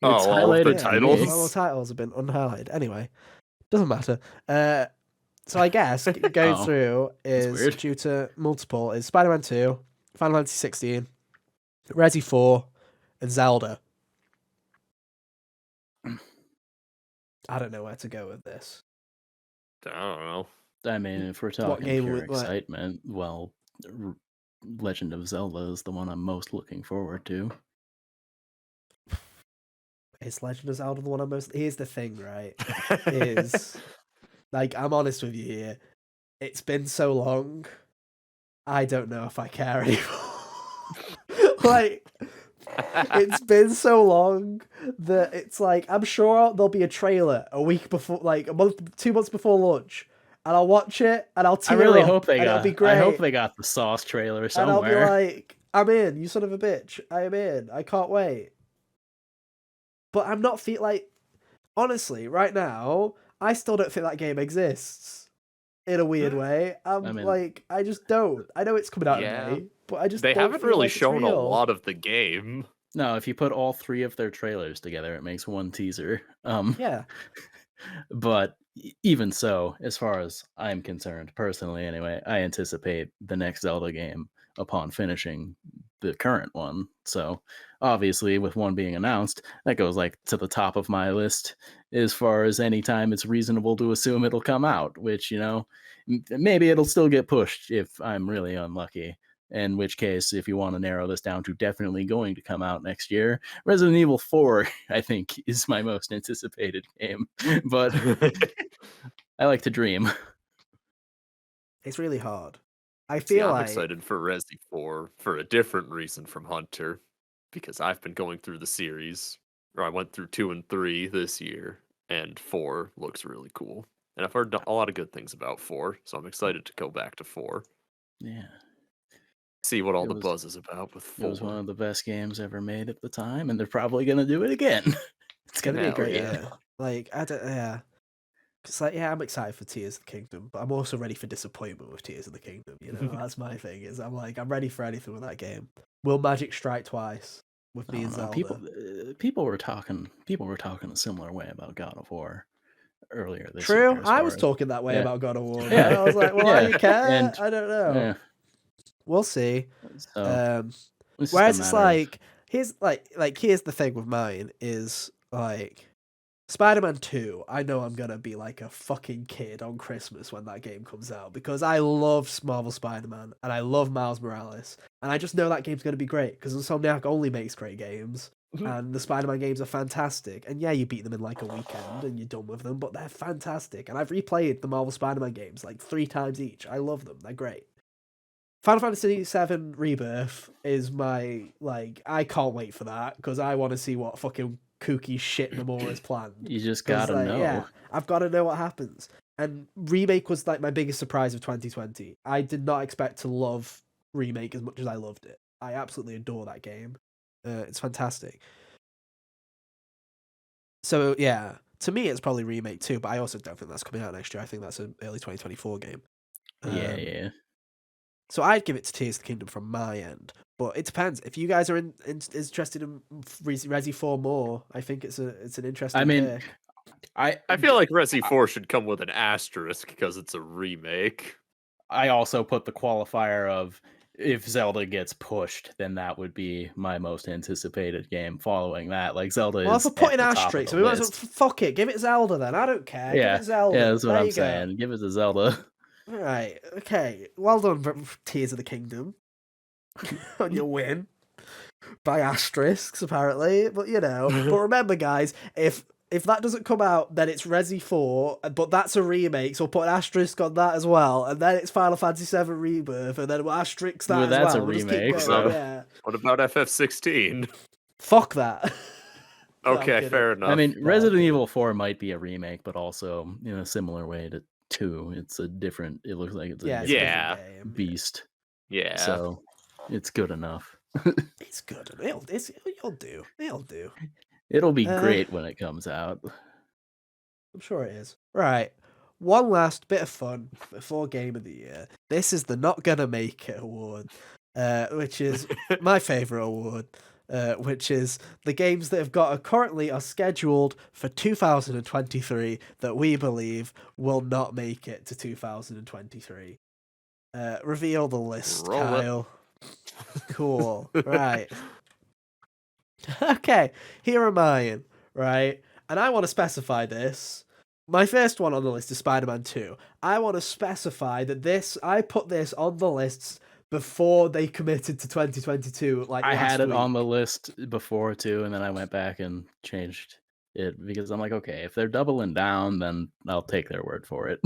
It's all of the highlighted to titles? me. All the titles have been unhighlighted. Anyway, doesn't matter. So I guess going Oh, through that's is weird. due to multiple is Spider-Man 2, Final Fantasy 16, Resi 4, and Zelda. I don't know where to go with this. I don't know. I mean, if we're talking game pure would- what? excitement, well, Legend of Zelda is the one I'm most looking forward to. Is Legend of Zelda the one I'm most... Here's the thing, right? Is... Like, I'm honest with you here. It's been so long, I don't know if I care anymore. Like, it's been so long that it's like, I'm sure there'll be a trailer a week before, like a month, 2 months before launch, and I'll watch it and I'll tear I really up, hope they and got. it'll be great. I hope they got the Sauce trailer and I'll be somewhere. like, I'm in, you son of a bitch. I am in. I can't wait. But I'm not like, honestly, right now, I still don't think that game exists. In a weird way. I mean, like, I just don't. I know it's coming out in May, but I just They don't haven't feel really like it's shown a real. lot of the game. No, if you put all 3 of their trailers together, it makes one teaser. Yeah. But even so, as far as I'm concerned, personally anyway, I anticipate the next Zelda game upon finishing the current one. So obviously, with one being announced, that goes like to the top of my list as far as any time it's reasonable to assume it'll come out, which, you know, maybe it'll still get pushed if I'm really unlucky. In which case, if you want to narrow this down to definitely going to come out next year, Resident Evil 4, I think, is my most anticipated game. But I like to dream. It's really hard. I feel I'm like... excited for Resi 4 for a different reason from Hunter, because I've been going through the series, or I went through 2 and 3 this year, and 4 looks really cool. And I've heard a lot of good things about 4, so I'm excited to go back to 4. Yeah. See what all the buzz is about with 4. It was one of the best games ever made at the time, and they're probably going to do it again. It's going to be a great yeah. year. Like, I don't... Yeah. It's like, yeah, I'm excited for Tears of the Kingdom, but I'm also ready for disappointment with Tears of the Kingdom, you know? That's my thing, is I'm like, I'm ready for anything with that game. Will Magic strike twice with me and Zelda? People were talking a similar way about God of War earlier this True, year. I was talking that way about God of War. Yeah. I was like, well, why do you care? And, I don't know. Yeah. We'll see. So, whereas it's like, here's the thing with mine is like, Spider-Man 2, I know I'm gonna be like a fucking kid on Christmas when that game comes out, because I love Marvel Spider-Man and I love Miles Morales, and I just know that game's gonna be great because Insomniac only makes great games, and the Spider-Man games are fantastic. And yeah, you beat them in like a weekend and you're done with them, but they're fantastic. And I've replayed the Marvel Spider-Man games like 3 times each. I love them. They're great. Final Fantasy VII Rebirth is my, like, I can't wait for that because I want to see what fucking kooky shit Nomura has planned. You just gotta know. Yeah, I've got to know what happens. And Remake was like my biggest surprise of 2020. I did not expect to love Remake as much as I loved it. I absolutely adore that game. It's fantastic. So yeah, to me it's probably Remake too, but I also don't think that's coming out next year. I think that's an early 2024 game. Yeah. So I'd give it to Tears of the Kingdom from my end, but it depends. If you guys are interested in Resi 4 more, I think it's an interesting pick. I feel like Resi 4 should come with an asterisk because it's a remake. I also put the qualifier of, if Zelda gets pushed, then that would be my most anticipated game following that. Like, Zelda is. Well, if we're putting asterisks, we might as well fuck it. Give it Zelda then. I don't care. Yeah, give it Zelda. Yeah, that's what I'm saying. Give it to Zelda. Right. Okay. Well done, Tears of the Kingdom. On your win by asterisks, apparently. But you know. But remember, guys, if that doesn't come out, then it's Resi 4, but that's a remake, so we'll put an asterisk on that as well, and then it's Final Fantasy VII Rebirth, and then we'll asterisk that as that's well. A remake. So. Yeah. What about FF16? Fuck that. Okay, fair enough. I mean, Resident Evil 4 might be a remake, but also in a similar way to 2. It's a different. It looks like it's a different beast. Yeah. So it's good enough. It's good. It'll do. It'll do. It'll be great when it comes out. I'm sure it is. Right. One last bit of fun before Game of the Year. This is the Not Gonna Make It award, which is my favourite award, which is the games that have got currently are scheduled for 2023 that we believe will not make it to 2023. Reveal the list, Roll Kyle. Cool. Right. Okay. Here are mine. Right. And I want to specify this. My first one on the list is Spider-Man 2. I want to specify that I put this on the lists before they committed to 2022. Like I had it week. on the list before too, and then I went back and changed it because I'm like, okay, if they're doubling down, then I'll take their word for it.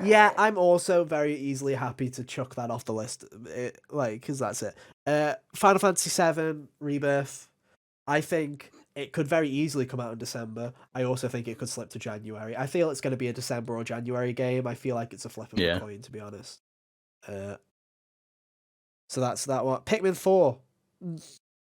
Yeah, I'm also very easily happy to chuck that off the list, because that's it. Final Fantasy VII Rebirth. I think it could very easily come out in December. I also think it could slip to January. I feel it's going to be a December or January game. I feel like it's a flip of a coin, to be honest. So that's that one. Pikmin 4.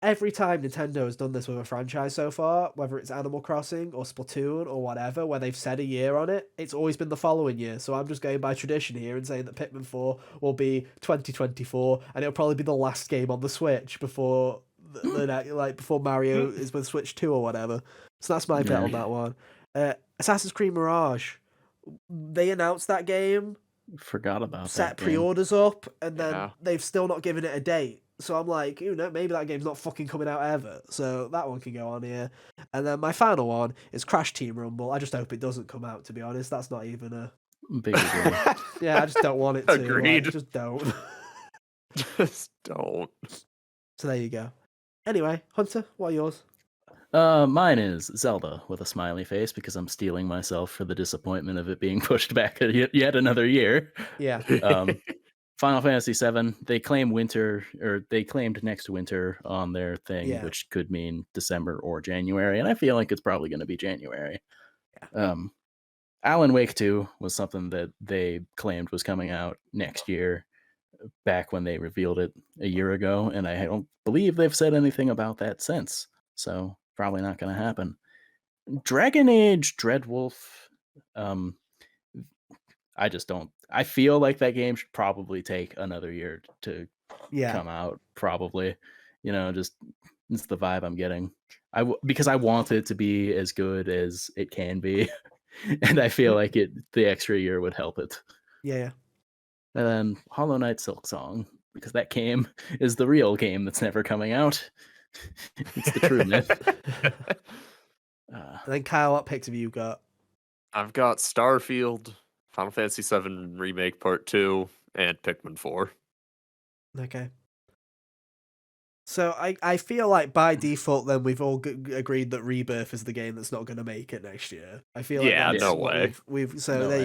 Every time Nintendo has done this with a franchise so far, whether it's Animal Crossing or Splatoon or whatever, where they've said a year on it, it's always been the following year. So I'm just going by tradition here and saying that Pikmin 4 will be 2024, and it'll probably be the last game on the Switch before before Mario is with Switch 2 or whatever. So that's my bet on that one. Assassin's Creed Mirage. They announced that game. Forgot about set that. Pre-orders up, and then they've still not given it a date. So I'm like, maybe that game's not fucking coming out ever. So that one can go on here. And then my final one is Crash Team Rumble. I just hope it doesn't come out, to be honest. That's not even a big deal. Yeah, I just don't want it to. Agreed. Just don't. Just don't. So there you go. Anyway, Hunter, what are yours? Mine is Zelda with a smiley face because I'm stealing myself for the disappointment of it being pushed back yet another year. Yeah. Final Fantasy VII, they claimed next winter on their thing, which could mean December or January, and I feel like it's probably going to be January. Yeah. Alan Wake 2 was something that they claimed was coming out next year, back when they revealed it a year ago, and I don't believe they've said anything about that since, so probably not going to happen. Dragon Age Dreadwolf, I just don't. I feel like that game should probably take another year to come out. Probably, just it's the vibe I'm getting. Because I want it to be as good as it can be, and I feel like the extra year would help it. Yeah. And then Hollow Knight Silksong, because that game is the real game that's never coming out. It's the true myth. And then Kyle, what picks have you got? I've got Starfield, Final Fantasy VII Remake Part 2, and Pikmin 4. Okay. So I feel like by default, then we've all agreed that Rebirth is the game that's not going to make it next year. I feel like no way. You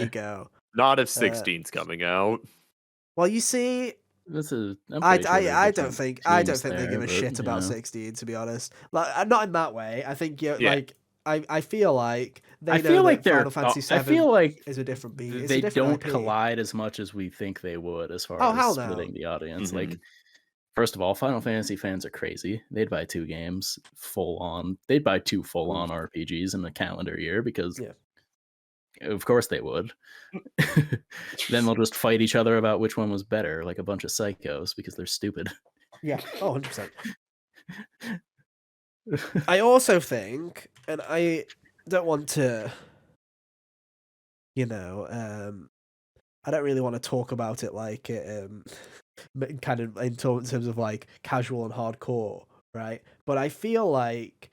go. Not if 16's coming out. Well, you see, I don't think they give a shit about 16. To be honest, like not in that way. I think I feel like Final Fantasy 7 I feel like is a different beat. They don't collide as much as we think they would, as far as splitting the audience. Mm-hmm. Like, first of all, Final Fantasy fans are crazy. They'd buy 2 games full on. They'd buy 2 full on RPGs in a calendar year because, of course, they would. Then they'll just fight each other about which one was better, like a bunch of psychos, because they're stupid. Yeah, 100%. I also think, and I don't want to, I don't really want to talk about it like kind of in terms of like casual and hardcore, right? But I feel like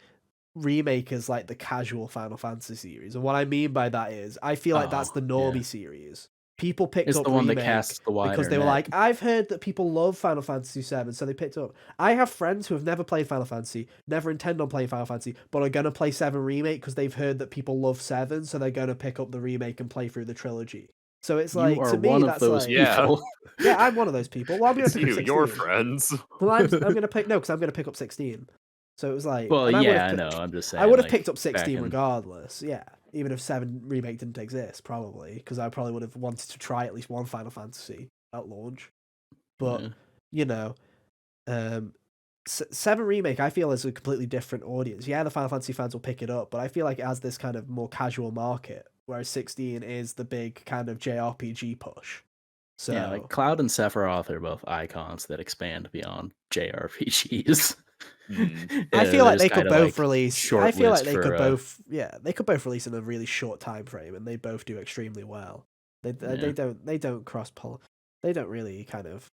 Remake is like the casual Final Fantasy series, and what I mean by that is I feel like that's the normie series. People picked up the one Remake that casts the wider because they were like, I've heard that people love Final Fantasy VII, so they picked it up. I have friends who have never played Final Fantasy, never intend on playing Final Fantasy, but are going to play 7 Remake because they've heard that people love 7, so they're going to pick up the Remake and play through the trilogy. So it's like, to me, that's those people. Yeah, I'm one of those people. Well, I'm going to pick up 16. Your friends. Well, I'm going to pick, no, because I'm going to pick up 16. So it was like, well, I know. I'm just saying. I would have picked up 16 regardless. Yeah. Even if 7 Remake didn't exist, probably, because I probably would have wanted to try at least one Final Fantasy at launch. But you know, 7 Remake, I feel, is a completely different audience. Yeah, the Final Fantasy fans will pick it up, but I feel like it has this kind of more casual market, whereas 16 is the big kind of JRPG push. So yeah, like Cloud and Sephiroth are both icons that expand beyond JRPGs. I feel like they could both like release. I feel like they for could both. Yeah, they could both release in a really short time frame, and they both do extremely well. They don't cross poll. They don't really kind of.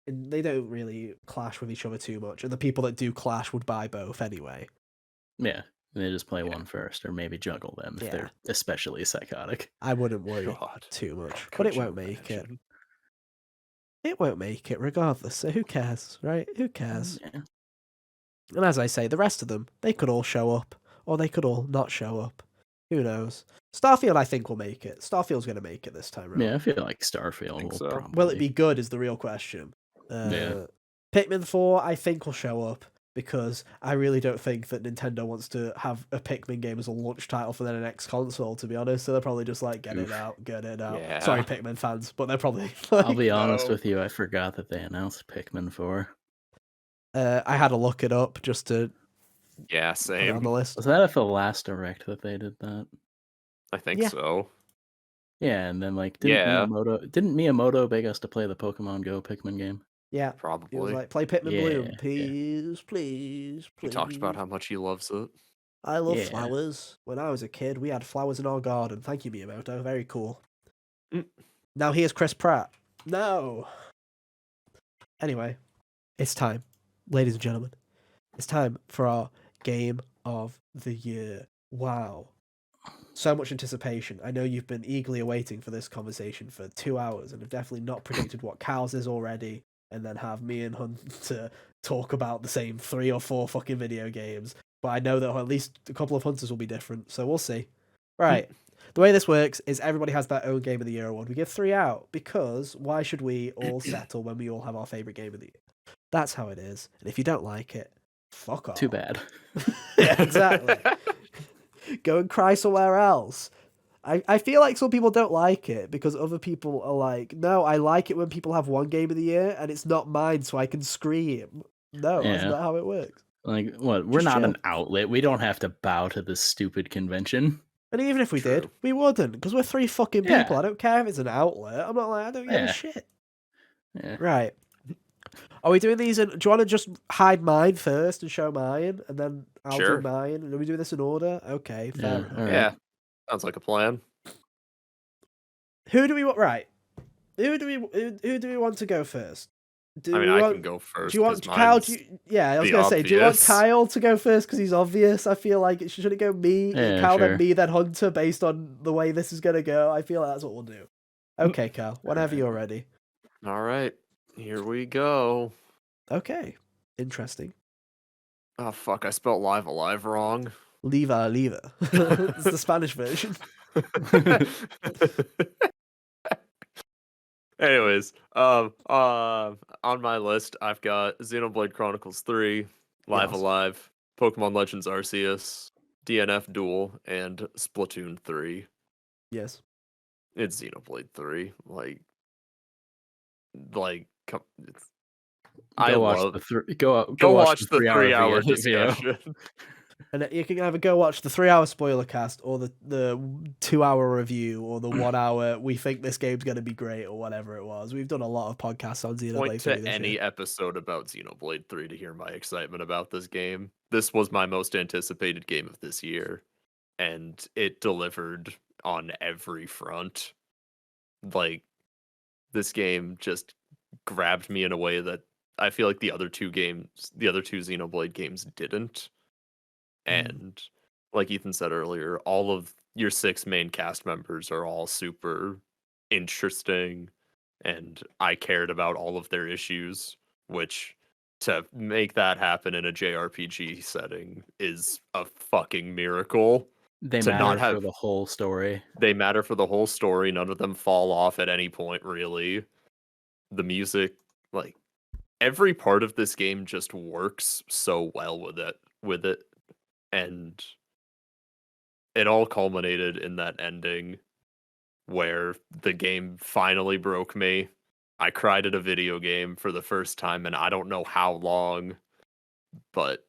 They don't really clash with each other too much, and the people that do clash would buy both anyway. Yeah, they just play one first, or maybe juggle them if they're especially psychotic. I wouldn't worry too much, but it won't make it. It won't make it regardless. So who cares, right? Who cares? Yeah. And as I say, the rest of them, they could all show up, or they could all not show up. Who knows? Starfield, I think, will make it. Starfield's going to make it this time around. Yeah, I feel like Starfield will probably. Will it be good is the real question. Pikmin 4, I think, will show up, because I really don't think that Nintendo wants to have a Pikmin game as a launch title for their next console, to be honest. So they're probably just like, get it out. Yeah. Sorry, Pikmin fans, but they're probably like, I'll be honest with you, I forgot that they announced Pikmin 4. I had to look it up just to same. put it on the list. Was that at the last Direct that they did that? I think so. Yeah, and then like didn't Miyamoto beg us to play the Pokemon Go Pikmin game? Yeah, probably. He was like, play Pikmin Bloom, please, please. He talked about how much he loves it. I love flowers. When I was a kid, we had flowers in our garden. Thank you, Miyamoto. Very cool. Now here's Chris Pratt. No. Anyway, it's time, ladies and gentlemen. It's time for our Game of the Year. Wow. So much anticipation. I know you've been eagerly awaiting for this conversation for 2 hours and have definitely not predicted what Cal's is already, and then have me and Hunter talk about the same 3 or 4 fucking video games. But I know that at least a couple of Hunters will be different, so we'll see. Right. The way this works is everybody has their own Game of the Year award. We give 3 out, because why should we all settle when we all have our favourite Game of the Year? That's how it is. And if you don't like it, fuck off. Too bad. Yeah, exactly. Go and cry somewhere else. I feel like some people don't like it because other people are like, no, I like it when people have one Game of the Year and it's not mine, so I can scream. No, that's not how it works. Like, what? We're not an outlet. We don't have to bow to this stupid convention. And even if we did, we wouldn't, because we're 3 fucking people. I don't care if it's an outlet. I'm not like, I don't give a shit. Yeah. Right. Are we doing these do you want to just hide mine first and show mine, and then I'll do mine? And are we doing this in order? Okay, fair enough. Right. Yeah, sounds like a plan. Who do we want? Right. Who do we want to go first? I can go first. Do you want Kyle? I was going to say, do you want Kyle to go first because he's obvious? I feel like it should go me, Kyle, then me, then Hunter, based on the way this is going to go. I feel like that's what we'll do. Okay, Kyle, whenever you're ready. All right, here we go. Okay, interesting. Oh, fuck, I spelled live alive wrong. Lever. It's the Spanish version. Anyways, on my list, I've got Xenoblade Chronicles 3, Live Alive, Pokemon Legends Arceus, DNF Duel, and Splatoon 3. Yes. It's Xenoblade 3. Like, Go watch the 3 hour discussion. And you can either go watch the 3 hour spoiler cast, or the 2 hour review, or the 1 hour we think this game's going to be great, or whatever it was. We've done a lot of podcasts on Xenoblade 3. Point to any episode about Xenoblade 3 to hear my excitement about this game. This was my most anticipated game of this year, and it delivered on every front. Like, this game just grabbed me in a way that I feel like the other two Xenoblade games didn't. And like Ethan said earlier, all of your 6 main cast members are all super interesting, and I cared about all of their issues, which to make that happen in a JRPG setting is a fucking miracle. They matter for the whole story. They matter for the whole story. None of them fall off at any point, really. The music, like, every part of this game just works so well with it. And it all culminated in that ending where the game finally broke me I cried at a video game for the first time, and I don't know how long, but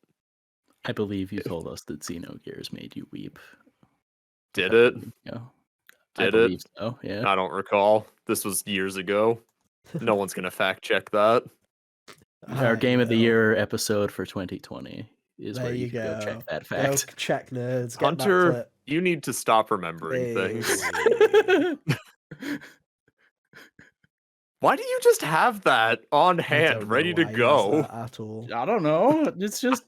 I believe you told us that Xenogears made you weep. Did it? I believe so, yeah. I don't recall. This was years ago. No one's going to fact check that. Our Game of the Year episode for 2020 is there where you can go check that fact. Go check, nerds. Get Hunter, back to it. You need to stop remembering things. Why do you just have that on hand, ready to go? At all. I don't know. It's just...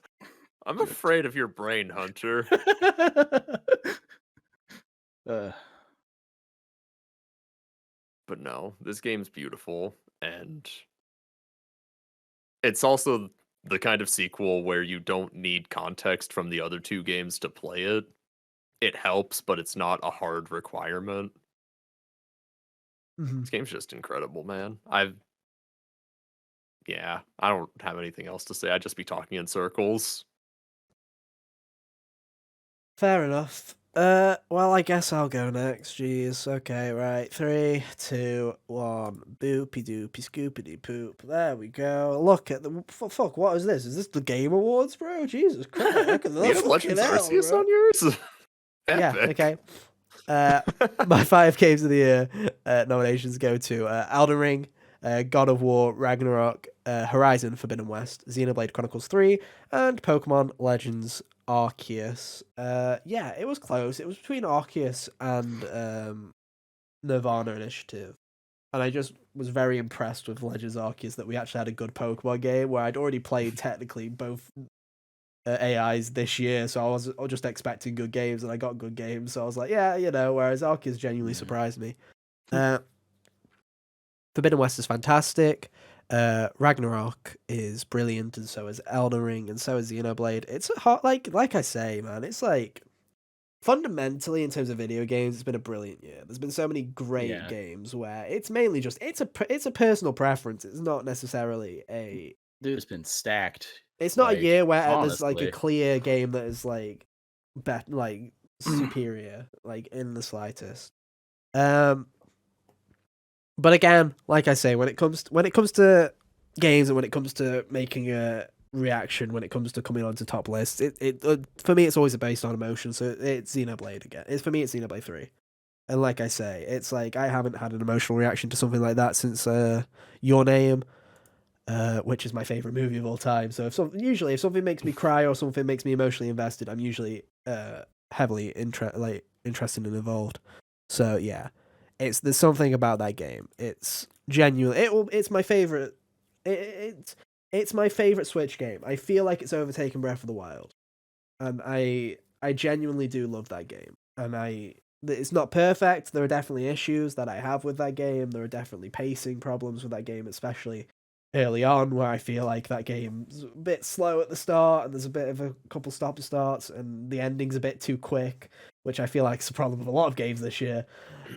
I'm afraid of your brain, Hunter. But no, this game's beautiful, and it's also the kind of sequel where you don't need context from the other two games to play it. It helps, but it's not a hard requirement. This game's just incredible, man. I don't have anything else to say. I'd just be talking in circles. Fair enough. Well, I guess I'll go next. Jeez. Okay, right. 3, 2, 1. Boopy doopy scoopity poop. There we go. Look at the fuck. What is this? Is this the Game Awards, bro? Jesus Christ! Look at You have Legends Arceus on yours? Yeah. Okay. My 5 games of the year nominations go to Elden Ring, God of War, Ragnarok, Horizon Forbidden West, Xenoblade Chronicles 3, and Pokemon Legends Arceus. Yeah, it was close. It was between Arceus and Nirvana Initiative. And I just was very impressed with Legends Arceus that we actually had a good Pokemon game where I'd already played technically both AIs this year, so I was just expecting good games, and I got good games, so I was like, yeah, whereas Arceus genuinely surprised me. Forbidden West is fantastic. Ragnarok is brilliant, and so is Elden Ring, and so is Xenoblade. It's hard, like I say, man, it's like fundamentally in terms of video games, it's been a brilliant year. There's been so many great games where it's mainly just it's a personal preference. It's not necessarily a Dude, it's been stacked. It's not a year where there's like a clear game that is like superior, like in the slightest. But again, like I say, when it comes to games and when it comes to making a reaction, when it comes to coming onto top lists, it for me it's always based on emotion. So it's Xenoblade again. For me it's Xenoblade 3. And like I say, it's like I haven't had an emotional reaction to something like that since Your Name. Which is my favorite movie of all time. So if something makes me cry or something makes me emotionally invested, I'm usually heavily interested and involved. So yeah, there's something about that game. It's genuine. It's my favorite. It's my favorite Switch game. I feel like it's overtaken Breath of the Wild, and I genuinely do love that game. And it's not perfect. There are definitely issues that I have with that game. There are definitely pacing problems with that game, especially early on, where I feel like that game's a bit slow at the start, and there's a bit of a couple stop-starts, and the ending's a bit too quick, which I feel like is a problem with a lot of games this year.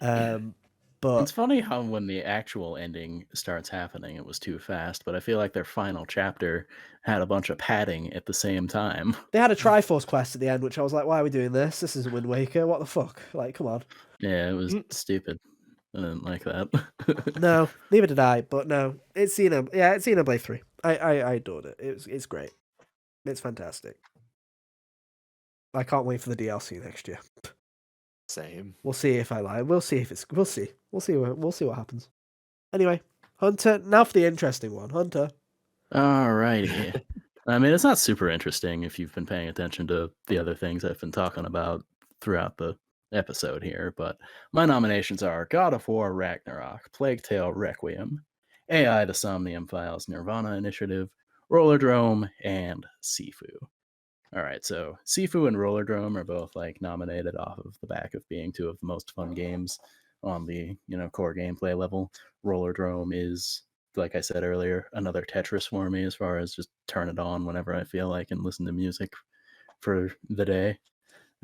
But it's funny how when the actual ending starts happening, it was too fast, but I feel like their final chapter had a bunch of padding at the same time. They had a Triforce quest at the end, which I was like, why are we doing this? This is Wind Waker. What the fuck? Like, come on. Yeah, it was stupid. I didn't like that. No, neither did I. But no, it's Xenoblade 3. I adored it. It's great. It's fantastic. I can't wait for the DLC next year. Same. We'll see if I lie. We'll see. We'll see what happens. Anyway, Hunter. Now for the interesting one, Hunter. Alrighty. I mean, it's not super interesting if you've been paying attention to the other things I've been talking about throughout the episode here, but my nominations are God of War Ragnarok, Plague Tale Requiem, AI The Somnium Files Nirvana Initiative, Rollerdrome, and Sifu. Alright, so Sifu and Rollerdrome are both like nominated off of the back of being two of the most fun games on the core gameplay level. Rollerdrome is, like I said earlier, another Tetris for me as far as just turn it on whenever I feel like and listen to music for the day.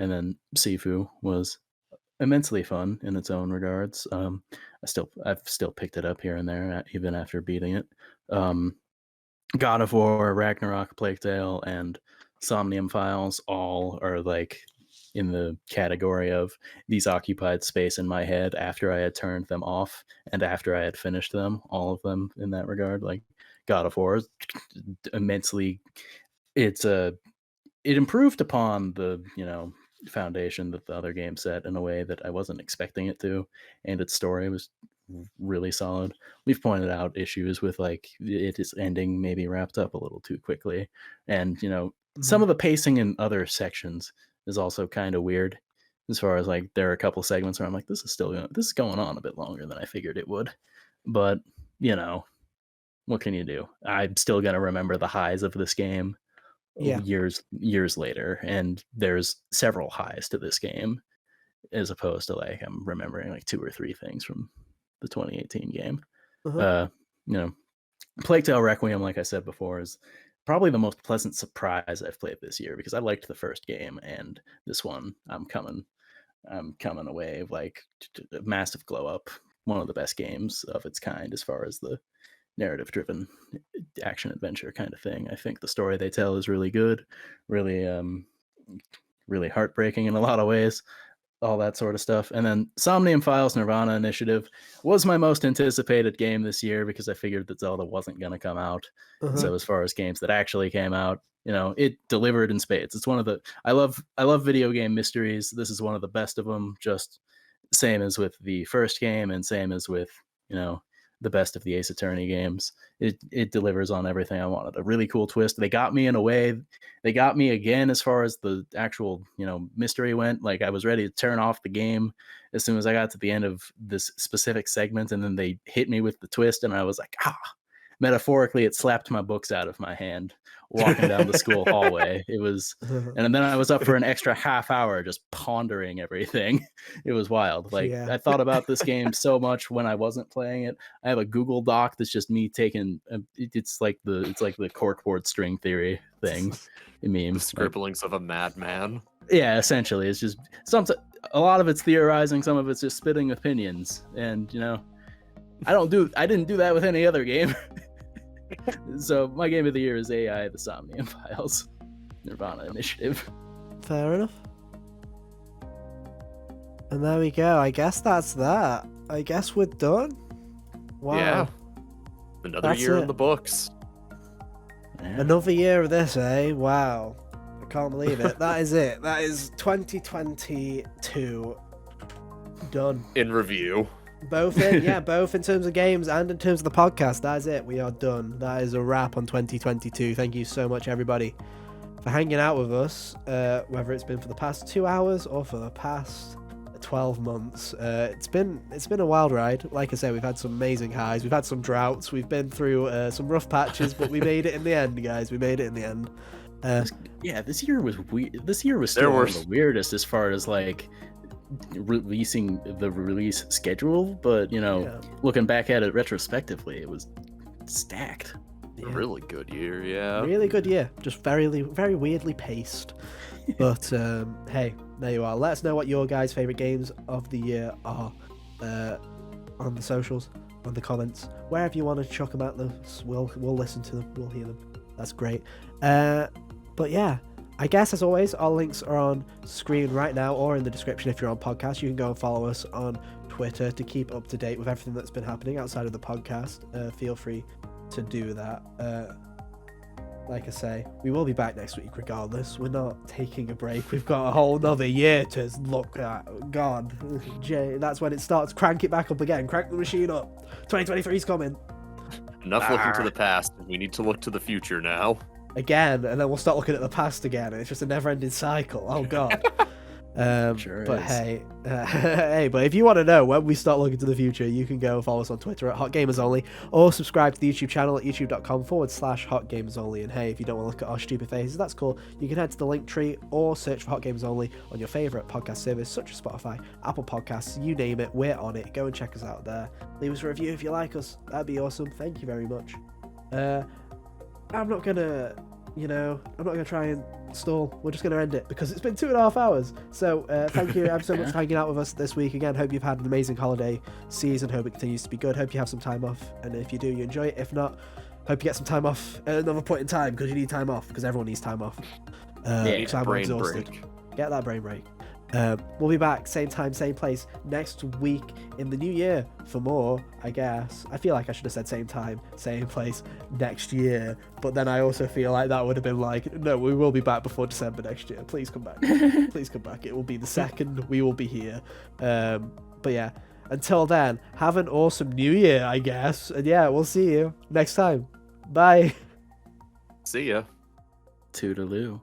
And then Sifu was immensely fun in its own regards. I've still picked it up here and there, even after beating it. God of War, Ragnarok, Plague Tale, and Somnium Files all are like in the category of these occupied space in my head after I had turned them off and after I had finished them, all of them in that regard. Like God of War is immensely, it's a it improved upon the foundation that the other game set in a way that I wasn't expecting it to, and its story was really solid. We've pointed out issues with like it is ending maybe wrapped up a little too quickly, and some of the pacing in other sections is also kind of weird. As far as like there are a couple segments where I'm like, this is going on a bit longer than I figured it would, but what can you do? I'm still gonna remember the highs of this game years later, and there's several highs to this game as opposed to like I'm remembering like 2 or 3 things from the 2018 game. Plague Tale Requiem, like I said before, is probably the most pleasant surprise I've played this year because I liked the first game, and this one I'm coming away like a massive glow up. One of the best games of its kind as far as the narrative driven action adventure kind of thing. I think the story they tell is really good, really really heartbreaking in a lot of ways, all that sort of stuff. And then Somnium Files Nirvana Initiative was my most anticipated game this year because I figured that Zelda wasn't going to come out. So as far as games that actually came out, it delivered in spades. It's one of the I love video game mysteries. This is one of the best of them, just same as with the first game and same as with the best of the Ace Attorney games. It delivers on everything I wanted. A really cool twist. They got me in a way. They got me again as far as the actual, mystery went. Like I was ready to turn off the game as soon as I got to the end of this specific segment, and then they hit me with the twist, and I was like, metaphorically, it slapped my books out of my hand walking down the school hallway. It was, and then I was up for an extra half hour just pondering everything. It was wild. Like I thought about this game so much when I wasn't playing it. I have a Google Doc that's just me taking. It's like the corkboard string theory thing. The scribblings of a madman. Yeah, essentially, it's just a lot of it's theorizing, some of it's just spitting opinions, and I didn't do that with any other game. So my game of the year is AI: The Somnium Files Nirvana Initiative. Fair enough. And there we go. I guess that's that. I guess we're done. Wow. Yeah. Another year in the books. Yeah. Another year of this, eh? Wow. I can't believe it. That is it. That is 2022 done. In review. Both in terms of games and in terms of the podcast. That is it. We are done. That is a wrap on 2022. Thank you so much, everybody, for hanging out with us, whether it's been for the past 2 hours or for the past 12 months. It's been a wild ride. Like I said, we've had some amazing highs. We've had some droughts. We've been through some rough patches, but we made it in the end, guys. We made it in the end. This year was weird. This year was still one of the weirdest as far as like releasing the release schedule, but looking back at it retrospectively, it was stacked. A really good year. Really good year, just very weirdly paced. But hey, there you are. Let us know what your guys' favorite games of the year are on the socials, on the comments, wherever you want to chuck them at us. We'll listen to them, we'll hear them. That's great. But yeah, I guess, as always, our links are on screen right now or in the description if you're on podcast. You can go and follow us on Twitter to keep up to date with everything that's been happening outside of the podcast. Feel free to do that. Like I say, we will be back next week regardless. We're not taking a break. We've got a whole nother year to look at. God, Jay, that's when it starts. Crank it back up again. Crank the machine up. 2023 is coming. Enough looking to the past. We need to look to the future now. Again, and then we'll start looking at the past again, and it's just a never-ending cycle. Oh god. Sure but is. hey, but if you want to know when we start looking to the future, you can go follow us on Twitter at HotGamersOnly, or subscribe to the YouTube channel at youtube.com/HotGamersOnly. And hey, if you don't want to look at our stupid faces, that's cool. You can head to the link tree or search for Hot Gamers Only on your favorite podcast service such as Spotify, Apple Podcasts, you name it, we're on it. Go and check us out there. Leave us a review if you like us. That'd be awesome. Thank you very much. I'm not gonna try and stall. We're just gonna end it because it's been 2.5 hours. So thank you ever so much for hanging out with us this week. Again, hope you've had an amazing holiday season. Hope it continues to be good. Hope you have some time off, and if you do, you enjoy it. If not, hope you get some time off at another point in time, because you need time off, because everyone needs time off. Time brain exhausted. Get that brain break. We'll be back same time, same place next week in the new year for more, I guess. I feel like I should have said same time, same place next year, but then I also feel like that would have been like, no, we will be back before December next year. Please come back. Please come back. It will be the 2nd. We will be here. But yeah, until then, have an awesome new year, I guess. And yeah, we'll see you next time. Bye. See ya. Toodaloo.